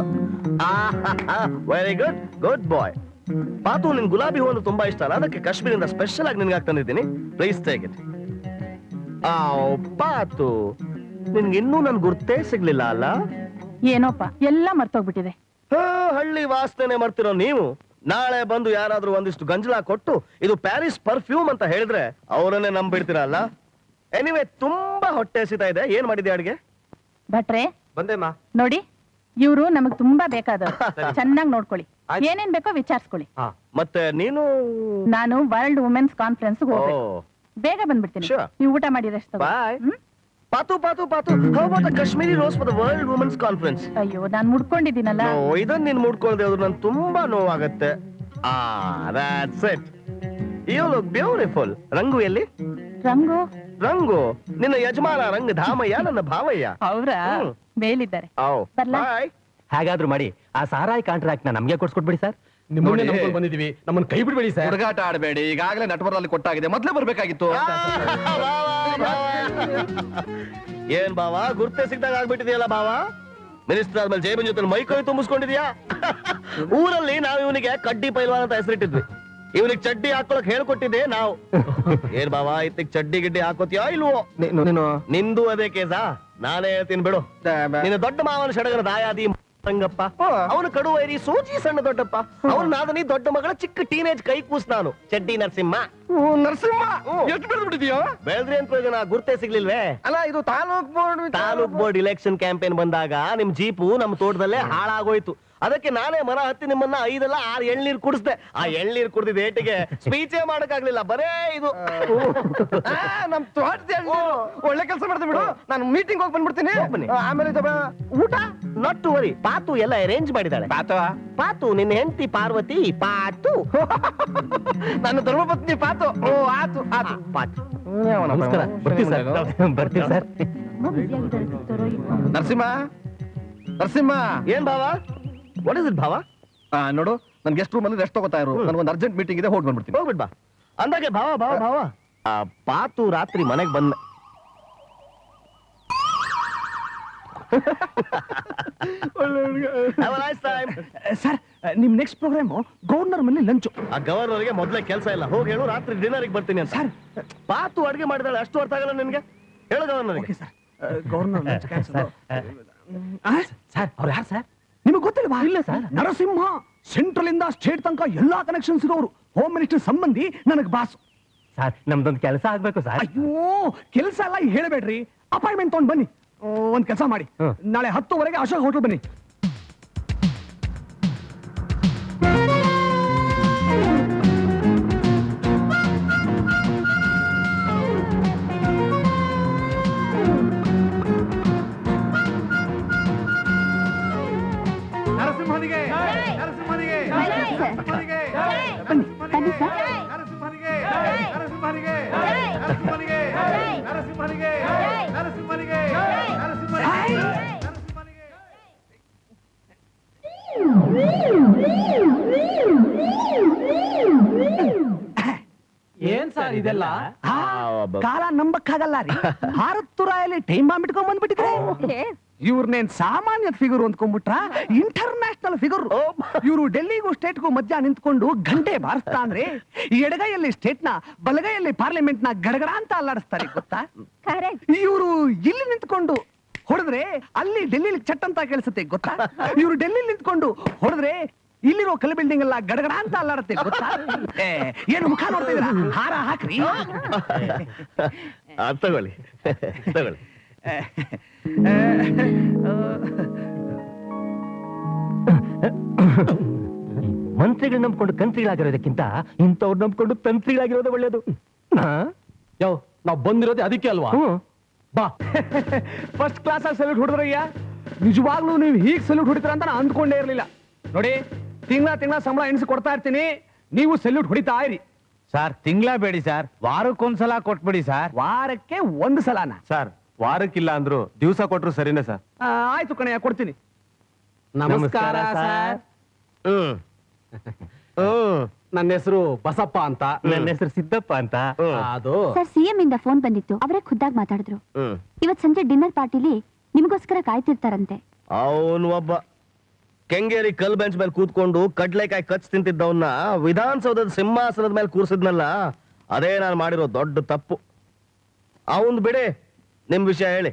ವೆರಿ ಗುಡ್, ಗುಡ್ ಬಾಯ್. ಪಾತು, ನಿನ್ ಗುಲಾಬಿ ಹೂ ಅಂದ್ರೆ ತುಂಬಾ ಇಷ್ಟ ಅಲ್ಲ, ಅದಕ್ಕೆ ಕಾಶ್ಮೀರಿಂದ ಸ್ಪೆಷಲ್ ಆಗಿ ನಿನ್ಗೆ ತಂದಿದ್ದೀನಿ. Please take it. ಪಾತು, ನಿನ್ಗೆ ಇನ್ನೂ ನನ್ ಗುರ್ತೇ ಸಿಗ್ಲಿಲ್ಲ ಅಲ್ಲ? ಏನೋಪ್ಪ ಎಲ್ಲ ಮರ್ತೋಗ್ಬಿಟ್ಟಿದೆ. ಹಳ್ಳಿ ವಾಸನೆ ಮಾಡ್ತಿರೋ ನೀವು ನಾಳೆ ಬಂದು ಯಾರಾದ್ರೂ ಒಂದಿಷ್ಟು ಗಂಜಲ ಕೊಟ್ಟು ಇದು ಪ್ಯಾರಿಸ್ ಪರ್ಫ್ಯೂಮ್ ಅಂತ ಹೇಳಿದ್ರೆ ಅವರನ್ನೇ ನಂಬಿಡ್ತೀರಲ್ಲ. ಎನಿವೆ, ತುಂಬಾ ಹೊಟ್ಟೆ ಹಸಿತಾ ಇದೆ. ಏನ್ ಮಾಡಿದ್ಯಾ ಅಡ್ಗೆ? ಭಟ್ರೆ ಬಂದೇಮ್ಮ. ನೋಡಿ, ಇವ್ರು ನಮಗ್ ತುಂಬಾ ಬೇಕಾದವ್ರು. ಚೆನ್ನಾಗಿ ನೋಡ್ಕೊಳ್ಳಿ, ಏನೇನ್ ಬೇಕೋ ವಿಚಾರಿಸ್ಕೊಳ್ಳಿ. ಮತ್ತೆ ನೀನು? ನಾನು ವರ್ಲ್ಡ್ ವುಮೆನ್ಸ್ ಕಾನ್ಫರೆನ್ಸ್ ಹೋಗ್ಬೇಕು, ಬೇಗ ಬಂದ್ಬಿಡ್ತೀನಿ. Sure. ನೀವು ಊಟ ಮಾಡಿ ರೆಸ್ಟ್ ತಗೋ. Bye. Pathu Pathu Pathu, how about the Kashmiri rose for the world women's conference? ಅಯ್ಯೋ, ನಾನ್ ಮುಡ್ಕೊಂಡಿದ್ದೀನಲ್ಲ. ಇದನ್ನ ನೀನ್ ಮುಡ್ಕೊಳ್ದೆ ಹೋದ್ರೆ ನನ್ ತುಂಬಾ ನೋವಾಗತ್ತೆ. That's it. You look beautiful. ರಂಗು ಎಲ್ಲಿ? ರಂಗು ರಂಗು ನಿನ್ನ ಯಜಮಾನ ರಂಗ ಧಾಮಯ್ಯ, ನನ್ನ ಭಾವಯ್ಯ. ಅವ್ರ ಮೇಲಿದ್ದಾರೆ. ಬರ್ಲಾ? ಬಾಯ್. ಹಾಗಾದ್ರೂ ಮಾಡಿ ಆ ಸಾರಾಯಿ ಕಾಂಟ್ರಾಕ್ಟ್ ನ ನಮ್ಗೆ ಕೊಡ್ಸ್ಕೊಟ್ಬಿಡಿ ಸರ್. ನಿಮ್ಮನ್ನೇ ನಂಬ್ಕೊಂಡ್ ಬಂದಿದೀವಿ, ನಮ್ಮನ್ನ ಕೈ ಬಿಡ್ಬೇಡಿ ಸರ್. ಹುಡುಗಾಟ ಆಡಬೇಡಿ, ಈಗಾಗಲೇ ನಟವರಲ್ಲಿ ಕೊಟ್ಟಾಗಿದೆ, ಮೊದ್ಲೇ ಬರ್ಬೇಕಾಗಿತ್ತು. ಏನ್ ಬಾವ, ಗುರ್ತೇ ಸಿಗ್ದಾಗ ಆಗ್ಬಿಟ್ಟಿದೆಯಲ್ಲ ಬಾವ. ಮಿನಿಸ್ಟರ್ ಆದ್ಮೇಲೆ ಜೇಬಿನ ಜೊತೆ ಮೈಕೈ ತುಂಬಿಸ್ಕೊಂಡಿದ್ಯಾ? ಊರಲ್ಲಿ ನಾವು ಇವನಿಗೆ ಕಡ್ಡಿ ಪೈಲ್ವಾನ್ ಅಂತ ಹೆಸರಿಟ್ಟಿದ್ವಿ. ಇವನಿಗೆ ಚಡ್ಡಿ ಹಾಕೊಳಕ್ ಹೇಳ್ಕೊಟ್ಟಿದ್ದೆ ನಾವು. ಏನ್ ಬಾವ, ಇತ್ತಿಗೆ ಚಡ್ಡಿ ಗಿಡ್ಡಿ ಹಾಕೋತಿಯಾ ಇಲ್ವೋ? ನಿಂದು ಅದೇ ಕೇಸಾ? ನಾನೇ ಹೇಳ್ತೀನಿ ಬಿಡು. ನಿನ್ನ ದೊಡ್ಡ ಮಾವನ ಸಡಗರ ದಾಯಾದಿ ರಂಗಪ್ಪ, ಅವನು ಕಡು ವೈರಿ ಸೂಚಿ ಸಣ್ಣ ದೊಡ್ಡಪ್ಪ, ಅವನು ನಾದನಿ ದೊಡ್ಡ ಮಗಳ ಚಿಕ್ಕ ಟೀನೇಜ್ ಕೈ ಕೂಸ್ ನಾನು ಚಡ್ಡಿ ನರಸಿಂಹ. ನರಸಿಂಹ ಎಷ್ಟು ಬೆಳೆದ್ಬಿಟ್ಟಿದ್ಯೋ? ಬೆಳೆದ್ರಿ ಅಂತ ಪ್ರಯೋಜನ, ಗುರ್ತೇ ಸಿಗ್ಲಿಲ್ವೇ? ಅಲ್ಲ, ಇದು ತಾಲೂಕ್ ಬೋರ್ಡ್ ಇಲೆಕ್ಷನ್ ಕ್ಯಾಂಪೇನ್ ಬಂದಾಗ ನಿಮ್ ಜೀಪು ನಮ್ ತೋಟದಲ್ಲೇ ಹಾಳಾಗೋಯ್ತು. ಅದಕ್ಕೆ ನಾನೇ ಮರ ಹತ್ತಿ ನಿಮ್ಮನ್ನ 5 ಅಲ್ಲ 6 ಎಳ್ನೀರ್ ಕುಡಿಸ್ದೆ. ಆ ಎಳ್ನೀರ್ ಕುಡಿದ ಏಟಿಗೆ ಸ್ಪೀಚೇ ಮಾಡಕ್ಕಾಗ್ಲಿಲ್ಲ, ಬರೇ ಇದು. ನಮ್ ತೋಟದ ಒಳ್ಳೆ ಕೆಲಸ ಮಾಡ್ದೆ ಬಿಡು. ನಾನು ಮೀಟಿಂಗ್ ಹೋಗಿ ಬಂದ್ಬಿಡ್ತೀನಿ. ಆಮೇಲೆ ಊಟ ನಾಟ್ ಟು ವರಿ. ಪಾತು ಎಲ್ಲ ಅರೇಂಜ್ ಮಾಡಿದಾಳೆ. ಪಾತು ನಿನ್ನ ಹೆಂಡತಿ ಪಾರ್ವತಿ. ಪಾತು ನನ್ನ ಧರ್ಮಪತ್ನಿ ಪಾತು. ಆತು ಆತು. ಪಾತು ನಮಸ್ಕಾರ. ಬರ್ತೀವಿ ಸರ್. ಬರ್ತೀವಿ ಸರ್. ನರಸಿಂಹ, ನರಸಿಂಹ. ಏನ್ ಭಾವ? ವಾಟ್ ಇಸ್ ಇಟ್ ಭಾವ? ನೋಡು, ನನ್ ಗೆಸ್ಟ್ ರೂಮ್ ಅಲ್ಲಿ ರೆಸ್ಟ್ ತಗೋತಾ ಇರು. ನನಗೊಂದು ಅರ್ಜೆಂಟ್ ಮೀಟಿಂಗ್ ಇದೆ, ಹೋಗಿ ಬಂದ್ಬಿಡ್ತೀನಿ. ಹೋಗ್ಬಿಟ್ ಬಾ. ಅಂದಾಗೆ ಭಾವ ಭಾವ ಭಾವ, ಪಾತು ರಾತ್ರಿ ಮನೆಗ್ ಬಂದ. ಸರ್, ನಿಮ್ ನೆಕ್ಸ್ಟ್ ಪ್ರೋಗ್ರಾಮ್ ಗವರ್ನರ್ ಮನೆ ಲಂಚ್. ಆ ಗವರ್ನರ್ಗೆ ಮೊದ್ಲೇ ಕೆಲಸ ಇಲ್ಲ, ಹೋಗಿ ಹೇಳು ರಾತ್ರಿ ಡಿನ್ನರ್ಗೆ ಬರ್ತೀನಿ ಅಂತ. ಸರ್, ಪಾತು ಅಡ್ಗೆ ಮಾಡಿದಾಳೆ, ಅಷ್ಟು ಅರ್ಥ ಆಗಲ್ಲ ನಿನ್ಗೆ? ಹೇಳು ಗವರ್ನರ್ಗೆ. Governor lunch cancel. ಸರ್, ಅವ್ರು ಯಾರು ಸರ್? ನಿಮಗೆ ಗೊತ್ತಿಲ್ವಾ? ಇಲ್ಲ ಸರ್. ನರಸಿಂಹ ಸೆಂಟ್ರಲ್ ಇಂದ ಸ್ಟೇಟ್ ತನಕ ಎಲ್ಲಾ ಕನೆಕ್ಷನ್ಸ್ ಇರೋರು. ಹೋಮ್ ಮಿನಿಸ್ಟರ್ ಸಂಬಂಧಿ, ನನಗ್ ಬಾಸ್. ಸರ್, ನಮ್ದೊಂದು ಕೆಲಸ ಆಗ್ಬೇಕು ಸರ್. ಅಯ್ಯೋ, ಕೆಲಸ ಎಲ್ಲ ಹೇಳಬೇಡ್ರಿ, ಅಪಾಯಿಂಟ್ಮೆಂಟ್ ತಗೊಂಡ್ ಬನ್ನಿ. ಒಂದ್ ಕೆಲಸ ಮಾಡಿ, ನಾಳೆ 10:00 ಅಶೋಕ್ ಹೋಟೆಲ್ ಬನ್ನಿ. ನರಸಿಂಹನಿಗೆ, ನರಸಿಂಹನಿಗೆ, ನರಸಿಂಹನಿಗೆ, ಬನ್ನಿ ಸರ್. ನರಸಿಂಹನಿಗೆ, ನರಸಿಂಹನಿಗೆ, ನರಸಿಂಹನಿಗೆ, ನರಸಿಂಹನಿಗೆ, ನರಸಿಂಹನಿಗೆ, ನರಸಿಂಹನಿಗೆ. ಏನ್ ಸರ್ ಇದೆಲ್ಲ? ಕಾಲ ನಂಬಕ್ಕಾಗಲ್ಲ ರೀ. ಭಾರತುರಾಯಲ್ಲಿ ಟೈಮ್ ಬಾಂಬ್ ಇಟ್ಕೊಂಡ್ ಬಂದ್ಬಿಟ್ಟಿದ್ರೆ ಇವ್ರನ್ನೇನ್ ಸಾಮಾನ್ಯ ಫಿಗರ್ ಅಂದ್ಕೊಂಡ್ಬಿಟ್ರ, ಇಂಟರ್ನ್ಯಾಷನಲ್ ಫಿಗರ್. ಇವರು ಡೆಲ್ಲಿಗೂ ಸ್ಟೇಟ್ಗೂ ಮಧ್ಯ ನಿಂತ್ಕೊಂಡು ಗಂಟೆ ಬಾರಿಸ್ತಾ ಅಂದ್ರೆ ಎಡಗೈಯಲ್ಲಿ ಸ್ಟೇಟ್ ನ, ಬಲಗೈಯಲ್ಲಿ ಪಾರ್ಲಿಮೆಂಟ್ ನ ಗಡಗಡ ಅಂತ ಅಲ್ಲಾಡಿಸ್ತಾರೆ, ಗೊತ್ತಾ? ಇವರು ಇಲ್ಲಿ ನಿಂತ್ಕೊಂಡು ಹೊಡೆದ್ರೆ ಅಲ್ಲಿ ಡೆಲ್ಲಿ ಚಟ್ ಅಂತ ಕೇಳಿಸುತ್ತೆ, ಗೊತ್ತಾ? ಇವರು ಡೆಲ್ಲಿ ನಿಂತ್ಕೊಂಡು ಹೊಡೆದ್ರೆ ಇಲ್ಲಿರೋ ಕಲ್ ಬಿಲ್ಡಿಂಗ್ ಎಲ್ಲ ಗಡಗಡ ಅಂತ ಅಲ್ಲಾಡುತ್ತೆ, ಗೊತ್ತಾ? ಏನು ಮುಖ ನೋಡ್ತಾ ಇದ್ದೀರಾ? ಹಾರ ಹಾಕ್ರಿ. ತಗೊಳ್ಳಿ ತಗೊಳ್ಳಿ. ಮಂತ್ರಿಗಳು ನಂಬ್ಕೊಂಡು ಕಂತ್ರಿಗಳಾಗಿರೋದಕ್ಕಿಂತ ಇಂಥವ್ರು ನಂಬ್ಕೊಂಡು ತಂತ್ರಿಗಳಾಗಿರೋದು ಒಳ್ಳೇದು. ಯೋ, ನಾವ್ ಬಂದಿರೋದೇ ಅದಕ್ಕೆ ಅಲ್ವಾ? ಬಾ. ಫಸ್ಟ್ ಕ್ಲಾಸ್ ಆಗಿ ಸಲ್ಯೂಟ್ ಹೊಡೆದ್ರಯ್ಯ. ನಿಜವಾಗ್ಲೂ ನೀವು ಹೀಗ್ ಸಲ್ಯೂಟ್ ಹೊಡಿತೀರ ಅಂತ ನಾನು ಅಂದ್ಕೊಂಡೇ ಇರ್ಲಿಲ್ಲ. ನೋಡಿ, ತಿಂಗಳ ಸಂಬಳ ಎಣಿಸಿ ಕೊಡ್ತಾ ಇರ್ತೀನಿ, ನೀವು ಸಲ್ಯೂಟ್ ಹೊಡಿತಾ ಇರಿ. ಸರ್, ತಿಂಗಳ ಬೇಡಿ ಸರ್, ವಾರಕ್ಕೊಂದ್ಸಲ ಕೊಟ್ಬಿಡಿ ಸರ್. ವಾರಕ್ಕೆ 1 ಸಲನ? ಸರ್, ವಾರಕ್ಕಿಲ್ಲ ಅಂದ್ರು ದಿವಸ ಕೊಟ್ರು ಸರಿನೇ ಸರ್. ಆಯ್ತು ಕಣಯ್ಯ, ಕೊಡ್ತೀನಿ. ನಮಸ್ಕಾರ ಸರ್. ನನ್ನ ಹೆಸರು ಬಸಪ್ಪ ಅಂತ. ನನ್ನ ಹೆಸರು ಸಿದ್ದಪ್ಪ ಅಂತ. ಅದು ಸರ್ ಸಿಎಂ ಇಂದ ಫೋನ್ ಬಂದಿತ್ತು, ಅವರೇ ಖುದ್ದಾಗಿ ಮಾತಾಡಿದ್ರು. ಇವತ್ ಸಂಜೆ ಡಿನ್ನರ್ ಪಾರ್ಟಿಲಿ ನಿಮಗೋಸ್ಕರ ಕಾಯ್ತಿರ್ತಾರಂತೆ. ಅವನು ಒಬ್ಬ ಕೆಂಗೇರಿ ಕಲ್ ಬೆಂಚ್ ಮೇಲೆ ಕೂತ್ಕೊಂಡು ಕಡ್ಲೆಕಾಯಿ ಕಚ್ ತಿಂತಿದ್ದವನ್ನ ವಿಧಾನಸೌಧದ ಸಿಂಹಾಸನದ ಮೇಲೆ ಕೂರ್ಸಿದ್ನಲ್ಲ, ಅದೇ ನಾನು ಮಾಡಿರೋ ದೊಡ್ಡ ತಪ್ಪು. ಅವನ್ ಬಿಡಿ, ನಿಮ್ ವಿಷಯ ಹೇಳಿ.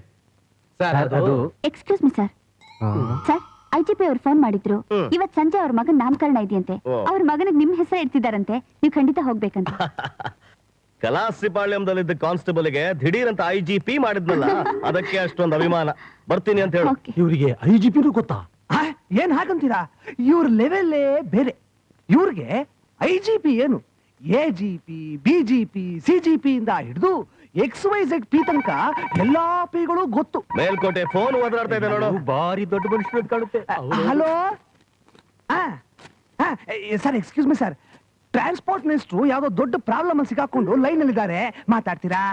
Excuse me sir. Sir IGP ಅವ್ರು ಫೋನ್ ಮಾಡಿದ್ರು. ಇವತ್ ಸಂಜೆ ಅವ್ರ ಮಗನ್ ನಾಮಕರಣ ಇದೆಯಂತೆ. ಅವ್ರ ಮಗನಿಗೆ ನಿಮ್ ಹೆಸರು ಇಡ್ತಿದಾರಂತೆ, ನೀವು ಖಂಡಿತ ಹೋಗ್ಬೇಕಂತ. ಕಲಾಸಿಪಾಳ್ಯಂದಲ್ಲಿದ್ದ ಕಾನ್ಸ್ಟೇಬಲ್ಗೆ ದಿಢೀರ್ ಅಂತ IGP ಮಾಡಿದ್ನಲ್ಲ, ಅದಕ್ಕೆ ಅಷ್ಟೊಂದು ಅಭಿಮಾನ. ಬರ್ತೀನಿ ಅಂತ ಹೇಳು. ಇವ್ರಿಗೆ IGP ಗೊತ್ತಾ? ಏನ್ ಹಾಗಂತೀರಾ? ಇವ್ರ ಲೆವೆಲ್ಲೇ ಬೇರೆ. ಇವ್ರಿಗೆ IGP ಏನು, AGP, BGP, CGP ಇಂದ ಹಿಡಿದು XYZ P ತನಕ ಎಲ್ಲಾ ಪಿಗಳು ಗೊತ್ತು. ಮೇಲ್ಕೋಟೆ ಫೋನ್ ಒದರಾಡ್ತಾ ಇದೆ ನೋಡು. ಭಾರಿ ದೊಡ್ಡ ಮನುಷ್ಯರು ಅಂತ ಕಾಣುತ್ತೆ. Hello sir, excuse me sir. Transport minister ಯಾವ್ದೋ ದೊಡ್ಡ ಪ್ರಾಬ್ಲಮ್ ಅಲ್ಲಿ ಸಿಗಾಕೊಂಡು ಲೈನ್ ಅಲ್ಲಿ ಇದ್ದಾರೆ, ಮಾತಾಡ್ತೀರಾ?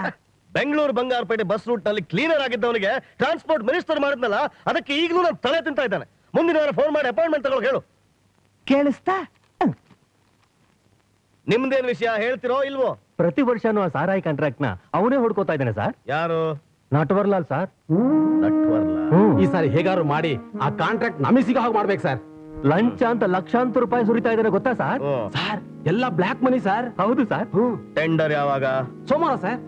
ಬೆಂಗಳೂರು ಬಂಗಾರಪೇಟೆ ಬಸ್ ರೂಟ್ ನಲ್ಲಿ ಕ್ಲೀನರ್ ಆಗಿದ್ದವನಿಗೆ ಟ್ರಾನ್ಸ್ಪೋರ್ಟ್ ಮಿನಿಸ್ಟರ್ ಮಾಡಿದ್ನಲ್ಲ, ಅದಕ್ಕೆ ಈಗಲೂ ನಾನು ತಲೆ ತಿಂತಾ ಇದ್ದಾನೆ. ಮುಂದಿನ ವಾರ ಫೋನ್ ಮಾಡಿ ಅಪಾಯಿಂಟ್ಮೆಂಟ್ ತಗೊಳಕ್ ಹೇಳು. ಕೇಳಿಸ್ತಾ? ನಿಮ್ದೇನ್ ವಿಷಯ ಹೇಳ್ತಿರೋ ಇಲ್ವೋ? ಪ್ರತಿ ವರ್ಷನೂ ಆ ಸಾರಾಯಿ ಕಾಂಟ್ರಾಕ್ಟ್ ನ ಅವನೇ ಹೊಡ್ಕೋತಾ ಇದ್ದಾನೆ ಸರ್. ಯಾರು? ನಟವರ್ಲಾಲ್ ಸರ್. ಈ ಸಾರಿ ಹೇಗಾರು ಮಾಡಿ ಆ ಕಾಂಟ್ರಾಕ್ಟ್ ನಮಗೆ ಸಿಗೋ ಹಾಗೆ ಮಾಡ್ಬೇಕು ಸರ್. ಲಂಚ ಅಂತ ಲಕ್ಷಾಂತರ ರೂಪಾಯಿ ಸುರಿತಾ ಇದ್ದಾನೆ, ಗೊತ್ತಾ ಸರ್? ಸರ್ ಎಲ್ಲ ಬ್ಲಾಕ್ ಮನಿ ಸರ್. ಹೌದು ಸರ್. ಟೆಂಡರ್ ಯಾವಾಗ? ಸೋಮವಾರ ಸರ್.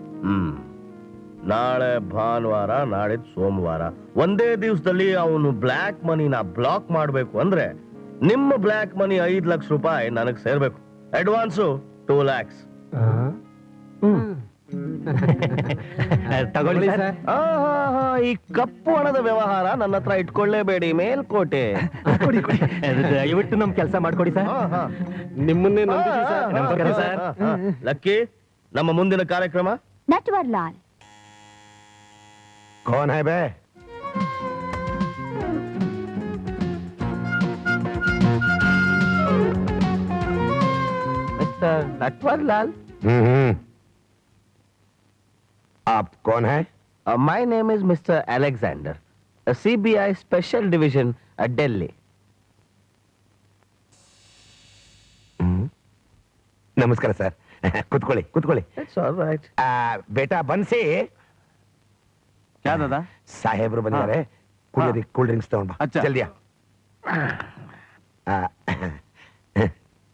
ನಾಳೆ ಭಾನುವಾರ, ನಾಡಿದ್ ಸೋಮವಾರ. ಒಂದೇ ದಿವಸದಲ್ಲಿ ಅವನು ಬ್ಲಾಕ್ ಮನಿನ ಬ್ಲಾಕ್ ಮಾಡ್ಬೇಕು ಅಂದ್ರೆ ನಿಮ್ಮ ಬ್ಲಾಕ್ ಮನಿ 5 ಲಕ್ಷ ರೂಪಾಯಿ ನನಗ್ ಸೇರ್ಬೇಕು. Advance 2 lakhs. ತಗೊಳ್ಳಿ ಸರ್. ಈ ಕಪ್ಪು ಹಣದ ವ್ಯವಹಾರ ನನ್ನ ಹತ್ರ ಇಟ್ಕೊಳ್ಳೇಬೇಡಿ, ಮೇಲ್ಕೋಟೆ. ದಯವಿಟ್ಟು ನಮ್ ಕೆಲಸ ಮಾಡ್ಕೊಡಿ ಸರ್. ನಿಮ್ಮನ್ನೇ ನಮಸ್ಕಾರ ಸರ್. ಲಕ್ಕಿ, ನಮ್ಮ ಮುಂದಿನ ಕಾರ್ಯಕ್ರಮ ನಟ್ವರ್ಲಾಲ್. कौन है बे? मिस्टर नटवरलाल. आप कौन है? My name is Mr. Alexander, a CBI Special Division at Delhi. ನಮಸ್ಕಾರ ಸರ್. ಕುತ್ಕೊಳ್ಳಿ ಕುತ್ಕೊಳ್ಳಿ. It's all right. ಬೇಟಾ ಬನ್ಸಿ. क्या दादा? ಸಾಹೇಬ್ರು ಬಂದಿದ್ದಾರೆ, ಕುಡಿಯೋದಕ್ಕೆ ಕೂಲ್ ಡ್ರಿಂಕ್ಸ್ ತಗೊಂಡ್ ಬಾ. ಅಚ್ಚಾ. ಜಲ್ದಿಯಾ.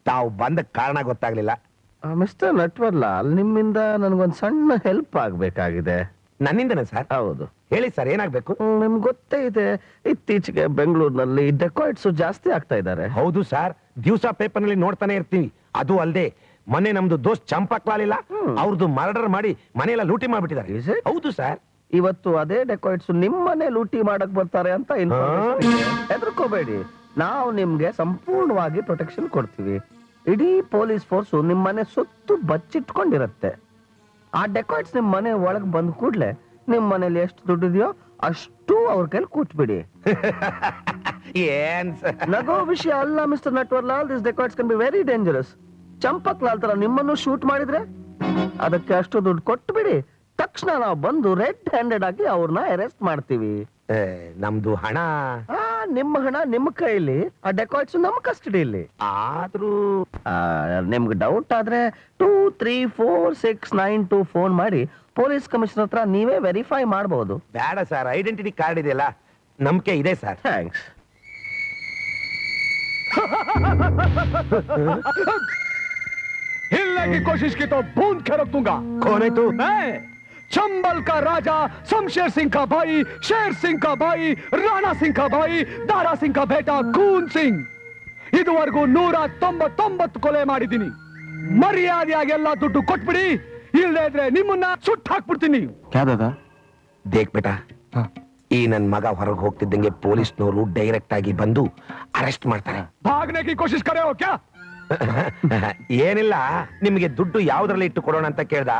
ತಾವು ಬಂದ ಕಾರಣ ಗೊತ್ತಾಗ್ಲಿಲ್ಲ. ಮಿಸ್ಟರ್ ನಟ್ವರ್ಲಾಲ್, ನಿಮ್ಮಿಂದ ನನಗೊಂದು ಸಣ್ಣ ಹೆಲ್ಪ್ ಆಗ್ಬೇಕಾಗಿದೆ. ನನ್ನಿಂದನೇ ಸರ್? ಹೌದು. ಹೇಳಿ ಸರ್, ಏನಾಗ್ಬೇಕು? ನಿಮ್ಗೆ ಗೊತ್ತೇ ಇದೆ, ಇತ್ತೀಚೆಗೆ ಬೆಂಗಳೂರಿನಲ್ಲಿ ಡೆಕಾಯ್ಟ್ಸ್ ಜಾಸ್ತಿ ಆಗ್ತಾ ಇದ್ದಾರೆ. ಹೌದು ಸರ್, ದಿವಸ ಪೇಪರ್ ನಲ್ಲಿ ನೋಡ್ತಾನೆ ಇರ್ತೀವಿ. ಅದು ಅಲ್ಲದೆ ಮೊನ್ನೆ ನಮ್ದು ದೋಸ್ತ್ ಚಂಪಕ್ಲಾಲ್ ಇಲ್ಲ, ಅವ್ರದ್ದು ಮರ್ಡರ್ ಮಾಡಿ ಮನೆಯೆಲ್ಲ ಲೂಟಿ ಮಾಡ್ಬಿಟ್ಟಿದ್ದಾರೆ. ಹೌದು ಸರ್. ಇವತ್ತು ಅದೇ ಡೆಕಾಯ್ಟ್ಸ್ ನಿಮ್ಮನೆ ಲೂಟಿ ಮಾಡಕ್ ಬರ್ತಾರೆ ಅಂತ ಹೆದರ್ಕೋಬೇಡಿ. ನಾವು ನಿಮ್ಗೆ ಸಂಪೂರ್ಣವಾಗಿ ಪ್ರೊಟೆಕ್ಷನ್ ಕೊಡ್ತೀವಿ. ಇಡೀ ಪೊಲೀಸ್ ಫೋರ್ಸ್ ನಿಮ್ಮನೆ ಸುತ್ತು ಬಚ್ಚಿಟ್ಕೊಂಡಿರತ್ತೆ. ಆ ಡೆಕಾಯ್ಟ್ಸ್ ನಿಮ್ ಮನೆ ಒಳಗ್ ಬಂದ್ ಕೂಡ್ಲೆ ನಿಮ್ ಮನೇಲಿ ಎಷ್ಟು ದುಡ್ಡಿದೆಯೋ ಅಷ್ಟು ಅವ್ರ ಕೈಲಿ ಕೂತ್ಬಿಡಿ. ಏನ್ ನಗೋ ವಿಷಯ ಅಲ್ಲ mister Natwarlal. This dacoits can be very dangerous. Champaklal ತರ ನಿಮ್ಮನ್ನು ಶೂಟ್ ಮಾಡಿದ್ರೆ ಅದಕ್ಕೆ ಅಷ್ಟು ದುಡ್ಡು ಕೊಟ್ಟು ಬಿಡಿ. ತಕ್ಷಣ ನಾವು ಬಂದು ರೆಡ್ ಹ್ಯಾಂಡೆಡ್ ಆಗಿ ಅವ್ರನ್ನ ಅರೆಸ್ಟ್ ಮಾಡ್ತೀವಿ. ನಮ್ದು ಹಣ? ನಿಮ್ಮ ಹಣ ನಿಮ್ಮ ಕೈಲಿ, ಆ ಡೆಕಾಯ್ಟ್ಸ್ ನಮ್ಮ ಕಸ್ಟಡಿಯಲ್ಲಿ. ಆದ್ರೂ ನಿಮ್ಗೆ ಡೌಟ್ ಆದ್ರೆ 234692 ಫೋನ್ ಮಾಡಿ ಪೊಲೀಸ್ ಕಮಿಷನರ್ ಹತ್ರ ನೀವೇ ವೆರಿಫೈ ಮಾಡಬಹುದು. ಬೇಡ ಸರ್, ಐಡೆಂಟಿಟಿ ಕಾರ್ಡ್ ಇದೆಯಲ್ಲ, ನಂಬಿಕೆ ಇದೆ ಸರ್. ಥ್ಯಾಂಕ್ಸ್. हिलने की कोशिश की तो भून के रख दूंगा. कौन है तू? मैं चंबल का राजा, शमशेर सिंह का भाई, शेर सिंह का भाई, राणा सिंह का भाई, दारा सिंह का बेटा खून सिंह. ಇದುವರೆಗೂ 199 ಕೊಲೆ ಮಾಡಿದ್ದೀನಿ. ಮರ್ಯಾದೆಯಾಗಿ ಎಲ್ಲ ದುಡ್ಡು ಕೊಟ್ಬಿಡಿ, ಇಲ್ಲದೆ ಇದ್ರೆ ನಿಮ್ಮನ್ನ ಸುಟ್ಟು ಹಾಕ್ಬಿಡ್ತೀನಿ. ಕ್ಯಾ ದಾದಾ? ದೇಖ್ ಬೇಟಾ, ಈ ನನ್ ಮಗ ಹೊರಗೆ ಹೋಗ್ತಿದ್ದಂಗೆ ಪೊಲೀಸ್ನವರು ಡೈರೆಕ್ಟ್ ಆಗಿ ಬಂದು ಅರೆಸ್ಟ್ ಮಾಡ್ತಾರೆ. ಭಾಗನೆ ಕಿ ಕೋಶಿಶ್ ಕರೆ ಹೋ ಕ್ಯಾ? ಏನಿಲ್ಲ, ನಿಮಗೆ ದುಡ್ಡು ಯಾವ್ದ್ರಲ್ಲಿ ಇಟ್ಟು ಕೊಡೋಣ ಅಂತ ಕೇಳ್ದ.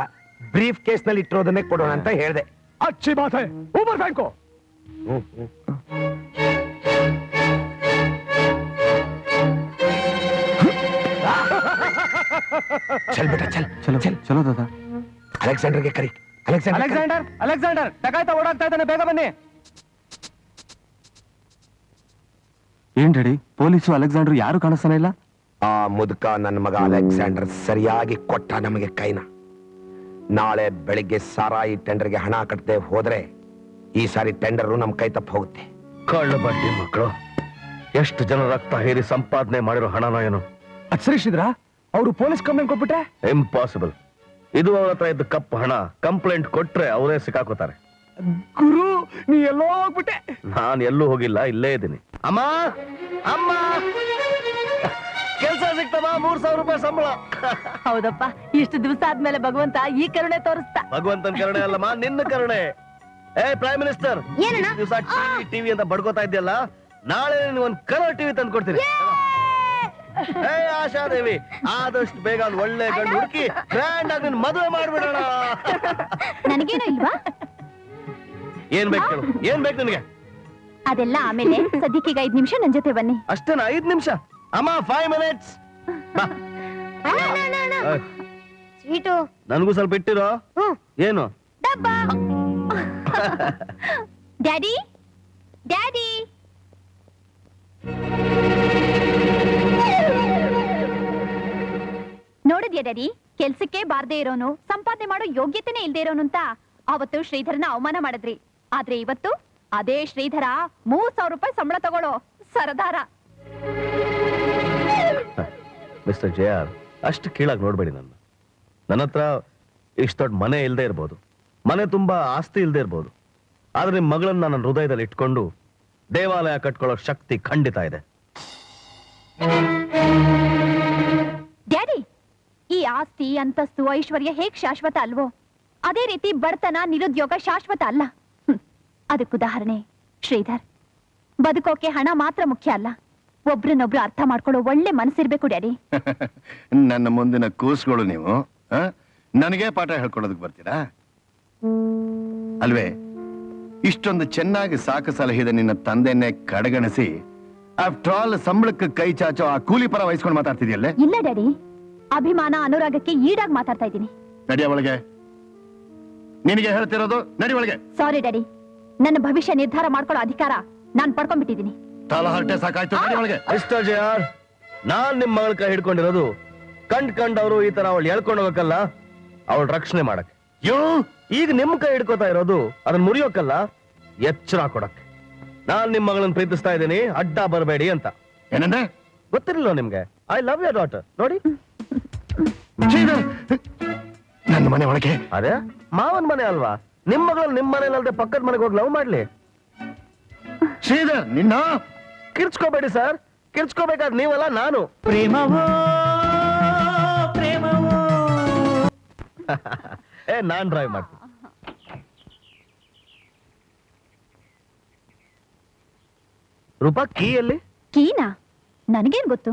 ಬ್ರೀಫ್ ಕೇಸ್ ನಲ್ಲಿ ಇಟ್ಟಿರೋದನ್ನೇ ಕೊಡೋಣ ಅಂತ ಹೇಳ್ದೆ. अच्छी बात है, ऊपर फेंको. चल बेटा चल. चलो चल चलो दादा. ಅಲೆಕ್ಸಾಂಡರ್ಗೆ ಕರಿ. ಅಲೆಕ್ಸಾಂಡರ್ ಡಕಾಯ್ತ ಓಡಾಡ್ತಾ ಇದ್ದಾನೆ, ಬೇಗ ಬನ್ನಿ. ಏನ್ ರೆಡಿ? ಪೊಲೀಸು ಅಲೆಕ್ಸಾಂಡರ್ ಯಾರು ಕಾಣಿಸ್ತಾನೆ ಇಲ್ಲ. ಆ ಮುದುಕ ನನ್ನ ಮಗ ಅಲೆಕ್ಸಾಂಡರ್ ಸರಿಯಾಗಿ ಕೊಟ್ಟ ನಮಗೆ ಕೈನ. ನಾಳೆ ಬೆಳಿಗ್ಗೆ ಸಾರಾಯಿ ಟೆಂಡರ್ಗೆ ಹಣ ಕಟ್ಟದೆ ಹೋದ್ರೆ ಈ ಸಾರಿ ಟೆಂಡರ್ ನಮ್ ಕೈ ತಪ್ಪ ಹೋಗುತ್ತೆ. ಕಳ್ಳ ಬಡ್ಡಿ ಮಕ್ಕಳು ಎಷ್ಟು ಜನ ರಕ್ತ ಹೇರಿ ಸಂಪಾದನೆ ಮಾಡಿರೋ ಹಣನ ಏನು? ಅದ್ ಸರಿ ಶ್ರೀಧರ, ಅವರು ಪೊಲೀಸ್ ಕಂಪ್ಲೇಂಟ್ ಕೊಟ್ಬಿಟ್ರೆ? ಇಂಪಾಸಿಬಲ್. ಇದು ಅವ್ರ ಹತ್ರ ಇದ್ದ ಕಪ್ ಹಣ. ಕಂಪ್ಲೇಂಟ್ ಕೊಟ್ರೆ ಅವರೇ ಸಿಕ್ಕಾಕೋತಾರೆ. ಗುರು, ನೀ ಎಲ್ಲೋ ಹೋಗ್ಬಿಟ್ಟೆ. ನಾನು ಎಲ್ಲೂ ಹೋಗಿಲ್ಲ, ಇಲ್ಲೇ ಇದ್ದೀನಿ. ಅಮ್ಮ ಅಮ್ಮ, ಕೆಲ್ಸ ಸಿಕ್ತಮ್ಮ, 3,000 ರೂಪಾಯಿ ಸಂಬಳ. ಹೌದಪ್ಪ, ಇಷ್ಟು ದಿವಸ ಆದ್ಮೇಲೆ ಭಗವಂತ ಈ ಕರುಣೆ ತೋರಿಸ್ತಾ. ಭಗವಂತನ ಕರುಣೆ ಅಲ್ಲಮ್ಮ, ನಿನ್ನ ಕರುಣೆ. ಏ ಪ್ರೈಮ್ ಮಿನಿಸ್ಟರ್, ಏನಣ್ಣ? ದಿವಸ ಟಿವಿ ಅಂತ ಬಡ್ಕೋತಾ ಇದ್ಯಲ್ಲ, ನಾಳೆ ಒಂದ್ ಕಲರ್ ಟಿವಿ ತಂದು ಕೊಡ್ತೀನಿ. ಏ ಆಶಾದೇವಿ, ಆದಷ್ಟು ಬೇಗ ಒಂದ್ ಒಳ್ಳೆ ಗಂಡು ಹುಡುಕಿ ಗ್ರ್ಯಾಂಡ್ ಆಗಿ ನಿನ್ ಮದುವೆ ಮಾಡ್ಬಿಡೋಣ. ನನಗೇನು ಇಲ್ವಾ? ಏನ್ ಬೇಕು ಕೇಳು, ಏನ್ ಬೇಕು ನಿನಗೆ? ಅದೆಲ್ಲ ಆಮೇಲೆ. ಸದ್ಯಕ್ಕೀಗ 5 ನಿಮಿಷ ನನ್ ಜೊತೆ ಬನ್ನಿ. ಅಷ್ಟೇನಾ? 5 ನಿಮಿಷ? ಅಮ್ಮ 5 ಮಿನಿಟ್ಸ್. ಸ್ವೀಟು ನನಗೂ ಸ್ವಲ್ಪ ಇಟ್ಟಿರೋ. ಏನು? ಡಬ್ಬ. Daddy, daddy. ನೋಡಿದ್ಯಾ ಡ್ಯಾಡಿ, ಕೆಲ್ಸಕ್ಕೆ ಬಾರ್ದೇ ಇರೋನು, ಸಂಪಾದನೆ ಮಾಡೋ ಯೋಗ್ಯತೆನೇ ಇಲ್ದೇ ಇರೋನು ಅಂತ ಅವತ್ತು ಶ್ರೀಧರನ ಅವಮಾನ ಮಾಡಿದ್ರಿ. ಆದ್ರೆ ಇವತ್ತು ಅದೇ ಶ್ರೀಧರ 3,000 ರೂಪಾಯಿ ಸಂಬಳ ತಗೊಳ್ಳೋ ಸರದಾರ. ಮಿಸ್ಟರ್ JR, ಅಷ್ಟು ಕೀಳಾಗಿ ನೋಡ್ಬೇಡಿ. ನನ್ನ ಹತ್ರ ಇಷ್ಟು ದೊಡ್ಡ ಮನೆ ಇಲ್ಲದೆ ಇರ್ಬೋದು, ಮನೆ ತುಂಬಾ ಆಸ್ತಿ ಇಲ್ಲದೆ ಇರ್ಬೋದು, ಆದ್ರೆ ನಿಮ್ ಮಗಳನ್ನ ನನ್ನ ಹೃದಯದಲ್ಲಿ ಇಟ್ಕೊಂಡು ದೇವಾಲಯ ಕಟ್ಕೊಳ್ಳೋ ಶಕ್ತಿ ಖಂಡಿತ ಇದೆ. ಡ್ಯಾಡಿ, ಈ ಆಸ್ತಿ, ಅಂತಸ್ತು, ಐಶ್ವರ್ಯ ಹೇಗ್ ಶಾಶ್ವತ ಅಲ್ವೋ, ಅದೇ ರೀತಿ ಬಡತನ, ನಿರುದ್ಯೋಗ ಶಾಶ್ವತ ಅಲ್ಲ. ಅದಕ್ಕುದಾಹರಣೆ ಶ್ರೀಧರ್. ಬದುಕೋಕೆ ಹಣ ಮಾತ್ರ ಮುಖ್ಯ ಅಲ್ಲ, ಒಬ್ರನ್ನೊಬ್ರು ಅರ್ಥ ಮಾಡ್ಕೊಳ್ಳೋ ಒಳ್ಳೆ ಮನಸ್ಸಿರ್ಬೇಕು ಡ್ಯಾಡಿ. ನನ್ನ ಮುಂದಿನ ಕೂಸ್ಗಳು ನೀವು ನನಗೆ ಪಾಠ ಹೇಳ್ಕೊಡೋದಕ್ಕೆ ಬರ್ತೀರಾ ಅಲ್ವೇ? ಇಷ್ಟೊಂದು ಚೆನ್ನಾಗಿ ಸಾಕು ಸಲಹಿದ ನಿನ್ನ ತಂದೆಯನ್ನೇ ಕಡೆಗಣಿಸಿ ಆಫ್ಟರ್ ಆಲ್ ಸಂಬಳಕ್ಕೆ ಕೈ ಚಾಚೋ ಆ ಕೂಲಿ ಪರ ವಹಿಸ್ಕೊಂಡು ಮಾತಾಡ್ತಿದ್ಯಲ್ಲೇ? ಇಲ್ಲ ಡ್ಯಾಡಿ, ಅಭಿಮಾನ ಅನುರಾಗಕ್ಕೆ ಈಡಾಗಿ ಮಾತಾಡ್ತಾ ಇದ್ದೀನಿ. ನಡಿಯ ಒಳಗೆ. ನಿನಗೆ ಹೇಳ್ತಿರೋದು, ನಡಿ ಒಳಗೆ. ಸಾರಿ ಡ್ಯಾಡಿ, ನನ್ನ ಭವಿಷ್ಯ ನಿರ್ಧಾರ ಮಾಡ್ಕೊಳ್ಳೋ ಅಧಿಕಾರ ನಾನ್ ಪಡ್ಕೊಂಡ್ಬಿಟ್ಟಿದ್ದೀನಿ. ತಲಹರಟೆ ಸಾಕಾಯ್ತು, ನಡಿ ಒಳಗೆ. ಮಿಸ್ಟರ್ JR, ನಾನ್ ನಿಮ್ ಮಗಳ ಕೈ ಹಿಡ್ಕೊಂಡಿರೋದು ಕಂಡವರು ಈ ತರ ಅವಳು ಎಳ್ಕೊಂಡು ಹೋಗಕ್ಕಲ್ಲ, ಅವಳ ರಕ್ಷಣೆ ಮಾಡಕ್. ಈಗ ನಿಮ್ ಕೈ ಹಿಡ್ಕೋತಾ ಇರೋದು ಅದನ್ನ ಮುರಿಯೋಕಲ್ಲ, ಎಚ್ಚರ ಕೊಡಕ್. ನಾನ್ ನಿಮ್ ಮಗಳನ್ನ ಪ್ರೀತಿಸ್ತಾ ಇದ್ದೀನಿ, ಅಡ್ಡ ಬರಬೇಡಿ ಅಂತ. ಏನಂದ್ರೆ ಗೊತ್ತಿರಲಿಲ್ಲ ನಿಮ್ಗೆ? I love your daughter. ನೋಡಿ, ನನ್ನ ಮನೆ ಒಳಗೆ. ಅದೇ ಮಾವನ್ ಮನೆ ಅಲ್ವಾ? ನಿಮ್ ಮಗಳು ನಿಮ್ ಮನೇಲಿ ಅಲ್ದೆ ಪಕ್ಕದ ಮನೆಗೆ ಹೋಗಿ ಲವ್ ಮಾಡ್ಲಿ. ಶ್ರೀಧರ್, ನಿನ್ನ ಕಿರ್ಚ್ಕೋಬೇಡಿ ಸರ್, ಕಿರ್ಚ್ಕೋಬೇಕಾದ್ ನೀವಲ್ಲ, ನಾನು. ಪ್ರೇಮವೋ ಪ್ರೇಮವೋ. ನಾನ್ ಡ್ರೈವ್ ಮಾಡ್ತೀನಿ. ರೂಪಾ, ಕೀ ಎಲ್ಲಿ? ಕೀನಾ? ನನಗೇನ್ ಗೊತ್ತು.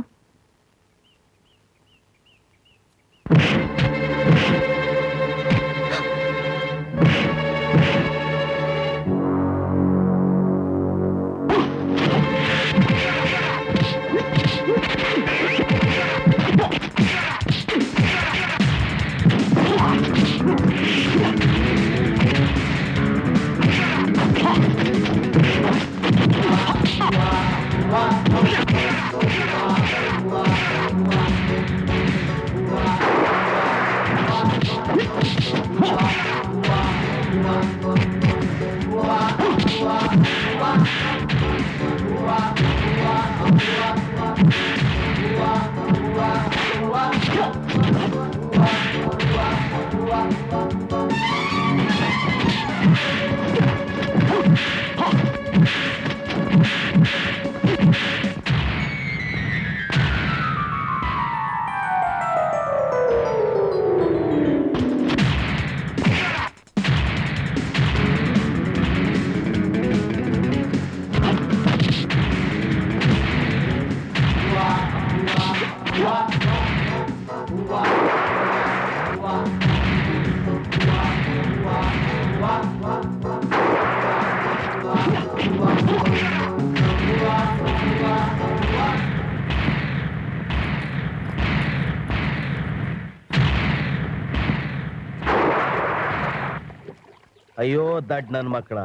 ಅಯ್ಯೋ ದಡ್ ನನ್ ಮಕ್ಕಳ.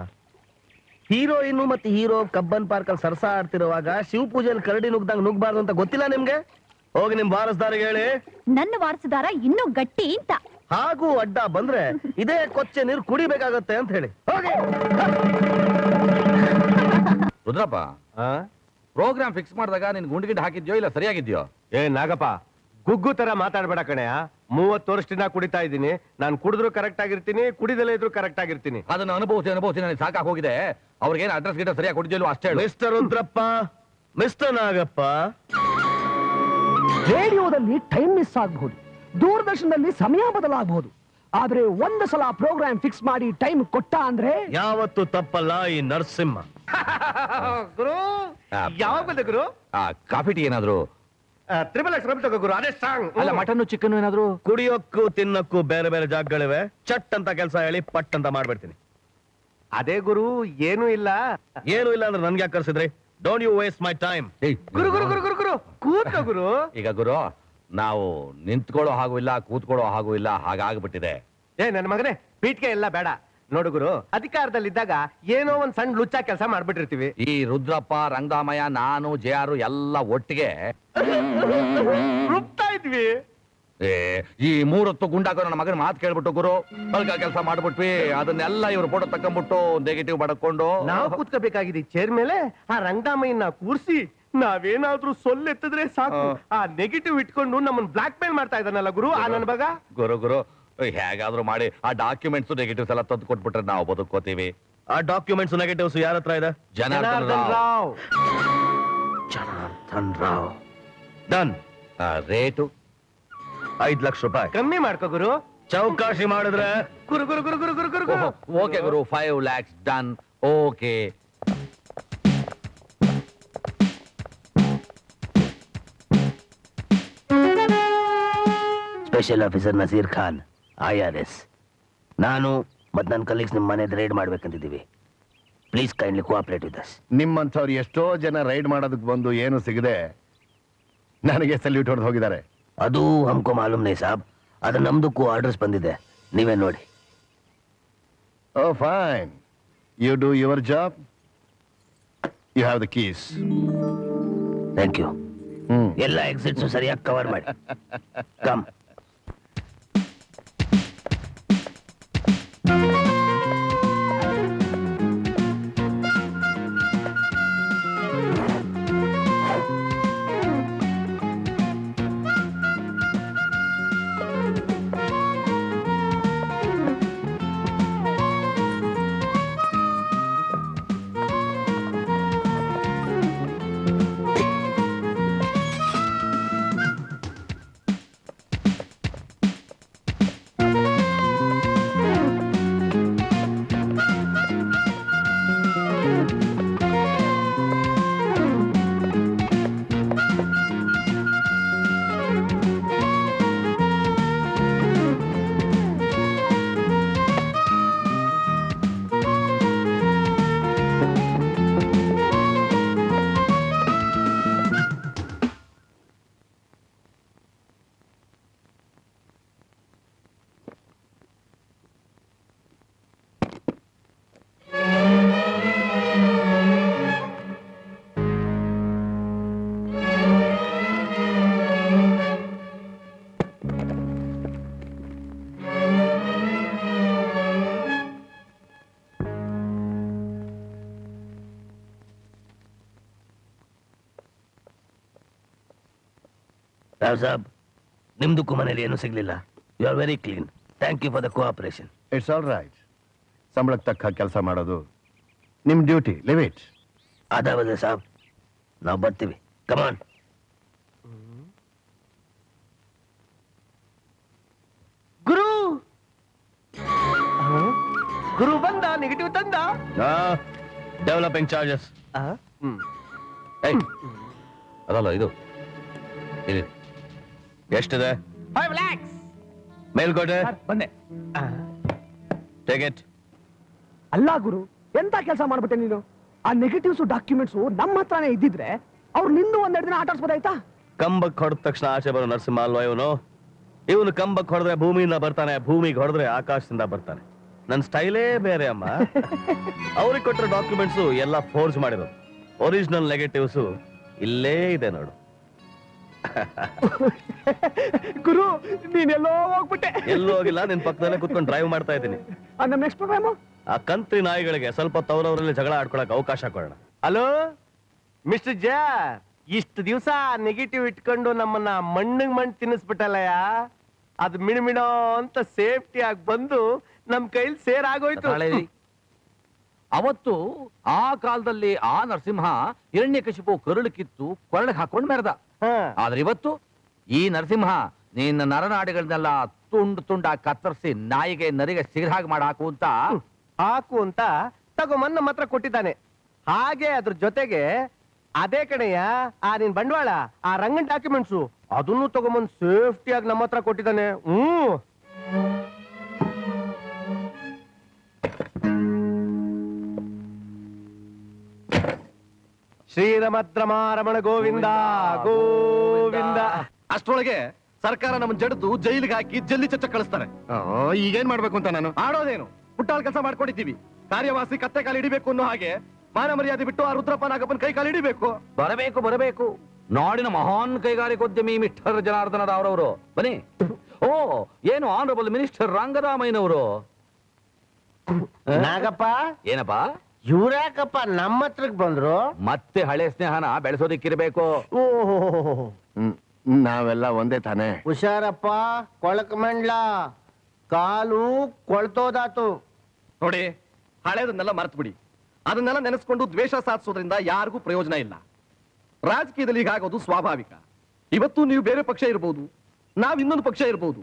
ಹೀರೋಯಿನ್ ಮತ್ತೆ ಹೀರೋ ಕಬ್ಬನ್ ಪಾರ್ಕ್ ಅಲ್ಲಿ ಸರ್ಸ ಆಡ್ತಿರುವಾಗ ಶಿವ ಪೂಜೆಯಲ್ಲಿ ಕರಡಿ ನುಗ್ದಂಗ್ ನುಗ್ಬಾರ್ದು ಅಂತ ಗೊತ್ತಿಲ್ಲ ನಿಮ್ಗೆ? ಹೋಗಿ ನಿಮ್ ವಾರಸ್ದಾರಿಗೆ ಹೇಳಿ ನನ್ನ ವಾರಸುದಾರ ಇನ್ನೂ ಗಟ್ಟಿ ಅಂತ. ಹಾಗೂ ಅಡ್ಡ ಬಂದ್ರೆ ಇದೇ ಕೊಚ್ಚೆ ನೀರು ಕುಡಿಬೇಕಾಗತ್ತೆ ಅಂತ ಹೇಳಿ ಹೋಗಿ. ರುದ್ರಪ್ಪ ಪ್ರೋಗ್ರಾಮ್ ಫಿಕ್ಸ್ ಮಾಡಿದಾಗ ನಿನ್ ಗುಂಡಿಗಿಡ್ ಹಾಕಿದ್ಯೋ ಇಲ್ಲ ಸರಿಯಾಗಿದ್ಯೋ? ಏ ನಾಗಪ್ಪ, ಗುಗ್ಗು ತರ ಮಾತಾಡ್ಬೇಡ ಕಣೆಯ. 30 ವರ್ಷದಿಂದ ಕುಡಿತಾ ಇದ್ದೀನಿ. ನಾನು ಕುಡಿದ್ರು ಕರೆಕ್ಟ್ ಆಗಿರ್ತೀನಿ, ಕುಡಿದಲೇ ಇದ್ರು ಕರೆಕ್ಟ್ ಆಗಿರ್ತೀನಿ. ಅದನ್ನ ಅನುಭವಿಸಿ ನನಗೆ ಸಾಕಾಗಿ ಹೋಗಿದೆ. ಅವ್ರಿಗೇನು ಅಡ್ರೆಸ್ ಗಿಡ ಸರಿಯಾಗಿ ಕೊಟ್ಟಿದ್ಯೋ ಅಷ್ಟೇ ಹೇಳು. ಮಿಸ್ಟರ್ ರುದ್ರಪ್ಪ, ಮಿಸ್ಟರ್ ನಾಗಪ್ಪ, ರೇಡಿಯೋದಲ್ಲಿ ಟೈಮ್ ಮಿಸ್ ಆಗಬಹುದು, ದೂರದರ್ಶನದಲ್ಲಿ ಸಮಯ ಬದಲಾಗಬಹುದು, ಆದ್ರೆ ಒಂದು ಸಲ ಪ್ರೋಗ್ರಾಮ್ ಫಿಕ್ಸ್ ಮಾಡಿ ಟೈಮ್ ಕೊಟ್ಟ ಅಂದ್ರೆ ಯಾವತ್ತು ತಪ್ಪಲ್ಲ ಈ ನರಸಿಂಹ. ಗುರು ಯಾವಾಗ ಬಂದೆ ಗುರು? ಕಾಫಿ ಟೀ ಏನಾದ್ರು? ತ್ರಿಬಲ್ ಎಕ್ಸ್ ತಗೋ ಗುರು, ಅದೇ ಸ್ಟ್ರಾಂಗ್. ಅಲ್ಲ ಮಟನ್ನು ಚಿಕನ್ ಏನಾದ್ರು? ಕುಡಿಯೋಕ್ಕೂ ತಿನ್ನಕ್ಕೂ ಬೇರೆ ಬೇರೆ ಜಾಗಗಳಿವೆ. ಚಟ್ ಅಂತ ಕೆಲಸ ಹೇಳಿ ಪಟ್ ಅಂತ ಮಾಡ್ಬಿಡ್ತೀನಿ. ಅದೇ ಗುರು, ಏನೂ ಇಲ್ಲ. ಏನು ಇಲ್ಲ ಅಂದ್ರೆ ನನ್ಗೆ ಯಾಕೆ ಕರ್ಸಿದ್ರಿ? Don't you waste my time. ಗುರು ಗುರು ಗುರು ಗುರು ಗುರು ಕೂತ್ಕೋ ಗುರು. ಈಗ ಗುರು, ನಾವು ನಿಂತ್ಕೊಳ್ಳೋ ಹಾಗೂ ಇಲ್ಲ, ಕೂತ್ಕೊಳ್ಳೋ ಹಾಗೂ ಇಲ್ಲ, ಹಾಗಾಗ್ಬಿಟ್ಟಿದೆ. ಏ ನನ್ನ ಮಗನೇ, ಪೀಠಿಗೆ ಎಲ್ಲ ಬೇಡ. ನೋಡು ಗುರು, ಅಧಿಕಾರದಲ್ಲಿದ್ದಾಗ ಏನೋ ಒಂದ್ ಸಣ್ಣ ಲುಚ್ಚ ಕೆಲಸ ಮಾಡ್ಬಿಟ್ಟಿರ್ತೀವಿ. ಈ ರುದ್ರಪ್ಪ, ರಂಗದಾಮಯ್ಯ, ನಾನು ಜೆ.ಆರ್ ಎಲ್ಲ ಒಟ್ಟಿಗೆ ರುಬ್ತಾ ಇದ್ವಿ. ಈ 3 ಹೊತ್ತು ಗುಂಡಾಕೋ ನನ್ನ ಮಗನ ಮಾತು ಕೇಳ್ಬಿಟ್ಟು ಗುರು ಅಲ್ಗ ಕೆಲಸ ಮಾಡ್ಬಿಟ್ವಿ. ಅದನ್ನೆಲ್ಲ ಇವ್ರು ಫೋಟೋ ತಕೊಂಡ್ಬಿಟ್ಟು ನೆಗೆಟಿವ್ ಬಡ್ಕೊಂಡು ನಾವು ಕೂತ್ಕೋಬೇಕಾಗಿದೆ ಚೇರ್ ಮೇಲೆ. ಆ ರಂಗದಾಮಯ್ಯನ ಕೂರ್ಸಿ ನಾವೇನಾದ್ರೂ ಸೊಲ್ಲೆತ್ತಿದ್ರೆ ಸಾಕು, ಆ ನೆಗೆಟಿವ್ ಇಟ್ಕೊಂಡು ನಮ್ಮನ್ನ ಬ್ಲಾಕ್ ಮೇಲ್ ಮಾಡ್ತಾ ಇದ್ದಾನಲ್ಲ ಗುರು ಆ ನನ್ನ ಮಗ. ಗುರು ಹೇಗಾದ್ರೂ ಮಾಡಿ ಆ ಡಾಕ್ಯುಮೆಂಟ್ಸ್ ನೆಗೆಟಿವ್ಸ್ ಎಲ್ಲ ತಂದು ಕೊಟ್ಬಿಟ್ರೆ ನಾವು ಬದುಕೋತೀವಿ. ಆ ಡಾಕ್ಯುಮೆಂಟ್ಸ್ ನೆಗೆಟಿವ್ಸ್ ಯಾರ ಹತ್ರ ಇದೆ? ಜನಾರ್ದನ್ ರಾವ್. ಜನಾರ್ದನ್ ರಾವ್. ಡನ್. ರೇಟು 5 ಲಕ್ಷ ರೂಪಾಯಿ. ಕಮ್ಮಿ ಮಾಡ್ಕೋ ಗುರು. ಚೌಕಾಶಿ ಮಾಡಿದ್ರೆ ಗುರು ಗುರು ಗುರು ಗುರು ಗುರು ಗುರು ಗುರು. ಓಕೆ ಗುರು, 5 lakhs done. Okay. Special officer Naseer Khan, IRS. ನಾನು ಮತ್ತು ನನ್ನ ಕಲೀಗ್ಸ್ ನಿಮ್ಮ ಮನೆ ರೈಡ್ ಮಾಡ್ಬೇಕಂತಿದ್ದೀವಿ. Please kindly cooperate with us. ನಿಮ್ಮಂಥವ್ರು ಎಷ್ಟೋ ಜನ ರೈಡ್ ಮಾಡೋದಕ್ಕೆ ಬಂದು ಏನು ಸಿಗದೆ ನನಗೆ ಸಲ್ಯೂಟ್ ಹೊಡೆದು ಹೋಗಿದ್ದಾರೆ. ಅದು ಹಮ್ಕೋ ಮಾಲೂಮ್ ನೈ ಸಾಬ್. ಅದು ನಮ್ದಕ್ಕೂ ಆರ್ಡರ್ಸ್ ಬಂದಿದೆ, ನೀವೇ ನೋಡಿ. Oh fine, you do your job. You have the keys. Thank you. ಎಲ್ಲ ಎಕ್ಸಿಟ್ಸ್ ಸರಿಯಾಗಿ ಕವರ್ ಮಾಡಿ. ಕಮ್. ರಾವ್ ಸಾಬ್, ನಿಮ್ದಕ್ಕೂ ಮನೇಲಿ ಏನೂ ಸಿಗ್ಲಿಲ್ಲ. You are very clean. Thank you for the cooperation. It's all right. ಸಂಬಳಕ್ಕೆ ತಕ್ಕ ಕೆಲಸ ಮಾಡೋದು ನಿಮ್ ಡ್ಯೂಟಿ. Leave it. ಅದಾವದೆ ಸಾಬ್, ನಾವು ಬರ್ತೀವಿ. ಕಮಾನ್. ಗುರು ಗುರು ಬಂದ, ನೆಗೆಟಿವ್ ತಂದ. Developing charges. ಅದಲ್ಲ ಇದು ಎಷ್ಟಿದೆ? 5 lakhs. ಮೇಲ್ಕೋಟೆ ಬಂದೆ. Take it. ಅಲ್ಲ ಗುರು, ಎಂತ ಕೆಲಸ ಮಾಡ್ಬಿಟ್ಟೆ ನೀನು. ಆ ನೆಗೆಟಿವ್ಸ್ ಡಾಕ್ಯುಮೆಂಟ್ಸ್ ನಮ್ಮ ಹತ್ರನೇ ಇದ್ದಿದ್ರೆ ಅವ್ರು ನಿಂದು 1-2 ದಿನ ಆಟ ಆಡ್ಸ್ಬೋದಾಯ್ತಾ? ಕಂಬಕ್ ಹೊಡೆದ ತಕ್ಷಣ ಆಚೆ ಬರೋ ನರಸಿಂಹ ಅಲ್ವಾ ಇವನು ಕಂಬಕ್ ಹೊಡೆದ್ರೆ ಭೂಮಿಯಿಂದ ಬರ್ತಾನೆ, ಭೂಮಿಗೆ ಹೊಡೆದ್ರೆ ಆಕಾಶದಿಂದ ಬರ್ತಾನೆ. ನನ್ನ ಸ್ಟೈಲೇ ಬೇರೆ ಅಮ್ಮ. ಅವ್ರಿಗೆ ಕೊಟ್ಟರೆ ಡಾಕ್ಯುಮೆಂಟ್ಸು ಎಲ್ಲ ಫೋರ್ಜ್ ಮಾಡಿರೋದು. ಒರಿಜಿನಲ್ ನೆಗೆಟಿವ್ಸು ಇಲ್ಲೇ ಇದೆ ನೋಡು. ಗುರು ನೀನೆಲ್ಲೋ ಹೋಗ್ಬಿಟ್ಟೆ. ಎಲ್ಲೂ ಹೋಗಿಲ್ಲ, ನಿನ್ ಪಕ್ಕದಲ್ಲೇ ಕುತ್ಕೊಂಡು ಡ್ರೈವ್ ಮಾಡ್ತಾ ಇದ್ದೀನಿ. ನಮ್ಮ ನೆಕ್ಸ್ಟ್ ಪ್ರೋಗ್ರಾಮು ಆ ಕಂತ್ರಿ ನಾಯಿಗಳಿಗೆ ಸ್ವಲ್ಪ ತವರವರಲ್ಲಿ ಜಗಳ ಆಡ್ಕೊಳಕ್ ಅವಕಾಶ ಕೊಡೋಣ. ಹಲೋ ಮಿಸ್ಟರ್ ಜಾ, ಇಷ್ಟು ದಿವಸ ನೆಗೆಟಿವ್ ಇಟ್ಕೊಂಡು ನಮ್ಮನ್ನ ಮಣ್ಣಿಗೆ ಮಣ್ಣು ತಿನ್ನಿಸ್ಬಿಟ್ಟಲ್ಲಯ್ಯ. ಅದು ಮಿಣಮಿಣೋ ಅಂತ ಸೇಫ್ಟಿ ಆಗಿ ಬಂದು ನಮ್ ಕೈಲಿ ಸೇರ್ ಆಗೋಯ್ತು. ಅವತ್ತು ಆ ಕಾಲದಲ್ಲಿ ಆ ನರಸಿಂಹ ಹಿರಣ್ಯಕಶಿಪು ಕರುಳು ಕಿತ್ತು ಕೊರಳಿಗೆ ಹಾಕೊಂಡು ಮೆರೆದ. ಆದ್ರೆ ಇವತ್ತು ಈ ನರಸಿಂಹ ನಿನ್ನ ನರನಾಡಿಗಳನ್ನೆಲ್ಲ ತುಂಡು ತುಂಡಾಗಿ ಕತ್ತರಿಸಿ ನಾಯಿಗೆ ನರಿಗೆ ಸಿಗದ ಹಾಗೆ ಮಾಡಿ ಹಾಕು ಅಂತ ತಗೊಂಬಂದ್ ನಮ್ಮ ಹತ್ರ ಕೊಟ್ಟಿದ್ದಾನೆ. ಹಾಗೆ ಅದ್ರ ಜೊತೆಗೆ ಅದೇ ಕಡೆಯ ಆ ನಿನ್ ಬಂಡವಾಳ, ಆ ರಂಗನ್ ಡಾಕ್ಯುಮೆಂಟ್ಸು ಅದನ್ನು ತಗೊಂಬಂದ್ ಸೇಫ್ಟಿಯಾಗಿ ನಮ್ಮ ಹತ್ರ ಕೊಟ್ಟಿದ್ದಾನೆ. ಶ್ರೀರಮದ್ರಮಾರಮಣ ಗೋವಿಂದ ಗೋವಿಂದ. ಅಷ್ಟರೊಳಗೆ ಸರ್ಕಾರ ನಮ್ಮ ಜಡ್ದು ಜೈಲಿಗೆ ಹಾಕಿ ಜಲ್ಲಿ ಚಚ್ಚ ಕಳಿಸ್ತಾರೆ. ಈಗೇನ್ ಮಾಡ್ಬೇಕು ಅಂತ ನಾನು ಆಡೋದೇನು? ಪುಟ್ಟಾಳ ಕೆಲಸ ಮಾಡ್ಕೊಂಡಿದ್ದೀವಿ. ಕಾರ್ಯವಾಸಿ ಕತ್ತೆ ಕಾಲು ಹಿಡಿಬೇಕು ಅನ್ನೋ ಹಾಗೆ ಮಾನ ಮರ್ಯಾದೆ ಬಿಟ್ಟು ಆ ರುದ್ರಪ್ಪ ನಾಗಪ್ಪನ ಕೈ ಕಾಲು ಹಿಡಿಬೇಕು. ಬರಬೇಕು ನಾಡಿನ ಮಹಾನ್ ಕೈಗಾರಿಕೋದ್ಯಮಿ ಮಿಸ್ಟರ್ ಜನಾರ್ದನ ರಾವ್ರವರು ಬನ್ನಿ. ಓ, ಏನು ಆನರಬಲ್ ಮಿನಿಸ್ಟರ್ ರಂಗರಾಮಯ್ಯನವರು. ನಾಗಪ್ಪ, ಏನಪ್ಪಾ ಇವ್ರ್ಯಾಕಪ್ಪ ನಮ್ಮ ಹತ್ರಕ್ ಬಂದ್ರು? ಮತ್ತೆ ಹಳೆ ಸ್ನೇಹನ ಬೆಳೆಸೋದಿಕ್ಕಿರ್ಬೇಕು. ನಾವೆಲ್ಲ ಒಂದೇ ತಾನೆ. ಹುಷಾರಪ್ಪ, ಕೊಳಕ್ ಮಂಡ್ಲ, ಕಾಲು ಕೊಳ್ತೋದಾತು. ನೋಡಿ, ಹಳೇದನ್ನೆಲ್ಲ ಮರ್ತು ಬಿಡಿ. ಅದನ್ನೆಲ್ಲ ನೆನೆಸ್ಕೊಂಡು ದ್ವೇಷ ಸಾಧಿಸೋದ್ರಿಂದ ಯಾರಿಗೂ ಪ್ರಯೋಜನ ಇಲ್ಲ. ರಾಜಕೀಯದಲ್ಲಿ ಹೀಗಾಗೋದು ಸ್ವಾಭಾವಿಕ. ಇವತ್ತು ನೀವು ಬೇರೆ ಪಕ್ಷ ಇರಬಹುದು, ನಾವ್ ಇನ್ನೊಂದು ಪಕ್ಷ ಇರಬಹುದು.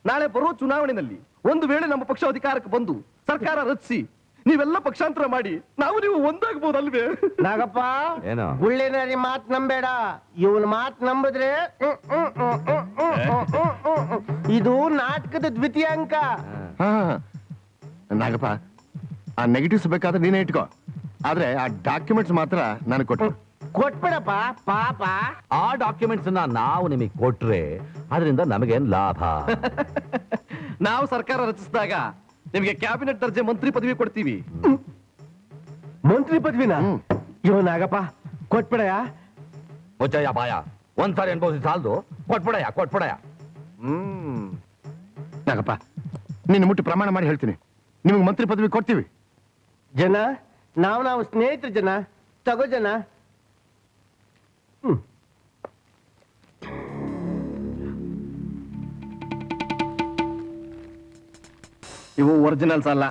ನಾಳೆ ಬರೋ ಚುನಾವಣೆಯಲ್ಲಿ ಒಂದು ವೇಳೆ ನಮ್ಮ ಪಕ್ಷ ಅಧಿಕಾರಕ್ಕೆ ಬಂದು ಸರ್ಕಾರ ರಚಿಸಿ ನೀವೆಲ್ಲ ಪಕ್ಷಾಂತರ ಮಾಡಿ ನೀವು ಒಂದಾಗಬಹುದಲ್ವೇ? ನಾಗಪ್ಪ, ಏನೋ ಗುಳ್ಳಿನರಿ ಮಾತ್ ನಂಬೇಡ. ಇವನ್ ಮಾತ್ ನಂಬಿದ್ರೆ ಇದು ನಾಟಕದ ದ್ವಿತೀಯ ಅಂಕ. ನಾಗಪ್ಪ, ಆ ನೆಗೆಟಿವ್ಸ್ ಬೇಕಾದ್ರೆ ನೀನೇ ಇಟ್ಕೋ. ಆದ್ರೆ ಆ ಡಾಕ್ಯುಮೆಂಟ್ಸ್ ಮಾತ್ರ ನನಗೆ ಕೊಟ್ಬಿಡಪ್ಪ ಪಾಪ. ಆ ಡಾಕ್ಯುಮೆಂಟ್ಸ್ ನಾವು ನಿಮಗೆ ಕೊಟ್ರೆ ಅದರಿಂದ ನಮಗೇನ್ ಲಾಭ? ನಾವು ಸರ್ಕಾರ ರಚಿಸಿದಾಗ ನಿಮಗೆ ಕ್ಯಾಬಿನೆಟ್ ದರ್ಜೆ ಮಂತ್ರಿ ಪದವಿ ಕೊಡ್ತೀವಿ. ಮಂತ್ರಿ ಪದವಿನ? ನಾಗಪ್ಪ ಕೊಟ್ಬಿಡಯ. ಮುಚ್ಚಯ್ಯ ಬಾಯ, ಒಂದ್ಸಾರಿ ಅನ್ಭವಿಸಿ ಸಾಲದು. ಕೊಟ್ಬಿಡಯ. ನಾಗಪ್ಪ, ನಿನ್ನ ಮುಟ್ಟಿ ಪ್ರಮಾಣ ಮಾಡಿ ಹೇಳ್ತೀನಿ, ನಿಮಗೆ ಮಂತ್ರಿ ಪದವಿ ಕೊಡ್ತೀವಿ. ಜನ ನಾವು ಸ್ನೇಹಿತರು ಜನ. ತಗೋ ಜನ. ಇವು ಒರಿಜಿನಲ್ಸ್ ಅಲ್ಲ.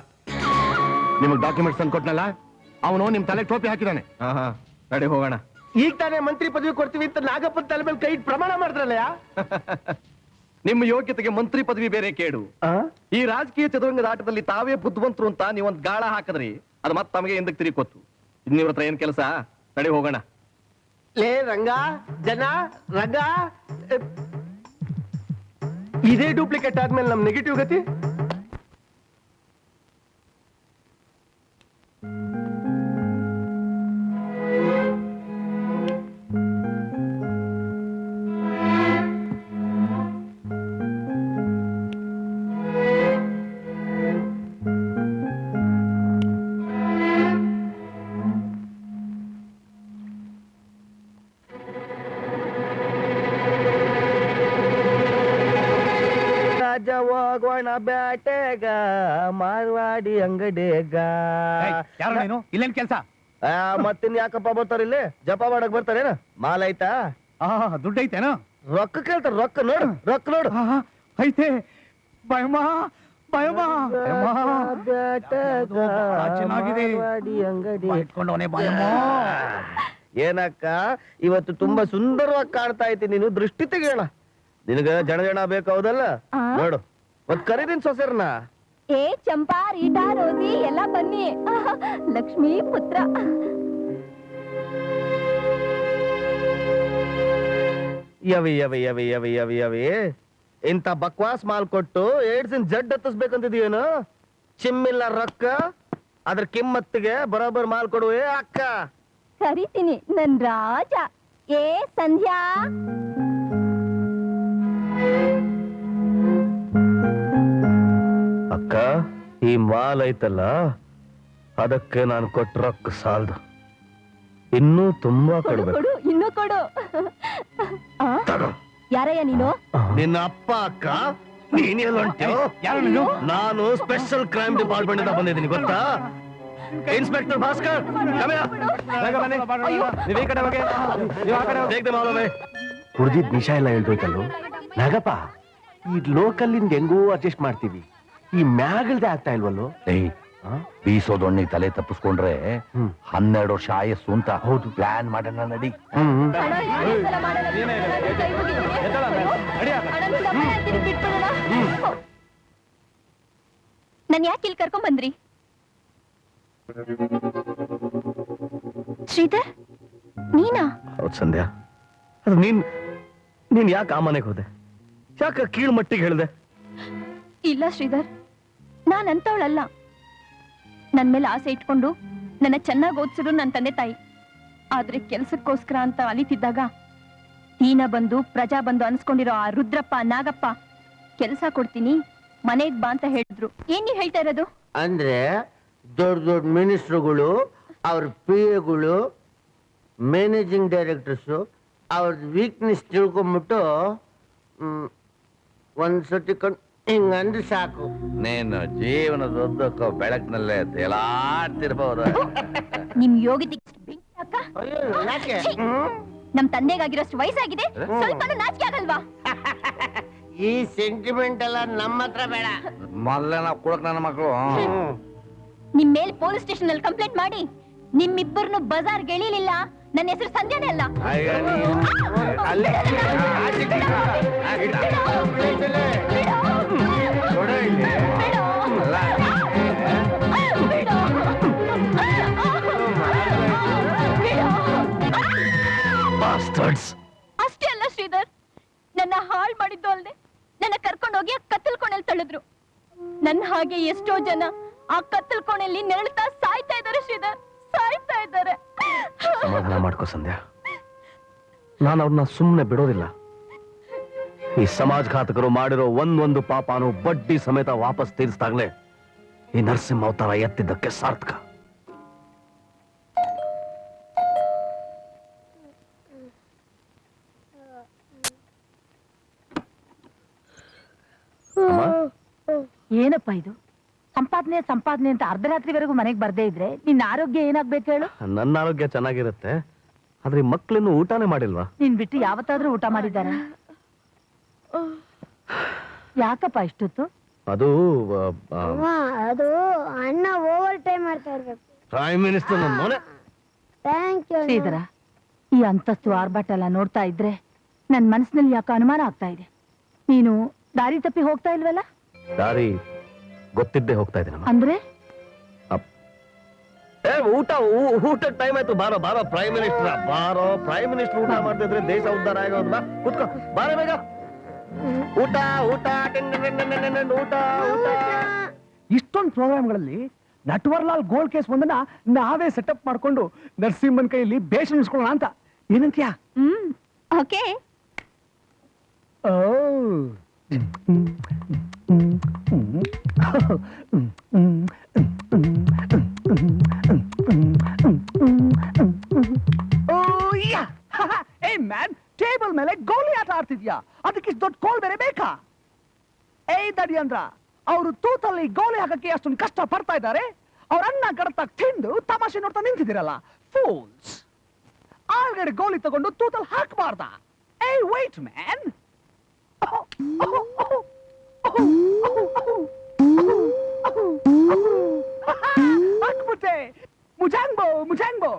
ನಿಮಗೆ ಡಾಕ್ಯುಮೆಂಟ್ಸ್ ತಂದು ಕೊಟ್ನಲ್ಲ, ಅವನು ನಿಮ್ ತಲೆ ಟೋಪಿ ಹಾಕಿದಾನೆ. ನಡಿ ಹೋಗೋಣ. ಈಗ ತಾನೇ ಮಂತ್ರಿ ಪದವಿ ಕೊಡ್ತೀವಿ ಅಂತ ನಾಗಪ್ಪನ ತಲೆ ಮೇಲೆ ಕೈ ಪ್ರಮಾಣ ಮಾಡಿದ್ರಲ್ಲ. ನಿಮ್ಮ ಯೋಗ್ಯತೆಗೆ ಮಂತ್ರಿ ಪದವಿ ಬೇರೆ ಕೇಡು. ಈ ರಾಜಕೀಯ ಚದುರಂಗದ ಆಟದಲ್ಲಿ ತಾವೇ ಬುದ್ಧಿವಂತರು ಅಂತ ನೀವೊಂದು ಗಾಳ ಹಾಕಿದ್ರಿ, ಅದು ಮತ್ತೆ ತಮಗೆ ಎಂದಕ್ಕೆ ತಿರುಗಿ ಕೊತ್ತು. ಇನ್ನಿವ್ರ ಹತ್ರ ಏನ್ ಕೆಲಸ? ನಡಿ ಹೋಗೋಣ. ಲೇ ರಂಗ, ಜನ ರಂಗ, ಇದೇ ಡೂಪ್ಲಿಕೇಟ್ ಆದ್ಮೇಲೆ ನಮ್ ನೆಗೆಟಿವ್ ಗತಿ. ಹೋಗೋಣ ಬ್ಯಾಟೆಗ, ಮಾರ್ವಾಡಿ ಅಂಗಡಿಗ. ಯಾರು ನೀನು? ಇಲ್ಲೇನ್ ಕೆಲ್ಸ? ಮತ್ತಿನ್ ಯಾಕಪ್ಪ ಬರ್ತಾರ ಇಲ್ಲಿ? ಜಪ ಮಾಡಕ್ ಬರ್ತಾರೇನ? ಮಾಲ್ ಆಯ್ತಾ? ದುಡ್ಡು ಐತೇನೋ? ರೊಕ್ಕ ಕೇಳ್ತಾರ. ರೊಕ್ಕ ನೋಡು. ಐತೆ. ಭಯಮ್ಮ ಚೆನ್ನಾಗಿದೆ. ಅಂಗಡಿ ಏನಕ್ಕ, ಇವತ್ತು ತುಂಬಾ ಸುಂದರವಾಗಿ ಕಾಣ್ತಾ ಐತಿ. ನೀನು ದೃಷ್ಟಿ ತೆಗೆಯೋಣ. ನಿನಗ ಜನ ಬೇಕು, ಹೌದಲ್ಲ? ನೋಡು, ಮತ್ ಕರೀದಿನ್ ಸೊಸೆರ್ನ. ಏ ಚಂಪಾ, ರೀಟಾ, ರೋಸಿ ಎಲ್ಲ ಬನ್ನಿ. ಲಕ್ಷ್ಮೀ ಪುತ್ರ. ಯವಿ ಇಂತ ಬಕ್ವಾಸ್ ಮಾಲ್ ಕೊಟ್ಟು ಏಡ್ಸಿನ ಜಡ್ ಹತ್ತಿಸ್ಬೇಕಂತಿದೀಯೇನು? ಚಿಮ್ಮಿಲ್ಲ ರೊಕ್ಕ, ಅದ್ರ ಕಿಮ್ಮತ್ತಿಗೆ ಬರೋಬ್ಬರ್ ಮಾಲ್ ಕೊಡುವೆ ಅಕ್ಕ. ಕರಿತೀನಿ ನನ್ ರಾಜ. ಏ ಸಂಧ್ಯಾ, ಅಕ್ಕ, ಈ ಮಾಲ್ ಐತಲ್ಲ, ಅದಕ್ಕೆ ನಾನು ಕೊಟ್ಟ ರೊಕ್ಕ ಸಾಲದು. ಇನ್ನೂ ತುಂಬಾ ಕೊಡ್ಬೇಕು. ಕೊಡು, ಇನ್ನೂ ಕೊಡು. ಯಾರಯ್ಯ ನೀನು? ನಿನ್ನ ಅಪ್ಪ ಅಕ್ಕ ನೀನು ನಾನು ಸ್ಪೆಷಲ್ ಕ್ರೈಮ್ ಡಿಪಾರ್ಟ್ಮೆಂಟ್ ಇಂದ ಬಂದಿದ್ದೀನಿ ಗೊತ್ತಾ? ಇನ್ಸ್ಪೆಕ್ಟರ್ ಭಾಸ್ಕರ್ ಕುಡ್ದಿದ್ ನಿಶಾ ಎಲ್ಲ ಹೇಳ್ಬೇಕಲ್ಲು ನಾಗಪ್ಪ. ಈ ಲೋಕಲ್ಲಿಂದ ಹೆಂಗೋ ಅಡ್ಜಸ್ಟ್ ಮಾಡ್ತೀವಿ, ಈ ಮ್ಯಾಗಲ್ದೆ ಆಗ್ತಾ ಇಲ್ವಲ್ಲೋ? ಬೀಸೋದೊಣ್ಣಿ ತಲೆ ತಪ್ಪಿಸ್ಕೊಂಡ್ರೆ 12 ವರ್ಷ ಆಯಸ್ಸು ಅಂತ. ಹೌದು, ಪ್ಲಾನ್ ಮಾಡೋಣ ನಡಿ. ನನ್ ಯಾಕೆ ಇಲ್ಲಿ ಕರ್ಕೊಂಡ್ ಬಂದ್ರಿ? ಶ್ರೀಧರ್ ನೀನಾ? ಹೌದು ಸಂಧ್ಯಾ, ಅದು ನೀನ್ ಯಾಕೆ ಆ ಮನೆಗೆ ಹೋದೆ? ಯಾಕೆ ಕೀಳು ಮಟ್ಟಿಗೆ ಹೇಳ್ದೆ? ಇಲ್ಲ ಶ್ರೀಧರ್, ನಾನ್ ಅಂತವಳಲ್ಲ. ನನ್ ಮೇಲೆ ಆಸೆ ಇಟ್ಕೊಂಡು ನನ್ನ ಚೆನ್ನಾಗಿ ಓದಿಸಿದ್ರು ನನ್ನ ತಂದೆ ತಾಯಿ. ಆದ್ರೆ ಕೆಲ್ಸಕ್ಕೋಸ್ಕರ ಅಂತ ಅಲಿತಿದ್ದಾಗ ದೀನ ಬಂದು ಪ್ರಜಾ ಬಂದು ಅನ್ಸ್ಕೊಂಡಿರೋ ಆ ರುದ್ರಪ್ಪ ನಾಗಪ್ಪ ಕೆಲಸ ಕೊಡ್ತೀನಿ ಮನೆಗ್ ಬಾ ಅಂತ ಹೇಳಿದ್ರು. ಏನ್ ನೀವ್ ಹೇಳ್ತಾ ಇರೋದು? ಅಂದ್ರೆ ದೊಡ್ಡ ದೊಡ್ಡ ಮಿನಿಸ್ಟ್ರುಗಳು, ಅವ್ರ ಪಿ ಎಗಳು, ಮ್ಯಾನೇಜಿಂಗ್ ಡೈರೆಕ್ಟರ್ಸ್ ಅವ್ರ ವೀಕ್ನೆಸ್ ತಿಳ್ಕೊಂಬಿಟ್ಟು ಒಂದ್ಸತಿ ಹಿಂಗಂದ್ರೆ ಸಾಕು. ನೀನು ಜೀವನದ ಉದ್ದಕ್ಕೂ ಬೆಳಕಿನಲ್ಲೇ ತೇಲಾಡ್ತಿರ್ಬೋದು. ನಿಮ್ ಯೋಗ್ಯತೆ ನಮ್ ತಂದೆಗಾಗಿರೋಷ್ಟು ವಯಸ್ಸಾಗಿದೆ, ಸ್ವಲ್ಪ ನಾಚಿಕೆ ಆಗಲ್ವಾ? ಈ ಸೆಂಟಿಮೆಂಟ್ ಎಲ್ಲ ನಮ್ಮ ಹತ್ರ ಬೇಡ. ಮೊದಲೇ ನಾವು ಕುಡಕ್ ನನ್ನ ಮಕ್ಕಳು. ನಿಮ್ ಮೇಲ್ ಪೊಲೀಸ್ ಸ್ಟೇಷನ್ ಅಲ್ಲಿ ಕಂಪ್ಲೇಂಟ್ ಮಾಡಿ ನಿಮ್ಮಿಬ್ಬರನ್ನು ಬಜಾರ್ಗೆ ಎಳಿಲಿಲ್ಲ. ನನ್ನ ಹೆಸರು ಸಂಧ್ಯಾನೇ ಅಲ್ಲ. ಅಷ್ಟೇ ಅಲ್ಲ ಶ್ರೀಧರ್, ನನ್ನ ಹಾಳು ಮಾಡಿದ್ದು ಅಲ್ಲದೆ ನನ್ನ ಕರ್ಕೊಂಡೋಗಿ ಆ ಕತ್ತಲ್ ಕೋಣೆಯಲ್ಲಿ ತಳ್ಳಿದ್ರು. ನನ್ನ ಹಾಗೆ ಎಷ್ಟೋ ಜನ ಆ ಕತ್ತಲ್ ಕೋಣೆಯಲ್ಲಿ ನೆರಳುತ್ತಾ ಸಾಯ್ತಾ ಇದ್ದಾರೆ ಶ್ರೀಧರ್, ಸಾಯ್ತಾ ಇದ್ದಾರೆ. ಸಮಾಧಾನ ಮಾಡ್ಕೋ ಸಂಧ್ಯಾ, ನಾನು ಅವ್ರನ್ನ ಸುಮ್ಮನೆ ಬಿಡೋದಿಲ್ಲ. ಈ ಸಮಾಜಘಾತಕರು ಮಾಡಿರೋ ಒಂದೊಂದು ಪಾಪನು ಬಡ್ಡಿ ಸಮೇತ ವಾಪಸ್ ತೀರಿಸಿದಾಗ್ಲೇ ಈ ನರಸಿಂಹ ಅವತಾರ ಎತ್ತಿದ್ದಕ್ಕೆ ಸಾರ್ಥಕ. ಏನಪ್ಪಾ ಇದು ಸಂಪಾದನೆ ಸಂಪಾದನೆ ಅಂತ ಅರ್ಧರಾತ್ರಿವರೆಗೂ ಮನೆಗೆ ಬರ್ದೇ ಇದ್ರೆ ನಿನ್ನ ಆರೋಗ್ಯ ಏನಾಗ್ಬೇಕು ಹೇಳು? ನನ್ನ ಆರೋಗ್ಯ ಚೆನ್ನಾಗಿರುತ್ತೆ, ಆದ್ರೆ ಈ ಮಕ್ಳಿನ್ನು ಊಟನೇ ಮಾಡಿಲ್ವಾ? ನೀನ್ ಬಿಟ್ಟು ಯಾವತ್ತಾದ್ರೂ ಊಟ ಮಾಡಿದ್ದಾರೆ? ಯಾಕಪ್ಪ ಇಷ್ಟೊತ್ತು? ಅದು ಅದು ಅಣ್ಣ ಓವರ್ ಟೈಮ್ ಮಾಡ್ತಾ ಇರ್ಬೇಕು. ಪ್ರೈಮ್ ಮಿನಿಸ್ಟರ್ ನನ್ನ ಮನೆ. Thank you. ಶ್ರೀಧರ, ಈ ಅಂತಸ್ತು ಆರ್ಭಟ ಎಲ್ಲ ನೋಡ್ತಾ ಇದ್ರೆ ನನ್ ಮನಸ್ಸಿನಲ್ಲಿ ಯಾಕೆ ಅನುಮಾನ ಆಗ್ತಾ ಇದೆ. ನೀನು ದಾರಿ ತಪ್ಪಿ ಹೋಗ್ತಾ ಇಲ್ವಲ್ಲ? ದಾರಿ ಗೊತ್ತಿದ್ದೆ ಹೋಗ್ತಾ ಇದ್ದೀನಿ. ಅಂದ್ರೆ ಊಟ ಟೈಮ್ ಆಯ್ತು. ಬಾರೋ ಬಾರೋ ಪ್ರೈಮ್ ಮಿನಿಸ್ಟರ್, ಬಾರೋ ಪ್ರೈಮ್ ಮಿನಿಸ್ಟರ್. ಊಟ ಮಾಡ್ತಿದ್ರೆ ದೇಶ ಉದ್ಧಾರ ಆಗೋದು. ಬಾ ಕುತ್ಕೋ, ಬಾರ ಬೇಗ. ಊಟ ಊಟ ಊಟ ಊಟ. ಇಷ್ಟೊಂದು ಪ್ರೋಗ್ರಾಮ್ಗಳಲ್ಲಿ ನಟ್ವರ್ಲಾಲ್ ಗೋಲ್ಡ್ ಕೇಸ್ ಒಂದನ್ನ ನಾವೇ ಸೆಟಪ್ ಮಾಡ್ಕೊಂಡು ನರಸಿಂಹನ್ ಕೈಯಲ್ಲಿ ಬೇಷ ಉಳಿಸ್ಕೊಳ್ಳೋಣ ಅಂತ. ಏನಂತೀಯಾ? ಓಕೆ. ಏ ಮ್ಯಾನ್, ಟೇಬಲ್ ಮೇಲೆ ಗೋಲಿ ಆಟ ಆಡ್ತಿದ್ಯಾ? ಅದಕ್ಕೆ ಇಷ್ಟು ದೊಡ್ಡ ಕೋಲ್ ಬೇರೆ ಬೇಕಾ? ಏಯ್ ದಡಿ ಅಂದ್ರ, ಅವರು ತೂತಲ್ಲಿ ಗೋಲಿ ಹಾಕಕ್ಕೆ ಅಷ್ಟೊಂದು ಕಷ್ಟ ಪಡ್ತಾ ಇದ್ದಾರೆ. ಅವ್ರ ಅನ್ನ ಕಡತಾಗ ತಿಂದು ತಮಾಷೆ ನೋಡ್ತಾ ನಿಂತಿದ್ದೀರಲ್ಲ, ಫೂಲ್ಸ್. ಆಳ್ಗಡೆ ಗೋಲಿ ತಗೊಂಡು ತೂತಲ್ಲಿ ಹಾಕಬಾರ್ದ? ಏಯ್ ವೈಟ್ ಮ್ಯಾನ್, ಹಾಕ್ಬಿಟ್ಟೆ. ಮುಜಾಂಗ್ಬೋ ಮುಜಾಂಗ್ಬೋ.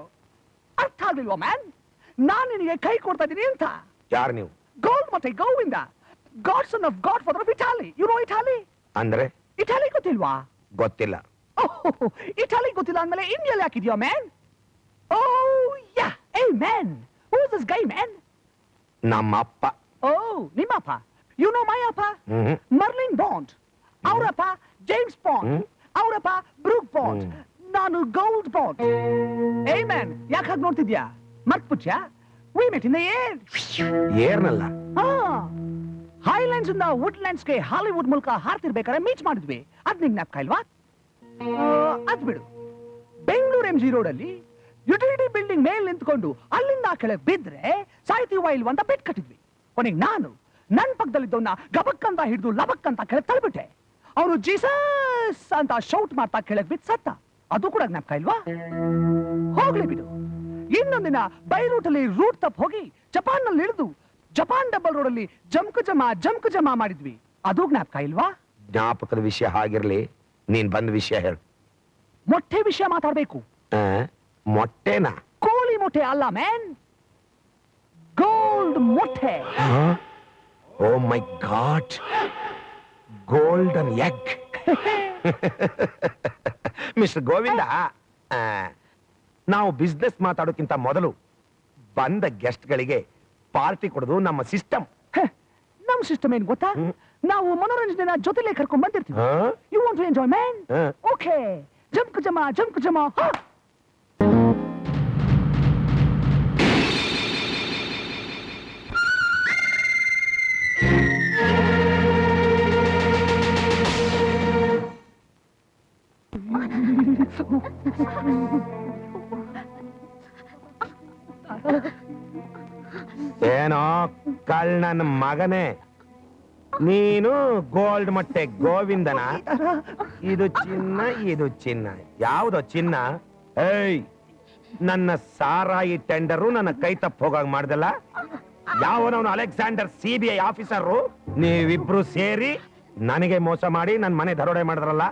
ಅರ್ಥ ಆಗ್ಲಿಲ್ವಾ ಮ್ಯಾನ್? ನಾನ್ ನಿನಗೆ ಕೈ ಕೊಡ್ತಾ ಇದ್ದೀನಿ ಅಂತ. ಯಾರು ನೀವು? ಗೋಲ್ಡ್ ಮತ್ತೆ Govinda, god son of god father of Italy. You know Italy? ಅಂದ್ರೆ ಇಟಾಲಿ ಗೊತ್ತಿಲ್ವಾ? ಗೊತ್ತಿಲ್ಲ. ಇಟಾಲಿ ಗೊತ್ತಿಲ್ಲ ಅಂದ್ಮೇಲೆ ಇಂಡಿಯಲ್ಲಿ ಹಾಕಿದ್ಯಾ man? Oh yeah. Hey man, who is this guy man? ನಮ್ಮ ಅಪ್ಪ. ಓ, ನಿಮ್ಮಪ್ಪ? ಯು ನೋ ಮೈ ಅಪ್ಪ? Marlin Bond. ಅವರಪ್ಪ ಜೇಮ್ಸ್ ಬಾಂಡ್. ಅವರಪ್ಪ ಬ್ರೂಕ್ ಬಾಂಡ್. ನಾನು ಗೋಲ್ಡ್ ಬಾಂಡ್. ಏ ಮ್ಯಾನ್, ಯಾಕೆ ಹಾಗೆ ನೋಡ್ತಿದ್ಯಾ? ಮರ್ತ್ಬಿಟ್ಯಾ? We met in the air. ಏರ್ನಲ್ಲ, ಹೈಲ್ಯಾಂಡ್ಸ್ ಇಂದ ವುಡ್ಲ್ಯಾಂಡ್ಸ್ಗೆ ಹಾಲಿವುಡ್ ಮೂಲಕ ಹಾರ್ತಿರ್ಬೇಕಾದ್ರೆ ಮೀಟ್ ಮಾಡಿದ್ವಿ. ಅದ್ ನಿಂಗೆ ಜ್ಞಾಪಕ ಇಲ್ವಾ? ಅದ್ ಬಿಡು. ಬೆಂಗಳೂರು MG ರೋಡ್ ಅಲ್ಲಿ ಇಡೀ ಬಿಲ್ಡಿಂಗ್ ಮೇಲ್ ನಿಂತ್ಕೊಂಡು ಅಲ್ಲಿಂದ ಕೆಳಗೆ ಬಿದ್ರೆ ಸಾಯ್ತೀವ ಇಲ್ವ ಅಂತ ಬೆಟ್ ಕಟ್ಟಿದ್ವಿ. ಕೊನೆಗೆ ನಾನು ನನ್ ಪಕ್ಕದಲ್ಲಿದ್ದವನ್ನ ಗಬಕ್ ಅಂತ ಹಿಡಿದು ಲಬಕ್ ಅಂತ ಕೆಳಗೆ ತಳ್ಬಿಟ್ಟೆ. ಅವನು ಜೀಸಸ್ ಅಂತ ಶೌಟ್ ಮಾಡ್ತಾ ಕೆಳಗೆ ಬಿದ್ದು ಸತ್ತ. ಅದು ಕೂಡ ಜ್ಞಾಪಕ ಇಲ್ವಾ? ಹೋಗ್ಲಿ ಬಿಡು. ಇನ್ನೊಂದಿನ ಬೈರೂಟ್ ಅಲ್ಲಿ ರೂಟ್ ತಪ್ಪ ಹೋಗಿ ಜಪಾನ್ ನಲ್ಲಿ ಇಳಿದು ಜಪಾನ್ ಡಬಲ್ ರೋಡ್ ಅಲ್ಲಿ ಜಂಕು ಜಮಾ ಮಾಡಿದ್ವಿ. ಅದು ಜ್ಞಾಪಕ ಇಲ್ವಾ? ಜ್ಞಾಪಕದ ವಿಷಯ ಆಗಿರ್ಲಿ, ನೀನ್ ಬಂದ ವಿಷಯ ಹೇಳು. ಮೊಟ್ಟೆ ವಿಷಯ ಮಾತಾಡ್ಬೇಕು. ಮೊಟ್ಟೆನಾ? ಕೋಳಿ ಮೊಟ್ಟೆ ಅಲ್ಲ ಮ್ಯಾನ್, ಗೋಲ್ಡ್ ಮೊಟ್ಟೆ. Oh my god, golden egg. Mister Govinda, ನಾವು ಬಿಸ್ನೆಸ್ ಮಾತಾಡೋಕ್ಕಿಂತ ಮೊದಲು ಬಂದ ಗೆಸ್ಟ್ಗಳಿಗೆ ಪಾರ್ಟಿ ಕೊಡೋದು ನಮ್ಮ ಸಿಸ್ಟಮ್. ನಮ್ ಸಿಸ್ಟಮ್ ಏನ್ ಗೊತ್ತಾ? ನಾವು ಮನೋರಂಜನೆನ ಜೊತೆಲೆ ಕರ್ಕೊಂಡ್ ಬಂದಿರ್ತೀವಿ. You want to enjoy man? Okay, ಜಂಕು ಜಮಾ. ಏನೋ ಕಳ್ಳನ ಮಗನೇ, ನೀನು ಗೋಲ್ಡ್ ಮೊಟ್ಟೆ ಗೋವಿಂದನ? ಇದು ಚಿನ್ನ. ಯಾವ್ದೋ ಚಿನ್ನ? ಏಯ್, ನನ್ನ ಸಾರಾಯಿ ಟೆಂಡರು ನನ್ನ ಕೈ ತಪ್ಪ ಹೋಗಾಗ ಮಾಡ್ದಲ್ಲ. ಯಾವನವನು ಅಲೆಕ್ಸಾಂಡರ್ CBI ಆಫೀಸರು, ನೀವಿಬ್ರು ಸೇರಿ ನನಗೆ ಮೋಸ ಮಾಡಿ ನನ್ನ ಮನೆ ದರೋಡೆ ಮಾಡಿದ್ರಲ್ಲ.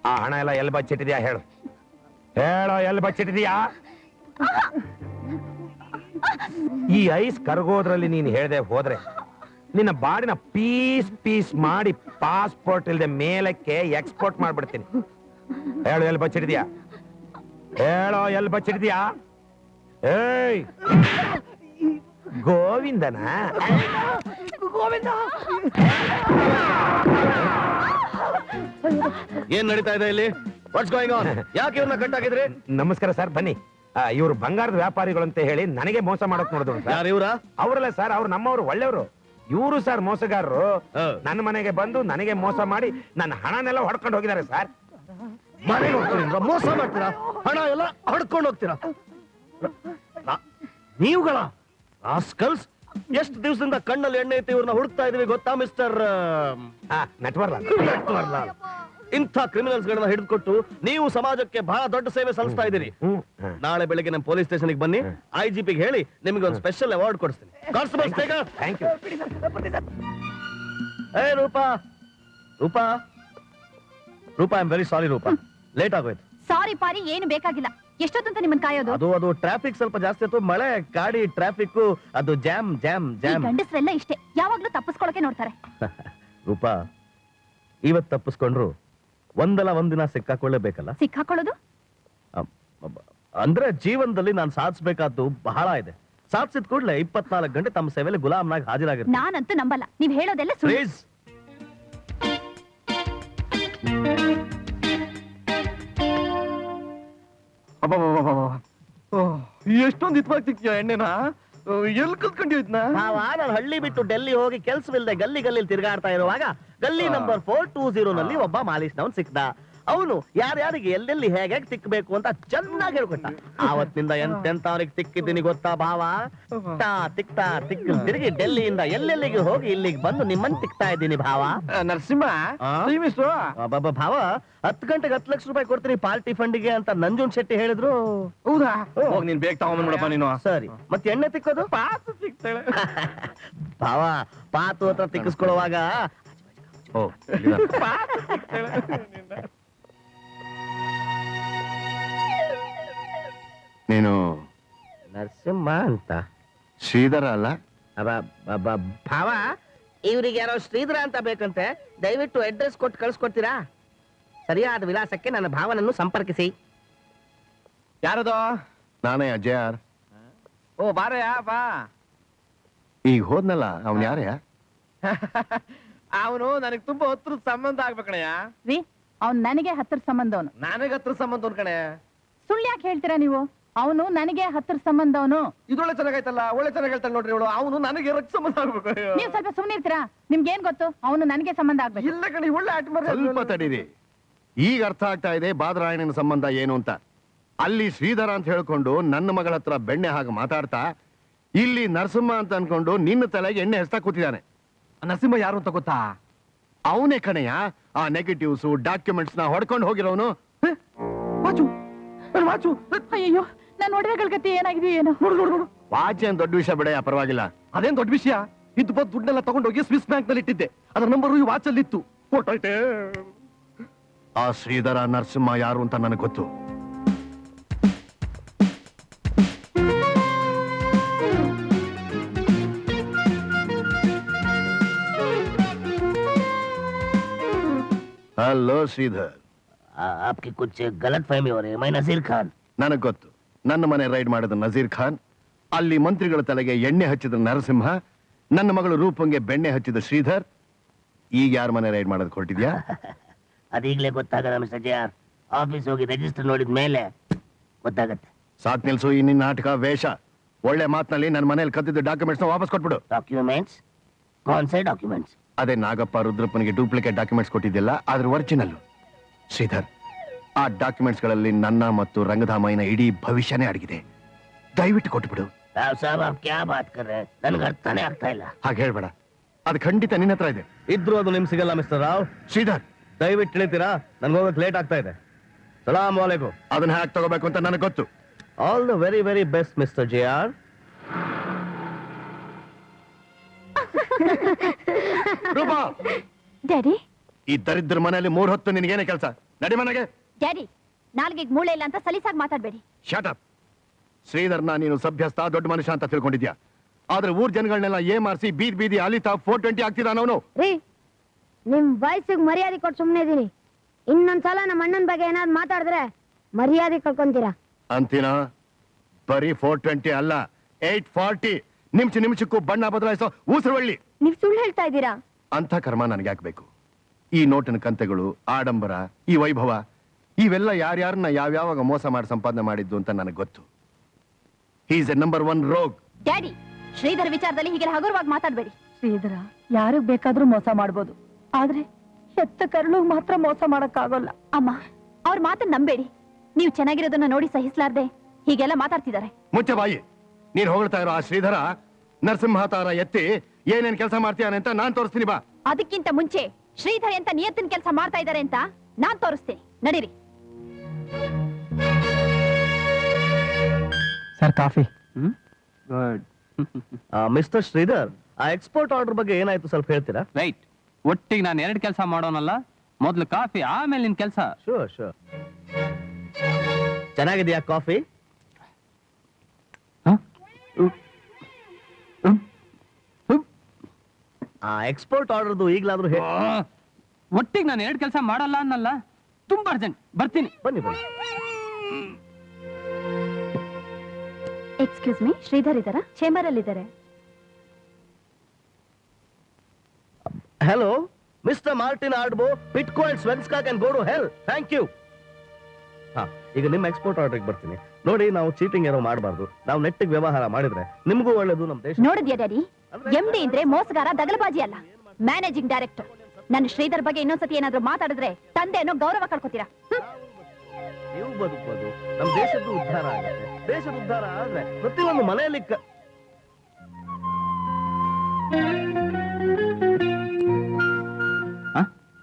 ಆ ಹಣ ಎಲ್ಲ ಎಲ್ಲಿ ಬಚ್ಚಿಟ್ಟಿದ್ಯಾ? ಹೇಳೋ, ಎಲ್ಲಿ ಬಚ್ಚಿಟ್ಟಿದ್ಯಾ? ಈ ಐಸ್ ಕರಗೋದ್ರಲ್ಲಿ ನೀನು ಹೇಳ್ದೆ ಹೋದ್ರೆ ನಿನ್ನ ಬಾಡಿನ ಪೀಸ್ ಮಾಡಿ ಪಾಸ್ಪೋರ್ಟ್ ಇಲ್ಲದೆ ಮೇಲಕ್ಕೆ ಎಕ್ಸ್ಪೋರ್ಟ್ ಮಾಡ್ಬಿಡ್ತೀನಿ. ಹೇಳು, ಎಲ್ಲಿ ಬಚ್ಚಿಟ್ಟಿದ್ಯಾ? ಎಲ್ಲಿ ಬಚ್ಚಿಟ್ಟಿದ್ಯಾ? ಏಯ್, ಗೋವಿಂದನ? ಏನ್ ನಡೀತಾ ಇದೆ ಇಲ್ಲಿ? What's going on? ಯಾಕೆ ಇವ್ರನ್ನ ಕಟ್ಟಾಕಿದ್ರಿ? ನಮಸ್ಕಾರ ಸರ್, ಬನ್ನಿ. ಇವರು ಬಂಗಾರದ ವ್ಯಾಪಾರಿಗಳು ಅಂತ ಹೇಳಿ ನನಗೆ ಮೋಸ ಮಾಡಕ್ ನೋಡಿದ್ರು. ಯಾರು ಇವ್ರ? ಅವರಲ್ಲ ಸರ್, ಅವ್ರು ನಮ್ಮವ್ರು, ಒಳ್ಳೆಯವರು. ಇವರು ಸರ್ ಮೋಸಗಾರರು. ನನ್ನ ಮನೆಗೆ ಬಂದು ನನಗೆ ಮೋಸ ಮಾಡಿ ನನ್ನ ಹಣನೆಲ್ಲ ಹೊಡ್ಕೊಂಡು ಹೋಗಿದ್ದಾರೆ ಸರ್. ಮನೆಗೆ ಹೋಗ್ತೀರಾ? ಮೋಸ ಮಾಡ್ತೀರಾ? ಹಣ ಎಲ್ಲ ಹೊಡ್ಕೊಂಡು ಹೋಗ್ತೀರಾ? ನೀವುಗಳ ರಾಸ್ಕಲ್ಸ್! ಎಷ್ಟು ದಿವಸದಿಂದ ಕಣ್ಣಲ್ಲಿ ಎಣ್ಣೆ ಐತಿ ಇವ್ರನ್ನ ಹುಡುಕ್ತಾ ಇದೀವಿ ಗೊತ್ತಾ ಮಿಸ್ಟರ್ ನಟ್ವರ್ಲಾಲ್. ಇಂಥ ಕ್ರಿಮಿನಲ್ಸ್ ಗಳನ್ನ ಹಿಡಿದುಕೊಟ್ಟು ನೀವು ಸಮಾಜಕ್ಕೆ ಬಹಳ ದೊಡ್ಡ ಸೇವೆ ಸಲ್ಲಿಸ್ತಾ ಇದ್ದೀರಿ. ನಾಳೆ ಬೆಳಗ್ಗೆ ನಮ್ಮ ಪೊಲೀಸ್ ಸ್ಟೇಷನ್ಗೆ ಬನ್ನಿ, IGPಗೆ ಹೇಳಿ ನಿಮಗೆ ಒಂದು ಸ್ಪೆಷಲ್ ಅವಾರ್ಡ್ ಕೊಡಿಸ್ತೀನಿ. Constable speaker. Thank you. ಏ Roopa, I am very sorry Roopa, late ಆಗೋಯ್ತು. ಸಾರಿ ಪಾರಿ, ಏನು ಬೇಕಾಗಿಲ್ಲ. ಎಷ್ಟೊತ್ತಂತ ನಿಮ್ಮನ್ನ ಕಾಯೋದು? ಅದು ಟ್ರಾಫಿಕ್ ಸ್ವಲ್ಪ ಜಾಸ್ತಿ ಆಯ್ತು. ಮಳೆ, ಗಾಡಿ, ಟ್ರಾಫಿಕ್, ಅದು ಜಾಮ್. ಗಂಡಸರೆಲ್ಲ ಇಷ್ಟೇ, ಯಾವಾಗ್ಲೂ ತಪ್ಪಿಸ್ಕೊಳಕ್ಕೆ ನೋಡ್ತಾರೆ. ರೂಪಾ, ಇವತ್ ತಪ್ಪಿಸ್ಕೊಂಡ್ರು ಒಂದಲ್ಲ ಒಂದಿನ ಸಿಕ್ಕಾಕೊಳ್ಳೇಬೇಕಲ್ಲ. ಸಿಕ್ಕಾಕೊಳ್ಳೋದು ಅಂದ್ರೆ ಜೀವನದಲ್ಲಿ ನಾನು ಸಾಧಿಸಬೇಕಾದ್ದು ಬಹಳ ಇದೆ. ಸಾಧಿಸಿದ ಕೂಡಲೇ 24 ಗಂಟೆ ತಮ್ಮ ಸೇವೆಯಲ್ಲಿ ಗುಲಾಮ್ನಾಗಿ ಹಾಜರಾಗಿರ್ತೀನಿ. ನಾನಂತೂ ನಂಬಲ್ಲ, ನೀವ್ ಹೇಳೋದೆಲ್ಲ ಸುಳ್ಳು. ಪ್ಲೀಸ್. ಎಷ್ಟೊಂದು ಇತ್ವಾಗಿ ಸಿಕ್ಕಿಯ ಎಣ್ಣೆನ? ಎಲ್ಲಿ ಕಲ್ತ್ಕೊಂಡಿದ್ನ? ನಾನು ಹಳ್ಳಿ ಬಿಟ್ಟು ಡೆಲ್ಲಿ ಹೋಗಿ ಕೆಲ್ಸವಿಲ್ಲದೆ ಗಲ್ಲಿ ತಿರುಗಾಡ್ತಾ ಇರುವಾಗ ಗಲ್ಲಿ ನಂಬರ್ 420 ನಲ್ಲಿ ಒಬ್ಬ ಮಾಲೀಶ್ನವನ್ ಸಿಕ್ದ. ಅವನು ಯಾರ್ಯಾರಿಗೆ ಎಲ್ಲೆಲ್ಲಿ ಹೇಗೆ ತಿಕ್ಕಬೇಕು ಅಂತ ಚೆನ್ನಾಗಿ ಹೇಳ್ಕೊಟ್ಟ. ಆವತ್ತಿನಿಂದ ಎಂತೆಂತವನಿಗೆ ತಿಕ್ಕಿದ್ದೀನಿ ಗೊತ್ತಾ ಭಾವ? ತಿಕ್ತಾ ತಿರುಗಿ ಡೆಲ್ಲಿಯಿಂದ ಎಲ್ಲೆಲ್ಲಿಗೆ ಹೋಗಿ ಇಲ್ಲಿಗೆ ಬಂದು ನಿಮ್ಮನ್ನ ತಿಕ್ತಾ ಇದ್ದೀನಿ ಭಾವ. ನರಸಿಂಹ, ಭಾವ 10 ಗಂಟೆಗೆ 10 ಲಕ್ಷ ರೂಪಾಯಿ ಕೊಡ್ತೀನಿ ಪಾರ್ಟಿ ಫಂಡಿಗೆ ಅಂತ ನಂಜುನ್ ಶೆಟ್ಟಿ ಹೇಳಿದ್ರು. ಹೌದಾ? ಹೋಗಿ ನೀನ್ ಬೇಗ ತಗೊಂಡ್ಬಿಡಪ್ಪ ನೀನು. ಸರಿ, ಮತ್ತೆ ಎಣ್ಣೆ ತಿಕ್ಕೋದು? ಪಾತು ಸಿಗ್ತಾಳೆ ಭಾವ. ಪಾತು ಹತ್ರ ತಿಕ್ಕಿಸ್ಕೊಳ್ಳುವಾಗ ನೀನು ನರಸಿಂಹ ಅಂತ ಶ್ರೀಧರ ಅಲ್ಲ? ಭಾವ, ಇವ್ರಿಗೆ ಯಾರೋ ಶ್ರೀಧರ ಅಂತ ಬೇಕಂತೆ. ದಯವಿಟ್ಟು ಅಡ್ರೆಸ್ ಕೊಟ್ಟು ಕಳ್ಸ್ಕೊಡ್ತೀರಾ? ಸರಿಯಾದ ವಿಳಾಸಕ್ಕೆ ನನ್ನ ಭಾವನನ್ನು ಸಂಪರ್ಕಿಸಿ. ಯಾರದು? ನಾನೇ ಅಜಯ್. ಓ ಬಾರಯ್ಯ ಬಾ. ಈಗ ಹೋದ್ನಲ್ಲ ಅವನ್ ಯಾರಯ್ಯ? ಅವನು ನನಗೆ ತುಂಬಾ ಹತ್ರ ಸಂಬಂಧ ಆಗ್ಬೇಕಣಯ್ಯ. ರೀ, ಅವ್ನು ನನಗೆ ಹತ್ರ ಸಂಬಂಧವನು. ನನಗೆ ಹತ್ರ ಸಂಬಂಧ ಕಣೆ. ಸುಳ್ಳು ಯಾಕೆ ಹೇಳ್ತೀರಾ ನೀವು? ಅವನು ನನಗೆ ಹತ್ರ ಸಂಬಂಧವನು. ಇದೊಳ್ಳೆ ಚೆನ್ನಾಗೈತಲ್ಲ, ಒಳ್ಳೆ ಚೆನ್ನಾಗಿ ಹೇಳ್ತಾನೆ ನೋಡ್ರಿ ಇವಳು. ಅವನು ನನಗೆ ರಕ್ತ ಸಂಬಂಧ ಆಗ್ಬೇಕು. ನೀವು ಸ್ವಲ್ಪ ಸುಮ್ಮನೆ ಇರ್ತೀರಾ? ನಿಮ್ಗೆ ಏನ್ ಗೊತ್ತು ಅವನು ನನಗೆ ಸಂಬಂಧ ಆಗ್ಬೇಕು? ಇಲ್ಲ ಕಣಿ, ಒಳ್ಳೆ ಆಟ ಸ್ವಲ್ಪ ತಡೀರಿ. ಈಗ ಅರ್ಥ ಆಗ್ತಾ ಇದೆ ಬಾದರಾಯಣನ ಸಂಬಂಧ ಏನು ಅಂತ. ಅಲ್ಲಿ ಶ್ರೀಧರ ಅಂತ ಹೇಳ್ಕೊಂಡು ನನ್ನ ಮಗಳ ಹತ್ರ ಬೆಣ್ಣೆ ಹಾಗೆ ಮಾತಾಡ್ತಾ ಇಲ್ಲಿ ನರಸಿಂಹ ಅಂತ ಅನ್ಕೊಂಡು ನಿನ್ನ ತಲೆಗೆ ಎಣ್ಣೆ ಹಚ್ತಾ ಕೂತಿದ್ದಾನೆ. ನರಸಿಂಹ ಯಾರು ಅಂತ ಗೊತ್ತಾ? ಅವನೇ ಕಣಯ್ಯ ಆ ನೆಗೆಟಿವ್ಸ್ ಡಾಕ್ಯುಮೆಂಟ್ಸ್ ನ ಹೊಡ್ಕೊಂಡು ಹೋಗಿರೋನು. ಅಯ್ಯೋ ನಾನು ಒಡವೆಗಳ ಗತಿ ಏನಾಗಿದೆ ಏನೋ. ವಾಚ್ ಏನ್ ದೊಡ್ಡ ವಿಷಯ ಬಿಡ, ಪರವಾಗಿಲ್ಲ. ಅದೇನ್ ದೊಡ್ಡ ವಿಷಯ? ಇದ್ದು ಬಂದು ದುಡ್ಡೆಲ್ಲ ತಗೊಂಡೋಗಿ ಸ್ವಿಸ್ ಬ್ಯಾಂಕ್ ನಲ್ಲಿ ಇಟ್ಟಿದ್ದೆ. ಅದರ ನಂಬರು ಈ ವಾಚ್ ಅಲ್ಲಿ ಇತ್ತು. ಹೊಟ್ಟೋಯ್ತೆ. ಆ ಶ್ರೀಧರ ನರಸಿಂಹ ಯಾರು ಅಂತ ನನಗೆ ಗೊತ್ತು. ಹಲೋ ಶ್ರೀಧರ್. आपकी कुछ गलत फहमी हो रही है. मैं नजीर खान. ನನಗ್ ಗೊತ್ತು. ನನ್ನ ಮನೆ ರೈಡ್ ಮಾಡಿದ ನಜೀರ್ ಖಾನ್, ಅಲ್ಲಿ ಮಂತ್ರಿಗಳ ತಲೆಗೆ ಎಣ್ಣೆ ಹಚ್ಚಿದ ನರಸಿಂಹ, ನನ್ನ ಮಗಳು ರೂಪಂಗೆ ಬೆಣ್ಣೆ ಹಚ್ಚಿದ ಶ್ರೀಧರ್. ಈಗ ಯಾರ ಮನೆ ರೈಡ್ ಮಾಡೋದು ಕೊಟ್ಟಿದ್ಯಾ? ಅದೀಗ್ಲೇ ಗೊತ್ತಾಗಲ್ಲ ಮಿಸ್ಟರ್ ಜೆ ಆರ್. ಆಫೀಸ್ ಹೋಗಿ ರಿಜಿಸ್ಟರ್ ನೋಡಿದ ಮೇಲೆ ಗೊತ್ತಾಗತ್ತೆ. ಸಾಕ್ ನಿಲ್ಸು ಈ ನಿನ್ನ ನಾಟಕ ವೇಷ. ಒಳ್ಳೆ ಮಾತಿನಲ್ಲಿ ನನ್ನ ಮನೇಲಿ ಕದ್ದಿದ್ದ ಡಾಕ್ಯುಮೆಂಟ್ಸ್ ವಾಪಸ್ ಕೊಟ್ಬಿಡು. ಡಾಕ್ಯುಮೆಂಟ್ಸ್? कौन से डॉक्यूमेंट्स? ಅದೇ ನಾಗಪ್ಪ ರುದ್ರಪ್ಪನಿಗೆ ಡೂಪ್ಲಿಕೇಟ್ ಡಾಕ್ಯುಮೆಂಟ್ಸ್ ಕೊಟ್ಟಿದ್ದಿಲ್ಲ, ಅದ್ರ ಒರಿಜಿನಲ್. ಶ್ರೀಧರ್, ಆ ಡಾಕ್ಯುಮೆಂಟ್ಸ್ ಗಳಲ್ಲಿ ನನ್ನ ಮತ್ತು ರಂಗಧಾಮಯ್ಯನ ಇಡೀ ಭವಿಷ್ಯನೇ ಅಡಗಿದೆ. ದಯವಿಟ್ಟು ಕೊಟ್ಬಿಡು. साहब आप क्या बात कर रहे हैं? ನನಗೆ ಅರ್ಥನೇ ಆಗ್ತಾ ಇಲ್ಲ. ಹಾಗೆ ಹೇಳ್ಬೇಡ, ಅದು ಖಂಡಿತ ನಿನ್ನ ಹತ್ರ ಇದೆ. ಇದ್ರು ಅದು ನಿಮ್ ಸಿಗಲ್ಲ ಮಿಸ್ಟರ್ ರಾವ್. ಶ್ರೀಧರ್, ದಯವಿಟ್ಟು ತಿಳಿತೀರಾ, ನನ್ಗೆ ಹೋಗಕ್ ಲೇಟ್ ಆಗ್ತಾ ಇದೆ. ಸಲಾಮ್ ವಾಲೇಕುಂ. ಅದನ್ನ ಹ್ಯಾಕ್ ತಗೋಬೇಕು ಅಂತ ನನಗೆ ಗೊತ್ತು. All the very very best mister J R. Roopa, daddy ಈ ದರಿದ್ರ ಮನೆಯಲ್ಲಿ 3 ಹೊತ್ತು ನಿನಗೇನೆ ಕೆಲಸ? ನಡಿ ಮನೆಗೆ. ಡ್ಯಾಡಿ ನಾಲ್ಗೆಗೆ ಮೂಳೆ ಇಲ್ಲ ಅಂತ ಸಲೀಸಾಗಿ ಮಾತಾಡ್ಬೇಡಿ. Shot up. ಶ್ರೀಧರ್ನ ನೀನು ಸಭ್ಯಸ್ಥ ದೊಡ್ಡ ಮನುಷ್ಯ ಅಂತ ತಿಳ್ಕೊಂಡಿದ್ಯಾ, ಆದ್ರೆ ಊರ್ ಜನಗಳನ್ನೆಲ್ಲ ಮಾರಿಸಿ ಬೀದಿ ಬೀದಿ ಅಲಿತಾ 420 ಆಗ್ತಿದಾನವನು. ರೀ, ನಿಮ್ ವಯಸ್ಸಿಗೆ ಮರ್ಯಾದೆ ಕೊಟ್ಟು ಸುಮ್ಮನೆ ಇದೀನಿ. ಇನ್ನೊಂದ್ಸಲ ನಮ್ಮ ಅಣ್ಣನ ಬಗ್ಗೆ ಏನಾದ್ರು ಮಾತಾಡಿದ್ರೆ ಮರ್ಯಾದೆ ಕಳ್ಕೊಂತೀರಾ ಅಂತೀನ? ಬರೀ 420 ಅಲ್ಲ, 840. ನಿಮಿಷಕ್ಕೂ ಬಣ್ಣ ಬದಲಾಯಿಸೋ ಊಸರವಳ್ಳಿ. ನೀವ್ ಸುಳ್ಳು ಹೇಳ್ತಾ ಇದ್ದೀರಾ. ಅಂತ ಕರ್ಮ ನನಗೆ ಹಾಕ್ಬೇಕು. ಈ ನೋಟಿನ ಕಂತೆಗಳು, ಆಡಂಬರ, ಈ ವೈಭವ, ಇವೆಲ್ಲ ಯಾರ್ಯಾರನ್ನ ಯಾವ್ಯಾವಾಗ ಮೋಸ ಮಾಡಿ ಸಂಪಾದನೆ ಮಾಡಿದ್ದು ಅಂತ ನನಗೆ ಗೊತ್ತು. ಈಸ್ ಎ ನಂಬರ್ 1 ರೋಗ್. ಡ್ಯಾಡಿ, ಶ್ರೀಧರ್ ವಿಚಾರದಲ್ಲಿ ಹೀಗೆ ಹಗುರವಾಗಿ ಮಾತಾಡ್ಬೇಡಿ. ಶ್ರೀಧರ ಯಾರಿಗ್ ಬೇಕಾದ್ರೂ ಮೋಸ ಮಾಡ್ಬೋದು, ಆದ್ರೆ ಹೆತ್ತ ಕರುಳು ಮಾತ್ರ ಮೋಸ ಮಾಡಕ್ಕಾಗಲ್ಲ. ಅಮ್ಮ, ಅವ್ರ ಮಾತನ್ನ ನಂಬೇಡಿ. ನೀವು ಚೆನ್ನಾಗಿರೋದನ್ನ ನೋಡಿ ಸಹಿಸ್ಲಾರ್ದೆ ಹೀಗೆಲ್ಲ ಮಾತಾಡ್ತಿದ್ದಾರೆ. ಮುಚ್ಚ ಬಾಯಿ. ನೀನ್ ಹೊಗಳ್ತಾ ಇರೋ ಆ ಶ್ರೀಧರ ನರಸಿಂಹ ತಾರ ಎತ್ತಿ ಏನೇನ್ ಕೆಲಸ ಮಾಡ್ತೀಯಾನೆ ಅಂತ ನಾನ್ ತೋರಿಸ್ತೀನಿ ಬಾ. ಅದಕ್ಕಿಂತ ಮುಂಚೆ ಶ್ರೀಧರ್ ಎಂತ ನಿಯತ್ತಿನ ಕೆಲಸ ಮಾಡ್ತಾ ಇದ್ದಾರೆ ಅಂತ ನಾನ್ ತೋರಿಸ್ತೀನಿ. ನಡೀರಿ. Sir coffee. Good. Mister Sridhar, ಆ ಎಕ್ಸ್ಪೋರ್ಟ್ ಆರ್ಡರ್ ಬಗ್ಗೆ ಏನಾಯ್ತು ಸ್ವಲ್ಪ ಹೇಳ್ತೀರಾ? ರೈಟ್. ಒಟ್ಟಿಗೆ ನಾನು 2 ಕೆಲಸ ಮಾಡೋನಲ್ಲ, ಮೊದ್ಲು ಕಾಫಿ, ಆಮೇಲೆ ನಿನ್ ಕೆಲಸ. Sure sure. ಚೆನ್ನಾಗಿದೆಯಾ ಕಾಫಿ? ಆ ಎಕ್ಸ್ಪೋರ್ಟ್ ಆರ್ಡರ್ದು ಈಗಲಾದ್ರೂ ಒಟ್ಟಿಗೆ ನಾನು 2 ಕೆಲಸ ಮಾಡಲ್ಲ ಅನ್ನಲ್ಲ. ತುಂಬಾ ಅರ್ಜೆಂಟ್, ಬರ್ತೀನಿ. ಬನ್ನಿ ಬನ್ನಿ. ಎಕ್ಸ್ಕ್ಯೂಸ್ ಮೀ, ಶ್ರೀಧರ್ ಇದ್ದಾರಾ? ಚೇಂಬರ್ ಅಲ್ಲಿ ಇದ್ದಾರೆ. Hello, Mr. Martin Ardbo, Pitco and Svenska can go to hell. Thank you. ಈಗ ನಿಮ್ಮ ಎಕ್ಸ್ಪೋರ್ಟ್ ಆರ್ಡರ್ಗೆ ಬರ್ತೀನಿ. ನೋಡಿ, ನಾವು ಚೀಟಿಂಗ್ ಏನೋ ಮಾಡಬಾರ್ದು. ನಾವು ನೆಟ್ಟಿಗೆ ವ್ಯವಹಾರ ಮಾಡಿದ್ರೆ ನಿಮಗೂ ಒಳ್ಳೇದು, ನಮ್ಮ ದೇಶ. ನೋಡಿದ್ಯಾ ಡ್ಯಾಡಿ, ಎಂಡಿ ಇದ್ರೆ ಮೋಸಗಾರ, ದಗಲಬಾಜಿ ಅಲ್ಲ, ಮ್ಯಾನೇಜಿಂಗ್ ಡೈರೆಕ್ಟರ್. ನನ್ನ ಶ್ರೀಧರ್ ಬಗ್ಗೆ ಇನ್ನೊಂದ್ಸತಿ ಏನಾದ್ರೂ ಮಾತಾಡಿದ್ರೆ ತಂದೆ ಅನ್ನೋ ಗೌರವ ಕಳ್ಕೊತೀರಾ. ನೀವು ಬದುಕೋದು ನಮ್ಮ ದೇಶದ ಉದ್ಧಾರ ಆಗುತ್ತೆ. ದೇಶದ ಉದ್ಧಾರ ಆದ್ರೆ ಪ್ರತಿಯೊಂದು ಮನೆಯಲ್ಲಿ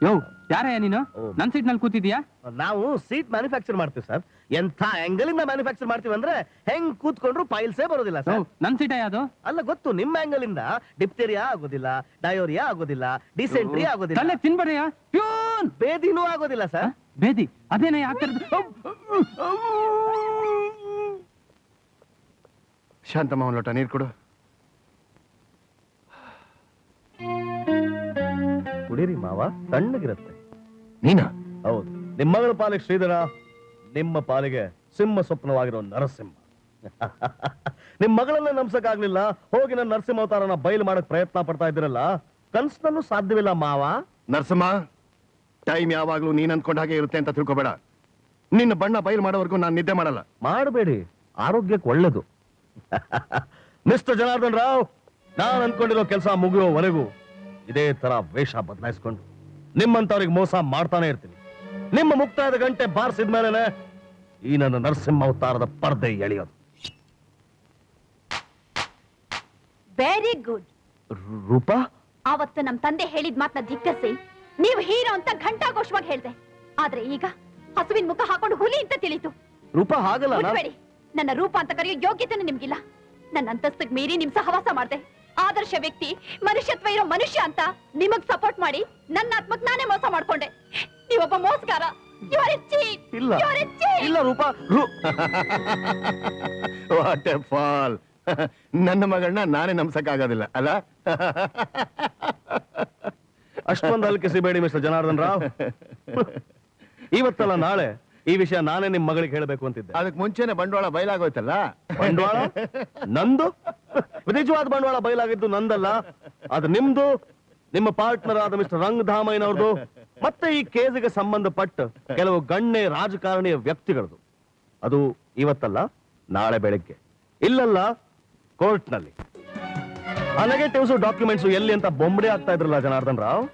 ಯೋ, ಯಾರಯ್ಯ ನೀನು? ನನ್ ಸೀಟ್ ನಲ್ಲಿ ಕೂತಿದ್ಯಾ? ನಾವು ಸೀಟ್ ಮ್ಯಾನುಫ್ಯಾಕ್ಚರ್ ಮಾಡ್ತೀವಿ ಸರ್. ಎಂಥ ಆಂಗಲ್ ಇಂದ ಮ್ಯಾನುಫ್ಯಾಕ್ಚರ್ ಮಾಡ್ತೀವಿ ಅಂದ್ರೆ ಹೆಂಗ್ ಕೂತ್ಕೊಂಡ್ರು ಪೈಲ್ಸೇ ಬರೋದಿಲ್ಲ ಸರ್. ನನ್ ಸೀಟ ಯಾವ್ದು? ಅಲ್ಲ, ಗೊತ್ತು. ನಿಮ್ಮ ಆಂಗಲ್ ಇಂದ ಡಿಪ್ಟೇರಿಯಾ ಆಗೋದಿಲ್ಲ, ಡಯೋರಿಯಾ ಆಗೋದಿಲ್ಲ, ಡಿಸೆಂಟ್ರಿ ಆಗೋದಿಲ್ಲ, ತಲೆ ತಿನ್ಬೇಡಯ್ಯ. ಪ್ಯೂನ್ ಬೇದಿನೂ ಆಗೋದಿಲ್ಲ ಸರ್. ಬೇದಿ ಅದೇನ ಆಗ್ತಿರೋದು? ಶಾಂತಮ್ಮ, ಒಂದು ಲೋಟ ನೀರು ಕೊಡು. ಕುಡೀರಿ ಮಾವ, ತಣ್ಣಗಿರುತ್ತೆ. ನೀನಾ? ಹೌದು. ನಿಮ್ಮ ಮಗಳ ಪಾಲಿಗೆ ಶ್ರೀಧರ, ನಿಮ್ಮ ಪಾಲಿಗೆ ಸಿಂಹ ಸ್ವಪ್ನವಾಗಿರೋ ನರಸಿಂಹ. ನಿಮ್ ಮಗಳನ್ನ ನಂಬ್ಸಕ್ಕಾಗ್ಲಿಲ್ಲ, ಹೋಗಿ ನನ್ನ ನರಸಿಂಹ ಅವತಾರನ ಬಯಲು ಮಾಡಕ್ ಪ್ರಯತ್ನ ಪಡ್ತಾ ಇದ್ದೀರಲ್ಲ, ಕನ್ಸ್ನಲ್ಲೂ ಸಾಧ್ಯವಿಲ್ಲ ಮಾವ. ನರಸಿಂಹ, ಟೈಮ್ ಯಾವಾಗ್ಲೂ ನೀನ್ ಅನ್ಕೊಂಡ ಹಾಗೆ ಇರುತ್ತೆ ಅಂತ ತಿಳ್ಕೊಬೇಡ. ನಿನ್ನ ಬಣ್ಣ ಬಯಲು ಮಾಡೋವರೆಗೂ ನಾನು ನಿದ್ದೆ ಮಾಡಲ್ಲ. ಮಾಡಬೇಡಿ, ಆರೋಗ್ಯಕ್ಕೆ ಒಳ್ಳೇದು. ಮಿಸ್ಟರ್ ಜನಾರ್ದನ್ ರಾವ್, ನಾನ್ ಅನ್ಕೊಂಡಿರೋ ಕೆಲಸ ಮುಗಿಯೋವರೆಗೂ ಇದೇ ತರ ವೇಷ ಬದಲಾಯಿಸ್ಕೊಂಡು ನಿಮ್ಮಂತವ್ರಿಗೆ ಮೋಸ ಮಾಡ್ತಾನೆ ಇರ್ತೀನಿ. ನಿಮ್ಮ ಮುಕ್ತಾಯದ ಗಂಟೆ ಬಾರಿಸಿದ ಮೇಲೆ ಈ ನನ್ನ ನರಸಿಂಹ ಅವತಾರದ ಪರ್ದೆ ಎಳೆಯೋದು. Very good. ರೂಪಾ, ಆವತ್ತು ನಮ್ ತಂದೆ ಹೇಳಿದ ಮಾತನ್ನ ಧಿಕ್ಕರಿಸಿ ನೀವು ಹೀರೋ ಅಂತ ಘಂಟಾಘೋಷವಾಗಿ ಹೇಳ್ದೆ. ಆದ್ರೆ ಈಗ ಹಸುವಿನ ಮುಖ ಹಾಕೊಂಡು ಹುಲಿ ಅಂತ ತಿಳಿತು. ರೂಪಾ ಹಾಗಲ್ಲ. ಮುಟ್ಬೇಡಿ. ನನ್ನ ರೂಪ ಅಂತ ಕರೆಯೋ ಯೋಗ್ಯತೆನೂ ನಿಮ್ಗಿಲ್ಲ. ನನ್ನ ಅಂತಸ್ತಿಗೆ ಮೀರಿ ನಿಮ್ ಸಹವಾಸ ಮಾಡ್ದೆ. ಆದರ್ಶ ವ್ಯಕ್ತಿ, ಮನುಷ್ಯತ್ವ ಇರೋ ಮನುಷ್ಯ ಅಂತ ನಿಮಗ್ ಸಪೋರ್ಟ್ ಮಾಡಿ ನನ್ನ ಆತ್ಮಕ್ ನಾನೇ ಮೋಸ ಮಾಡ್ಕೊಂಡೆ. ನೀವೊಬ್ಬ ಮೋಸಗಾರ. You are a cheat. ಇಲ್ಲ You are a cheat. ಇಲ್ಲ ರೂಪಾ. What A fall. ನನ್ನ ಮಗಳನ್ನ ನಾನೇ ನಂಬಸಕ್ಕಾಗೋದಿಲ್ಲ ಅಲ್ಲ. ಅಷ್ಟೊಂದು ಅಲ್ಕಿಸಿಬೇಡಿ ಮಿಸ್ಟರ್ ಜನಾರ್ದನ್ ರಾವ್. ಇವತ್ತಲ್ಲ ನಾಳೆ ಈ ವಿಷಯ ನಾನೇ ನಿಮ್ ಮಗಳಿಗೆ ಹೇಳಬೇಕು ಅಂತಿದ್ದೆ. ಅದಕ್ಕೆ ಮುಂಚೆನೆ ಬಂಡವಾಳ ಬಯಲಾಗೋಯ್ತಲ್ಲ. ಬಂಡವಾಳ ನಂದು? ನಿಜವಾದ ಬಂಡವಾಳ ಬಯಲಾಗಿದ್ದು ನಂದಲ್ಲ, ಅದು ನಿಮ್ದು, ನಿಮ್ಮ ಪಾರ್ಟ್ನರ್ ಆದ ಮಿಸ್ಟರ್ ರಂಗಧಾಮಯ್ಯನವ್ರದ್ದು, ಮತ್ತೆ ಈ ಕೇಸಿಗೆ ಸಂಬಂಧಪಟ್ಟ ಕೆಲವು ಗಣ್ಯ ರಾಜಕಾರಣಿಯ ವ್ಯಕ್ತಿಗಳದು. ಅದು ಇವತ್ತಲ್ಲ ನಾಳೆ ಬೆಳಗ್ಗೆ. ಇಲ್ಲಲ್ಲ ಕೋರ್ಟ್ನಲ್ಲಿ. ಆ ನೆಗೆಟಿವ್ಸ್ ಡಾಕ್ಯುಮೆಂಟ್ಸ್ ಎಲ್ಲಿ ಅಂತ ಬೊಂಬಡೆ ಆಗ್ತಾ ಇದ್ರಲ್ಲ ಜನಾರ್ದನ್ ರಾವ್,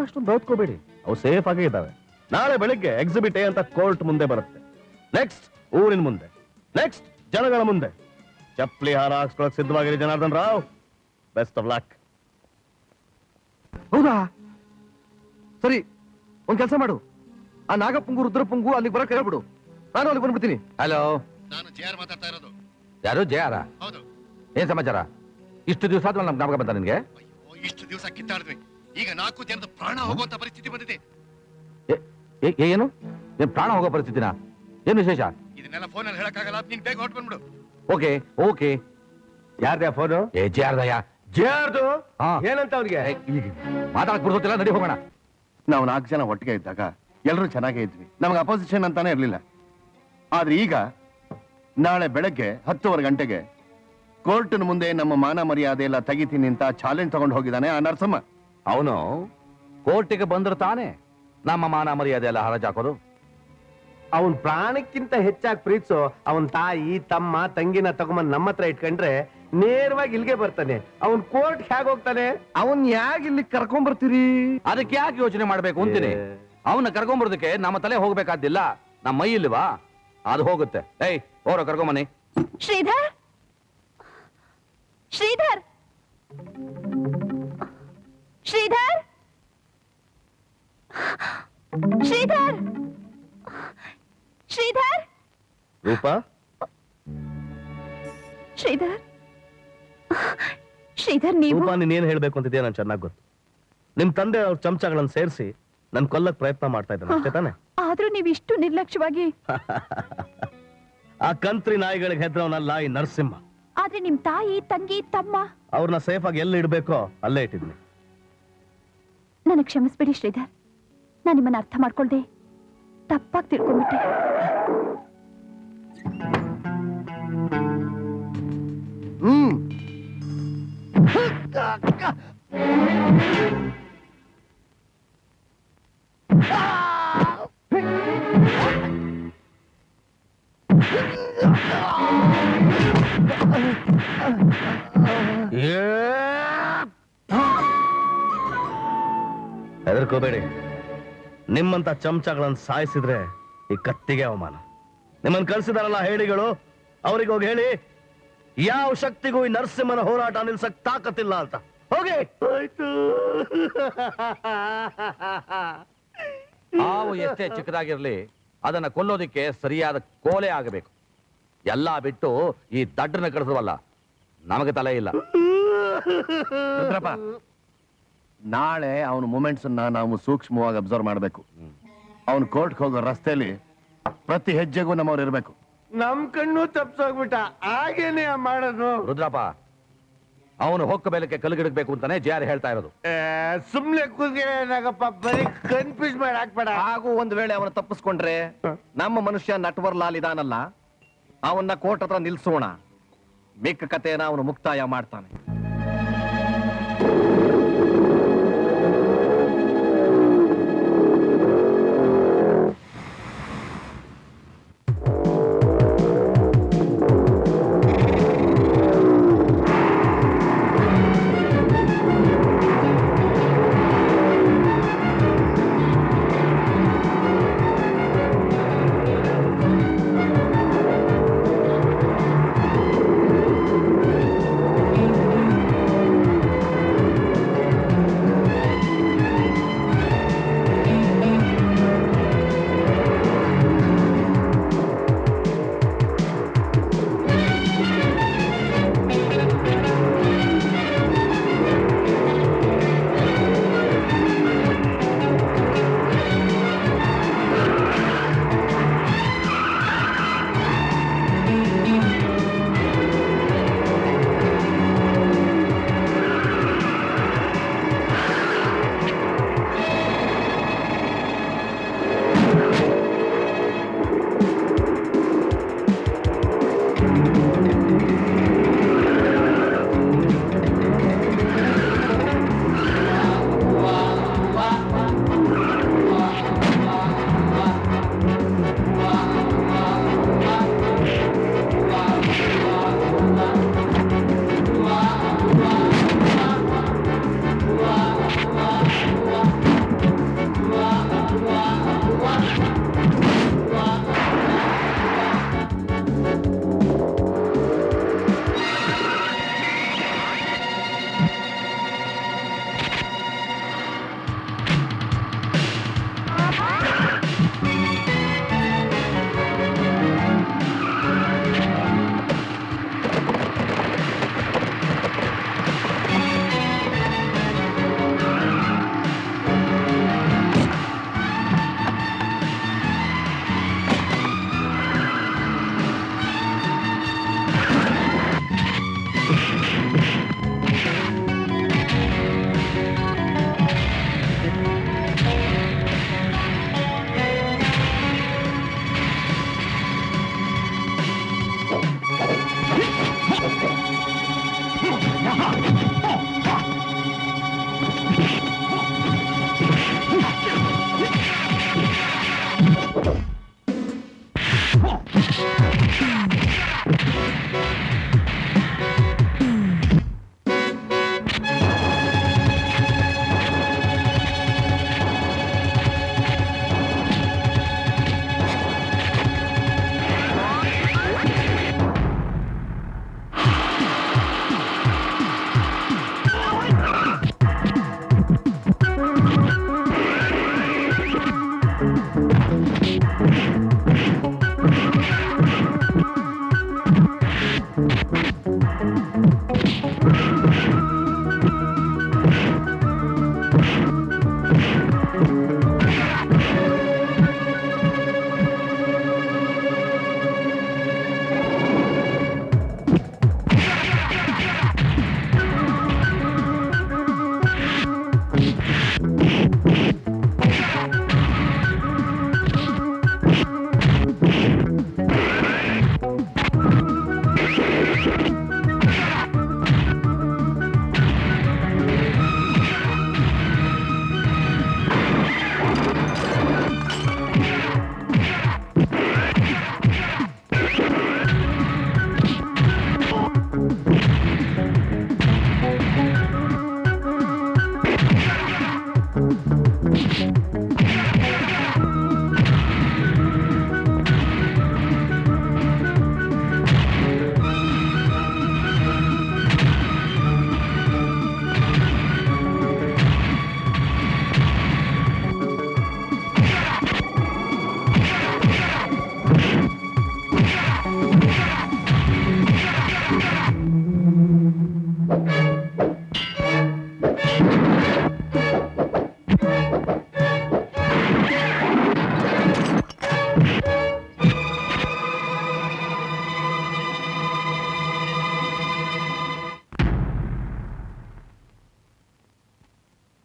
ಅಷ್ಟೊಂದು ದೌತ್ಕೋಬೇಡಿ, ಅವು ಸೇಫ್ ಆಗೇ ಇದ್ದಾವೆ. ನಾಳೆ ಬೆಳಿಗ್ಗೆ ಎಕ್ಸಿಬಿಟ್ ಎ ಅಂತ ಕೋರ್ಟ್ ಮುಂದೆ ಬರುತ್ತೆ. ನೆಕ್ಸ್ಟ್ ಊರಿನ ಮುಂದೆ, ನೆಕ್ಸ್ಟ್ ಜನಗಳ ಮುಂದೆ. ಚಪ್ಪಲಿ ಹಾರ ಹಾಕ್ಸ್ಕೊಳಕ್ ಸಿದ್ಧವಾಗಿರಿ Janardhan Rao. Best of luck. ಹೌದಾ? ಸರಿ, ಒಂದ್ ಕೆಲಸ ಮಾಡು, ಆ ನಾಗಪುಂಗು ರುದ್ರಪುಂಗು ಅಲ್ಲಿಗೆ ಬರಕ್ ಹೇಳ್ಬಿಡು, ನಾನು ಅಲ್ಲಿಗೆ ಬಂದ್ಬಿಡ್ತೀನಿ. ಹಲೋ, ನಾನು ಜೆ.ಆರ್ ಮಾತಾಡ್ತಾ ಇರೋದು. ಯಾರು ಜೆ.ಆರ್? ಹೌದು. ಏನ್ ಸಮಾಚಾರ? ಇಷ್ಟು ದಿವಸ ಆದ್ಮೇಲೆ ನಮ್ಗೆ ಜ್ಞಾಪಕ ಬಂತ ನಿನ್ಗೆ? ಇಷ್ಟು ದಿವಸ ಕಿತ್ತಾಡಿದ್ವಿ, ಈಗ 4 ಜನದ ಪ್ರಾಣ ಹೋಗುವಂತ ಪರಿಸ್ಥಿತಿ ಬಂದಿದೆ. ಏನು ಏನ್ ಪ್ರಾಣ ಹೋಗೋ ಪರಿಸ್ಥಿತಿನ? ಏನ್ ವಿಶೇಷ? ಇದನ್ನೆಲ್ಲ ಫೋನಲ್ಲಿ ಹೇಳಕ್ಕಾಗಲ್ಲ, ನೀನ್ ಬೇಗ ಹೊರಟು ಬಂದ್ಬಿಡು. Okay okay. ಯಾರ್ದ್ಯಾ ಫೋನು? ಜೆ.ಆರ್ದಯ್ಯ. ಜೆ.ಆರ್ದು ಏನಂತ ಅವ್ನಿಗೆ ಮಾತಾಡಕ್ ಬಿಡ್ಸೋತಿಲ್ಲ, ನಡಿ ಹೋಗೋಣ. ನಾವು 4 ಜನ ಒಟ್ಟಿಗೆ ಇದ್ದಾಗ ಎಲ್ಲರೂ ಚೆನ್ನಾಗೇ ಇದ್ವಿ, ನಮ್ಗೆ ಅಪೋಸಿಷನ್ ಅಂತಾನೆ ಇರ್ಲಿಲ್ಲ. ಆದ್ರೆ ಈಗ ನಾಳೆ ಬೆಳಗ್ಗೆ 10:15 ಗಂಟೆಗೆ ಕೋರ್ಟಿನ ಮುಂದೆ ನಮ್ಮ ಮಾನ ಮರ್ಯಾದೆ ಎಲ್ಲ ತೆಗಿತೀನಿ ಅಂತ ಚಾಲೆಂಜ್ ತಗೊಂಡು ಹೋಗಿದ್ದಾನೆ ಆ ನರಸಮ್ಮ. ಅವನು ಕೋರ್ಟಿಗೆ ಬಂದ್ರೆ ತಾನೇ ನಮ್ಮ ಮಾನ ಮರ್ಯಾದೆ ಎಲ್ಲ ಹರಾಜಾಕೋದು. ಅವನ್ ಪ್ರಾಣಕ್ಕಿಂತ ಹೆಚ್ಚಾಗಿ ಪ್ರೀತಿಸೋ ಅವನ್ ತಾಯಿ ತಮ್ಮ ತಂಗಿನ ತಗೊಂಬಂದ್ ನಮ್ಮ ಹತ್ರ ಇಟ್ಕೊಂಡ್ರೆ ನೇರವಾಗಿ ಇಲ್ಲಿಗೆ ಬರ್ತಾನೆ. ಅವನ್ ಕೋರ್ಟ್ ಹೇಗ್ ಹೋಗ್ತಾನೆ? ಅವನ್ ಯಾಕೆ ಇಲ್ಲಿ ಕರ್ಕೊಂಡ್ ಬರ್ತೀರಿ? ಅದಕ್ಕೆ ಯಾಕೆ ಯೋಚನೆ ಮಾಡ್ಬೇಕು ಅಂತೀನಿ. ಅವನ್ನ ಕರ್ಕೊಂಬರೋದಕ್ಕೆ ನಮ್ಮ ತಲೆ ಹೋಗ್ಬೇಕಾದಿಲ್ಲ, ನಮ್ಮ ಮೈ ಇಲ್ವಾ, ಅದು ಹೋಗುತ್ತೆ. ಏಯ್ ಹೋರೋ ಕರ್ಕೊಂಬನ್ನಿ. ಶ್ರೀಧರ್, ಶ್ರೀಧರ್, ಶ್ರೀಧರ್, ಶ್ರೀಧರ್, ಶ್ರೀಧರ್, ರೂಪಾ, ಶ್ರೀಧರ್, ಶ್ರೀಧರ್, ನೀವು ರೂಪಾ ನೀನೇನ್ ಹೇಳ್ಬೇಕು ಅಂತಿದ್ಯಾ ನನ್ ಚೆನ್ನಾಗ್ ಗೊತ್ತು. ನಿಮ್ ತಂದೆ ಅವ್ರ ಚಮಚಗಳನ್ನ ಸೇರಿಸಿ ನನ್ ಕೊಲ್ಲಕ್ ಪ್ರಯತ್ನ ಮಾಡ್ತಾ ಇದ್ದಾನೆ, ಅಷ್ಟೇ ತಾನೆ? ಆದ್ರೂ ನೀವು ಇಷ್ಟು ನಿರ್ಲಕ್ಷ್ಯವಾಗಿ. ಆ ಕಂತ್ರಿ ನಾಯಿಗಳಿಗೆ ಹೆದ್ರವನಲ್ಲ ಈ ನರಸಿಂಹ. ಆದ್ರೆ ನಿಮ್ ತಾಯಿ ತಂಗಿ ತಮ್ಮ ಅವ್ರನ್ನ ಸೇಫ್ ಆಗಿ ಎಲ್ಲಿ ಇಡ್ಬೇಕೋ ಅಲ್ಲೇ ಇಟ್ಟಿದ್ನಿ. ನನಗೆ ಕ್ಷಮಿಸ್ಬಿಡಿ ಶ್ರೀಧರ್, ನಾನು ನಿಮ್ಮನ್ನ ಅರ್ಥ ಮಾಡ್ಕೊಳ್ದೆ ತಪ್ಪಾಗಿ ತಿಳ್ಕೊಂಡ್ಬಿಟ್ಟೆ. ಹೆದರ್ಕೋಬೇಡಿ, ನಿಮ್ಮಂತ ಚಮಚಗಳನ್ನ ಸಾಯಿಸಿದ್ರೆ ಈ ಕತ್ತಿಗೆ ಅವಮಾನ. ನಿಮ್ಮನ್ನ ಕಳ್ಸಿದಾರಲ್ಲ ಹೇಳಿಗಳು, ಅವ್ರಿಗೆ ಹೋಗಿ ಹೇಳಿ ಯಾವ ಶಕ್ತಿಗೂ ಈ ನರಸಿಂಹನ ಹೋರಾಟ ನಿಲ್ಸಕ್ ತಾಕತ್ತಿಲ್ಲ ಅಂತ. ಹೋಗಿ. ಹಾವು ಎಷ್ಟೇ ಚಿಕ್ಕದಾಗಿರ್ಲಿ ಅದನ್ನ ಕೊಲ್ಲೋದಿಕ್ಕೆ ಸರಿಯಾದ ಕೋಲೆ ಆಗಬೇಕು. ಎಲ್ಲಾ ಬಿಟ್ಟು ಈ ದಡ್ಡನ ಕಳಿಸುವಲ್ಲ, ನಮಗೆ ತಲೆ ಇಲ್ಲ. ನಾಳೆ ಅವನ ಮೂಮೆಂಟ್ಸ್ ನಾವು ಸೂಕ್ಷ್ಮವಾಗಿ ಅಬ್ಸರ್ವ್ ಮಾಡಬೇಕು. ಅವನು ಕೋರ್ಟ್ಗೆ ಹೋಗೋ ರಸ್ತೆಯಲ್ಲಿ ಪ್ರತಿ ಹೆಜ್ಜೆಗೂ ನಮ್ಮವ್ರು ಇರ್ಬೇಕು. ನಮ್ ಕಣ್ಣು ತಪ್ಸೋಗ್ಬಿಟ್ಟ, ಹಾಗೇನೆ ಮಾಡೋದು. ರುದ್ರಪ್ಪ, ಅವನು ಹೊಕ್ಕ ಬೆಲಕ್ಕೆ ಕಲ್ಗಿಡಬೇಕು ಅಂತಾನೆ ಜೆ.ಆರ್ ಹೇಳ್ತಾ ಇರೋದು. ಸುಮ್ನೆ ಕೂತ್ಕೊಳ್ಳಪ್ಪ, ಬರೀ ಕನ್ಫ್ಯೂಸ್ ಮಾಡಿ ಹಾಕ್ಬೇಡ. ಹಾಗೂ ಒಂದ್ ವೇಳೆ ಅವನ ತಪ್ಪಿಸ್ಕೊಂಡ್ರೆ ನಮ್ಮ ಮನುಷ್ಯ ನಟ್ವರ್ ಲಾಲ್ ಇದಾನಲ್ಲ, ಅವನ್ನ ಕೋರ್ಟ್ ಹತ್ರ ನಿಲ್ಸೋಣ. ಮಿಕ್ಕ ಕಥೆನ ಅವನು ಮುಕ್ತಾಯ ಮಾಡ್ತಾನೆ.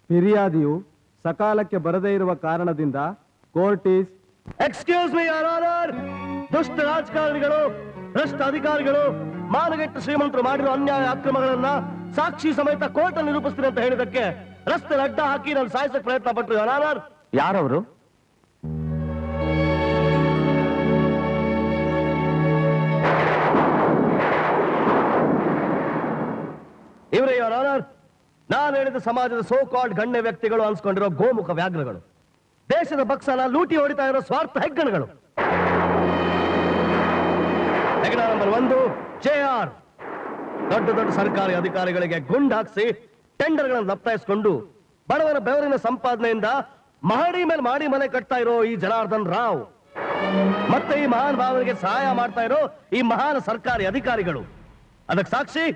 ಫಿರ್ಯಾದಿಯು ಸಕಾಲಕ್ಕೆ ಬರದೇ ಇರುವ ಕಾರಣದಿಂದ court is excuse me your honour. ದುಷ್ಟ ರಾಜಕಾರಣಿಗಳು, ಭ್ರಷ್ಟ ಅಧಿಕಾರಿಗಳು, ಮಾನಗೆಟ್ಟ ಶ್ರೀಮಂತರು ಮಾಡಿರೋ ಅನ್ಯಾಯ ಅಕ್ರಮಗಳನ್ನ ಸಾಕ್ಷಿ ಸಮೇತ ಕೋರ್ಟ್ ಅಲ್ಲಿ ನಿರೂಪಿಸ್ತೀನಿ ಅಂತ ಹೇಳಿದಕ್ಕೆ ರಸ್ತೆ ಅಡ್ಡ ಹಾಕಿ ನಾನು ಸಾಯಿಸಕ್ಕೆ ಪ್ರಯತ್ನ ಪಟ್ಟರು ಯುವರ್ ಆನರ್. ಯಾರವರು? ಇವರೇ ಯುವರ್ ಆನರ್. ನಾನು ಹೇಳಿದ ಸಮಾಜದ ಸೋ ಕಾಲ್ಡ್ ಗಣ್ಯ ವ್ಯಕ್ತಿಗಳು ಅನ್ಸ್ಕೊಂಡಿರೋ ಗೋಮುಖ ವ್ಯಾಘ್ರಗಳು, ದೇಶದ ಬಕ್ಸನ ಲೂಟಿ ಹೊಡಿತಾ ಇರೋ ಸ್ವಾರ್ಥ ಹೆಗ್ಗಣಗಳು. ಹೆಗ್ಗಣ ನಂಬರ್ 1 JR. ದೊಡ್ಡ ದೊಡ್ಡ ಸರ್ಕಾರಿ ಅಧಿಕಾರಿಗಳಿಗೆ ಗುಂಡು ಹಾಕಿಸಿ ಟೆಂಡರ್ಗಳನ್ನು ಲಪ್ತಾಯಿಸಿಕೊಂಡು ಬಡವರ ಬೆವರಿನ ಸಂಪಾದನೆಯಿಂದ ಮಹಡಿ ಮೇಲೆ ಮಾಡಿ ಮನೆ ಕಟ್ತಾ ಇರೋ ಈ ಜನಾರ್ದನ್ ರಾವ್, ಮತ್ತೆ ಈ ಮಹಾನ್ ಭಾವನೆಗೆ ಸಹಾಯ ಮಾಡ್ತಾ ಇರೋ ಈ ಮಹಾನ್ ಸರ್ಕಾರಿ ಅಧಿಕಾರಿಗಳು. ಅದಕ್ಕೆ ಸಾಕ್ಷಿ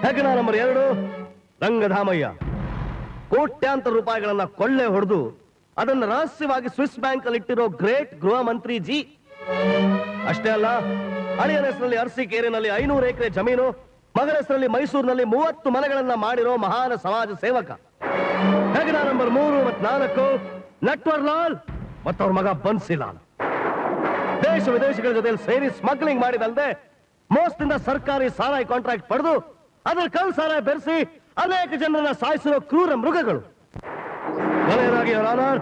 ಹೆಗ್ಗಣ ನಂಬರ್ 2 ರಂಗಧಾಮಯ್ಯ. ಕೋಟ್ಯಾಂತರ ರೂಪಾಯಿಗಳನ್ನ ಕೊಳ್ಳೆ ಹೊಡೆದು ಅದನ್ನು ರಹಸ್ಯವಾಗಿ ಸ್ವಿಸ್ ಬ್ಯಾಂಕ್ ಅಲ್ಲಿ ಇಟ್ಟಿರೋ ಗ್ರೇಟ್ ಗೃಹ ಮಂತ್ರಿ ಜಿ. ಅಷ್ಟೇ ಅಲ್ಲ, ಅಳಿಯನ ಹೆಸರಲ್ಲಿ ಅರಸೀಕೆರೆನಲ್ಲಿ 500 ಎಕರೆ ಜಮೀನು, ಮಗನ ಹೆಸರಲ್ಲಿ ಮೈಸೂರಿನಲ್ಲಿ 30 ಮನೆಗಳನ್ನ ಮಾಡಿರೋ ಮಹಾನ್ ಸಮಾಜ ಸೇವಕ. ಹೆಗ್ಗಣ ನಂಬರ್ 3 ಮತ್ತು 4 ನಟ್ವರ್ ಲಾಲ್ ಮತ್ತವ್ರ ಮಗ ಬನ್ಸಿಲಾಲ್. ದೇಶ ವಿದೇಶಗಳ ಜೊತೆ ಸೇರಿ ಸ್ಮಗ್ಲಿಂಗ್ ಮಾಡಿದಲ್ಲದೆ ಮೋಸದಿಂದ ಸರ್ಕಾರಿ ಸಾರಾಯಿ ಕಾಂಟ್ರಾಕ್ಟ್ ಪಡೆದು ಅದರ ಕಲ್ ಸಾರಾಯಿ ಬೆರೆಸಿ ಅನೇಕ ಜನರನ್ನ ಸಾಯಿಸಿರೋ ಕ್ರೂರ ಮೃಗಗಳು. ಕೊನೆಯದಾಗಿ ಯುವರ್ ಆನರ್,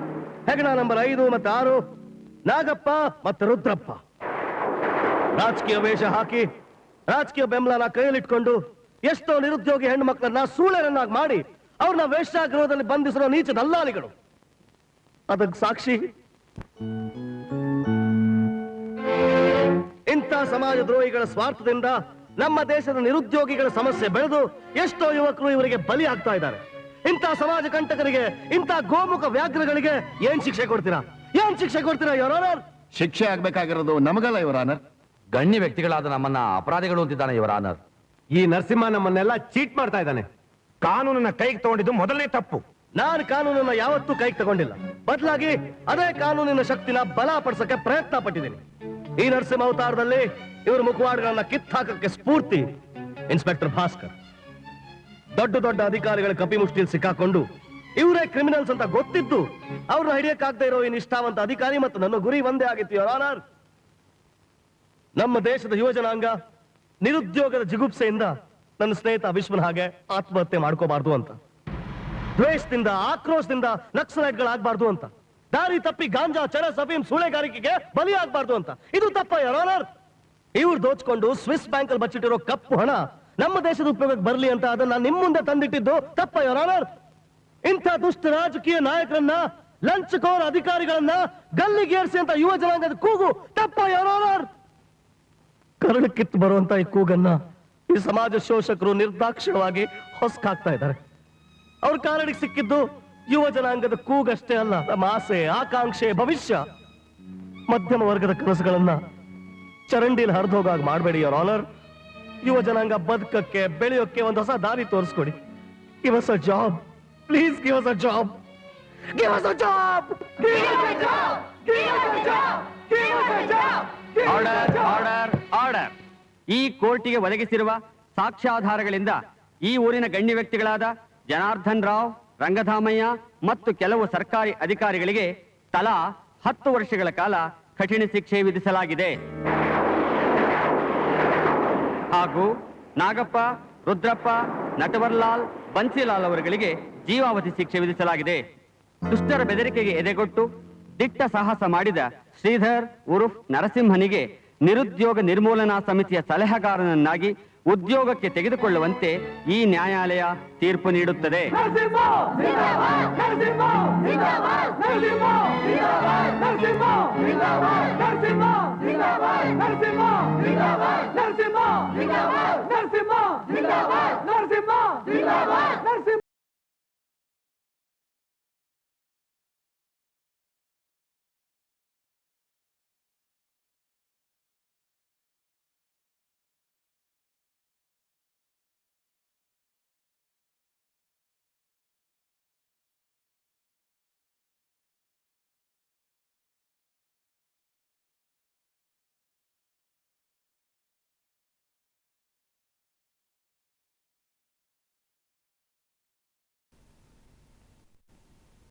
ಹೆಗ್ಗಣ ನಂಬರ್ 5 ಮತ್ತು 6 ನಾಗಪ್ಪ ಮತ್ತು ರುದ್ರಪ್ಪ. ರಾಜಕೀಯ ವೇಷ ಹಾಕಿ ರಾಜಕೀಯ ಬೆಂಬಲನ ಕೈಯಲ್ಲಿಟ್ಕೊಂಡು ಎಷ್ಟೋ ನಿರುದ್ಯೋಗಿ ಹೆಣ್ಣು ಮಕ್ಕಳನ್ನ ಸೂಳೆರನ್ನಾಗಿ ಮಾಡಿ ಅವ್ರನ್ನ ವೇಶ್ಯಾಗೃಹದಲ್ಲಿ ಬಂಧಿಸಿರೋ ನೀಚ ದಲ್ಲಾಳಿಗಳು. ಅದಕ್ಕೆ ಸಾಕ್ಷಿ ಇಂಥ ಸಮಾಜ ದ್ರೋಹಿಗಳ ಸ್ವಾರ್ಥದಿಂದ ನಮ್ಮ ದೇಶದ ನಿರುದ್ಯೋಗಿಗಳ ಸಮಸ್ಯೆ ಬೆಳೆದು ಎಷ್ಟೋ ಯುವಕರು ಇವರಿಗೆ ಬಲಿ ಆಗ್ತಾ ಇದ್ದಾರೆ. ಇಂಥ ಸಮಾಜ ಕಂಟಕರಿಗೆ, ಇಂಥ ಗೋಮುಖ ವ್ಯಾಘ್ರಗಳಿಗೆ ಏನ್ ಶಿಕ್ಷೆ ಕೊಡ್ತೀರಾ? ಏನ್ ಶಿಕ್ಷೆ ಕೊಡ್ತೀರಾ ಯುವರ್ ಆನರ್? ಶಿಕ್ಷೆ ಆಗ್ಬೇಕಾಗಿರೋದು ನಮಗಲ್ಲ ಯುವರ್ ಆನರ್, ಗಣ್ಯ ವ್ಯಕ್ತಿಗಳಾದ ನಮ್ಮನ್ನ ಅಪರಾಧಿಗಳು ಅಂತಿದ್ದಾನೆ ಯುವರ್ ಆನರ್. ಈ ನರಸಿಂಹ ನಮ್ಮನ್ನೆಲ್ಲ ಚೀಟ್ ಮಾಡ್ತಾ ಇದ್ದಾನೆ. ಕಾನೂನನ್ನ ಕೈಗೆ ತಗೊಂಡಿದ್ದು ಮೊದಲನೇ ತಪ್ಪು. ನಾನು ಕಾನೂನನ್ನ ಯಾವತ್ತೂ ಕೈಗೆ ತಗೊಂಡಿಲ್ಲ. ಬದಲಾಗಿ ಅದೇ ಕಾನೂನಿನ ಶಕ್ತಿನ ಬಲಪಡಿಸಕ್ಕೆ ಪ್ರಯತ್ನ ಪಟ್ಟಿದ್ದೀನಿ. ಈ ನರಸಿಂಹ ಅವತಾರದಲ್ಲಿ ಇವರು ಮುಖವಾಡಗಳನ್ನ ಕಿತ್ತಾಕಕ್ಕೆ ಸ್ಫೂರ್ತಿ ಇನ್ಸ್ಪೆಕ್ಟರ್ ಭಾಸ್ಕರ್. ದೊಡ್ಡ ದೊಡ್ಡ ಅಧಿಕಾರಿಗಳ ಕಪಿಮುಷ್ಟಿಯಲ್ಲಿ ಸಿಕ್ಕಾಕೊಂಡು ಇವರೇ ಕ್ರಿಮಿನಲ್ಸ್ ಅಂತ ಗೊತ್ತಿದ್ದು ಅವ್ರನ್ನ ಹಿಡಿಯಕ್ಕಾಗದೇ ಇರೋ ಈ ನಿಷ್ಠಾವಂತ ಅಧಿಕಾರಿ ಮತ್ತು ನನ್ನ ಗುರಿ ಒಂದೇ ಆಗಿತ್ತು ಯುವರ್ ಆನರ್. ನಮ್ಮ ದೇಶದ ಯುವಜನಾಂಗ ನಿರುದ್ಯೋಗದ ಜಿಗುಪ್ಸೆಯಿಂದ ನನ್ನ ಸ್ನೇಹಿತ ವಿಶ್ವನ್ ಹಾಗೆ ಆತ್ಮಹತ್ಯೆ ಮಾಡ್ಕೋಬಾರ್ದು ಅಂತ, ದ್ವೇಷದಿಂದ ಆಕ್ರೋಶದಿಂದ ನಕ್ಸಲೈಟ್ಗಳಾಗಬಾರ್ದು ಅಂತ, ದಾರಿ ತಪ್ಪಿ ಗಾಂಜಾ ಚರಸ್ ಅಫೀಮ್ ಸೂಳೆಗಾರಿಕೆಗೆ ಬಲಿಯಾಗಬಾರ್ದು ಅಂತ. ಇದು ತಪ್ಪ ಯೋರ್ ಇವ್ರು ದೋಚ್ಕೊಂಡು ಸ್ವಿಸ್ ಬ್ಯಾಂಕ್ ಅಲ್ಲಿ ಬಚ್ಚಿಟ್ಟಿರೋ ಕಪ್ಪು ಹಣ ನಮ್ಮ ದೇಶದ ಉಪಯೋಗಕ್ಕೆ ಬರಲಿ ಅಂತ ಅದನ್ನ ನಿಮ್ ಮುಂದೆ ತಂದಿಟ್ಟಿದ್ದು ತಪ್ಪ ಯೋರ್. ಇಂಥ ದುಷ್ಟ ರಾಜಕೀಯ ನಾಯಕರನ್ನ, ಲಂಚಕೋರ ಅಧಿಕಾರಿಗಳನ್ನ ಗಲ್ಲಿಗೇರಿಸಿ ಅಂತ ಯುವ ಜನಾಂಗದ ಕೂಗು ತಪ್ಪ ಯೋರ್. ಕರಳು ಕಿತ್ತು ಬರುವಂತ ಈ ಕೂಗನ್ನ ಈ ಸಮಾಜ ಶೋಷಕರು ನಿರ್ದಾಕ್ಷಿಣ್ಯವಾಗಿ ಹೊಸ್ಕಾಗ್ತಾ ಇದ್ದಾರೆ. ಅವ್ರ ಕಾರಣಿಗೆ ಸಿಕ್ಕಿದ್ದು ಯುವ ಜನಾಂಗದ ಕೂಗಷ್ಟೇ ಅಲ್ಲ, ನಮ್ಮ ಆಸೆ, ಆಕಾಂಕ್ಷೆ, ಭವಿಷ್ಯ, ಮಧ್ಯಮ ವರ್ಗದ ಕನಸುಗಳನ್ನ ಚರಂಡಿಲಿ ಹರಿದೋಗಾಗ ಮಾಡಬೇಡಿ ಯೋರ್ ಆನರ್. ಯುವ ಜನಾಂಗ ಬದುಕಕ್ಕೆ, ಬೆಳೆಯೋಕೆ ಒಂದು ಹೊಸ ದಾರಿ ತೋರಿಸ್ಕೊಡಿ. Give us a job, please give us a job, give us a job, give us a job, give us a job, give us a job. Order order order. ಈ ಕೋರ್ಟಿಗೆ ಒದಗಿಸಿರುವ ಸಾಕ್ಷ್ಯಾಧಾರಗಳಿಂದ ಈ ಊರಿನ ಗಣ್ಯ ವ್ಯಕ್ತಿಗಳಾದ ಜನಾರ್ದನ್ ರಾವ್, ರಂಗಧಾಮಯ್ಯ ಮತ್ತು ಕೆಲವು ಸರ್ಕಾರಿ ಅಧಿಕಾರಿಗಳಿಗೆ ತಲಾ 10 ವರ್ಷಗಳ ಕಾಲ ಕಠಿಣ ಶಿಕ್ಷೆ ವಿಧಿಸಲಾಗಿದೆ. ಹಾಗೂ ನಾಗಪ್ಪ, ರುದ್ರಪ್ಪ, ನಟವರ್ಲಾಲ್, ಬನ್ಸಿಲಾಲ್ ಅವರುಗಳಿಗೆ ಜೀವಾವಧಿ ಶಿಕ್ಷೆ ವಿಧಿಸಲಾಗಿದೆ. ದುಷ್ಟರ ಬೆದರಿಕೆಗೆ ಎದೆಗೊಟ್ಟು ದಿಟ್ಟ ಸಾಹಸ ಮಾಡಿದ ಶ್ರೀಧರ್ ಉರುಫ್ ನರಸಿಂಹನಿಗೆ ನಿರುದ್ಯೋಗ ನಿರ್ಮೂಲನಾ ಸಮಿತಿಯ ಸಲಹೆಗಾರನನ್ನಾಗಿ ಉದ್ಯೋಗಕ್ಕೆ ತೆಗೆದುಕೊಳ್ಳುವಂತೆ ಈ ನ್ಯಾಯಾಲಯ ತೀರ್ಪು ನೀಡುತ್ತದೆ. ನರಸಿಂಹ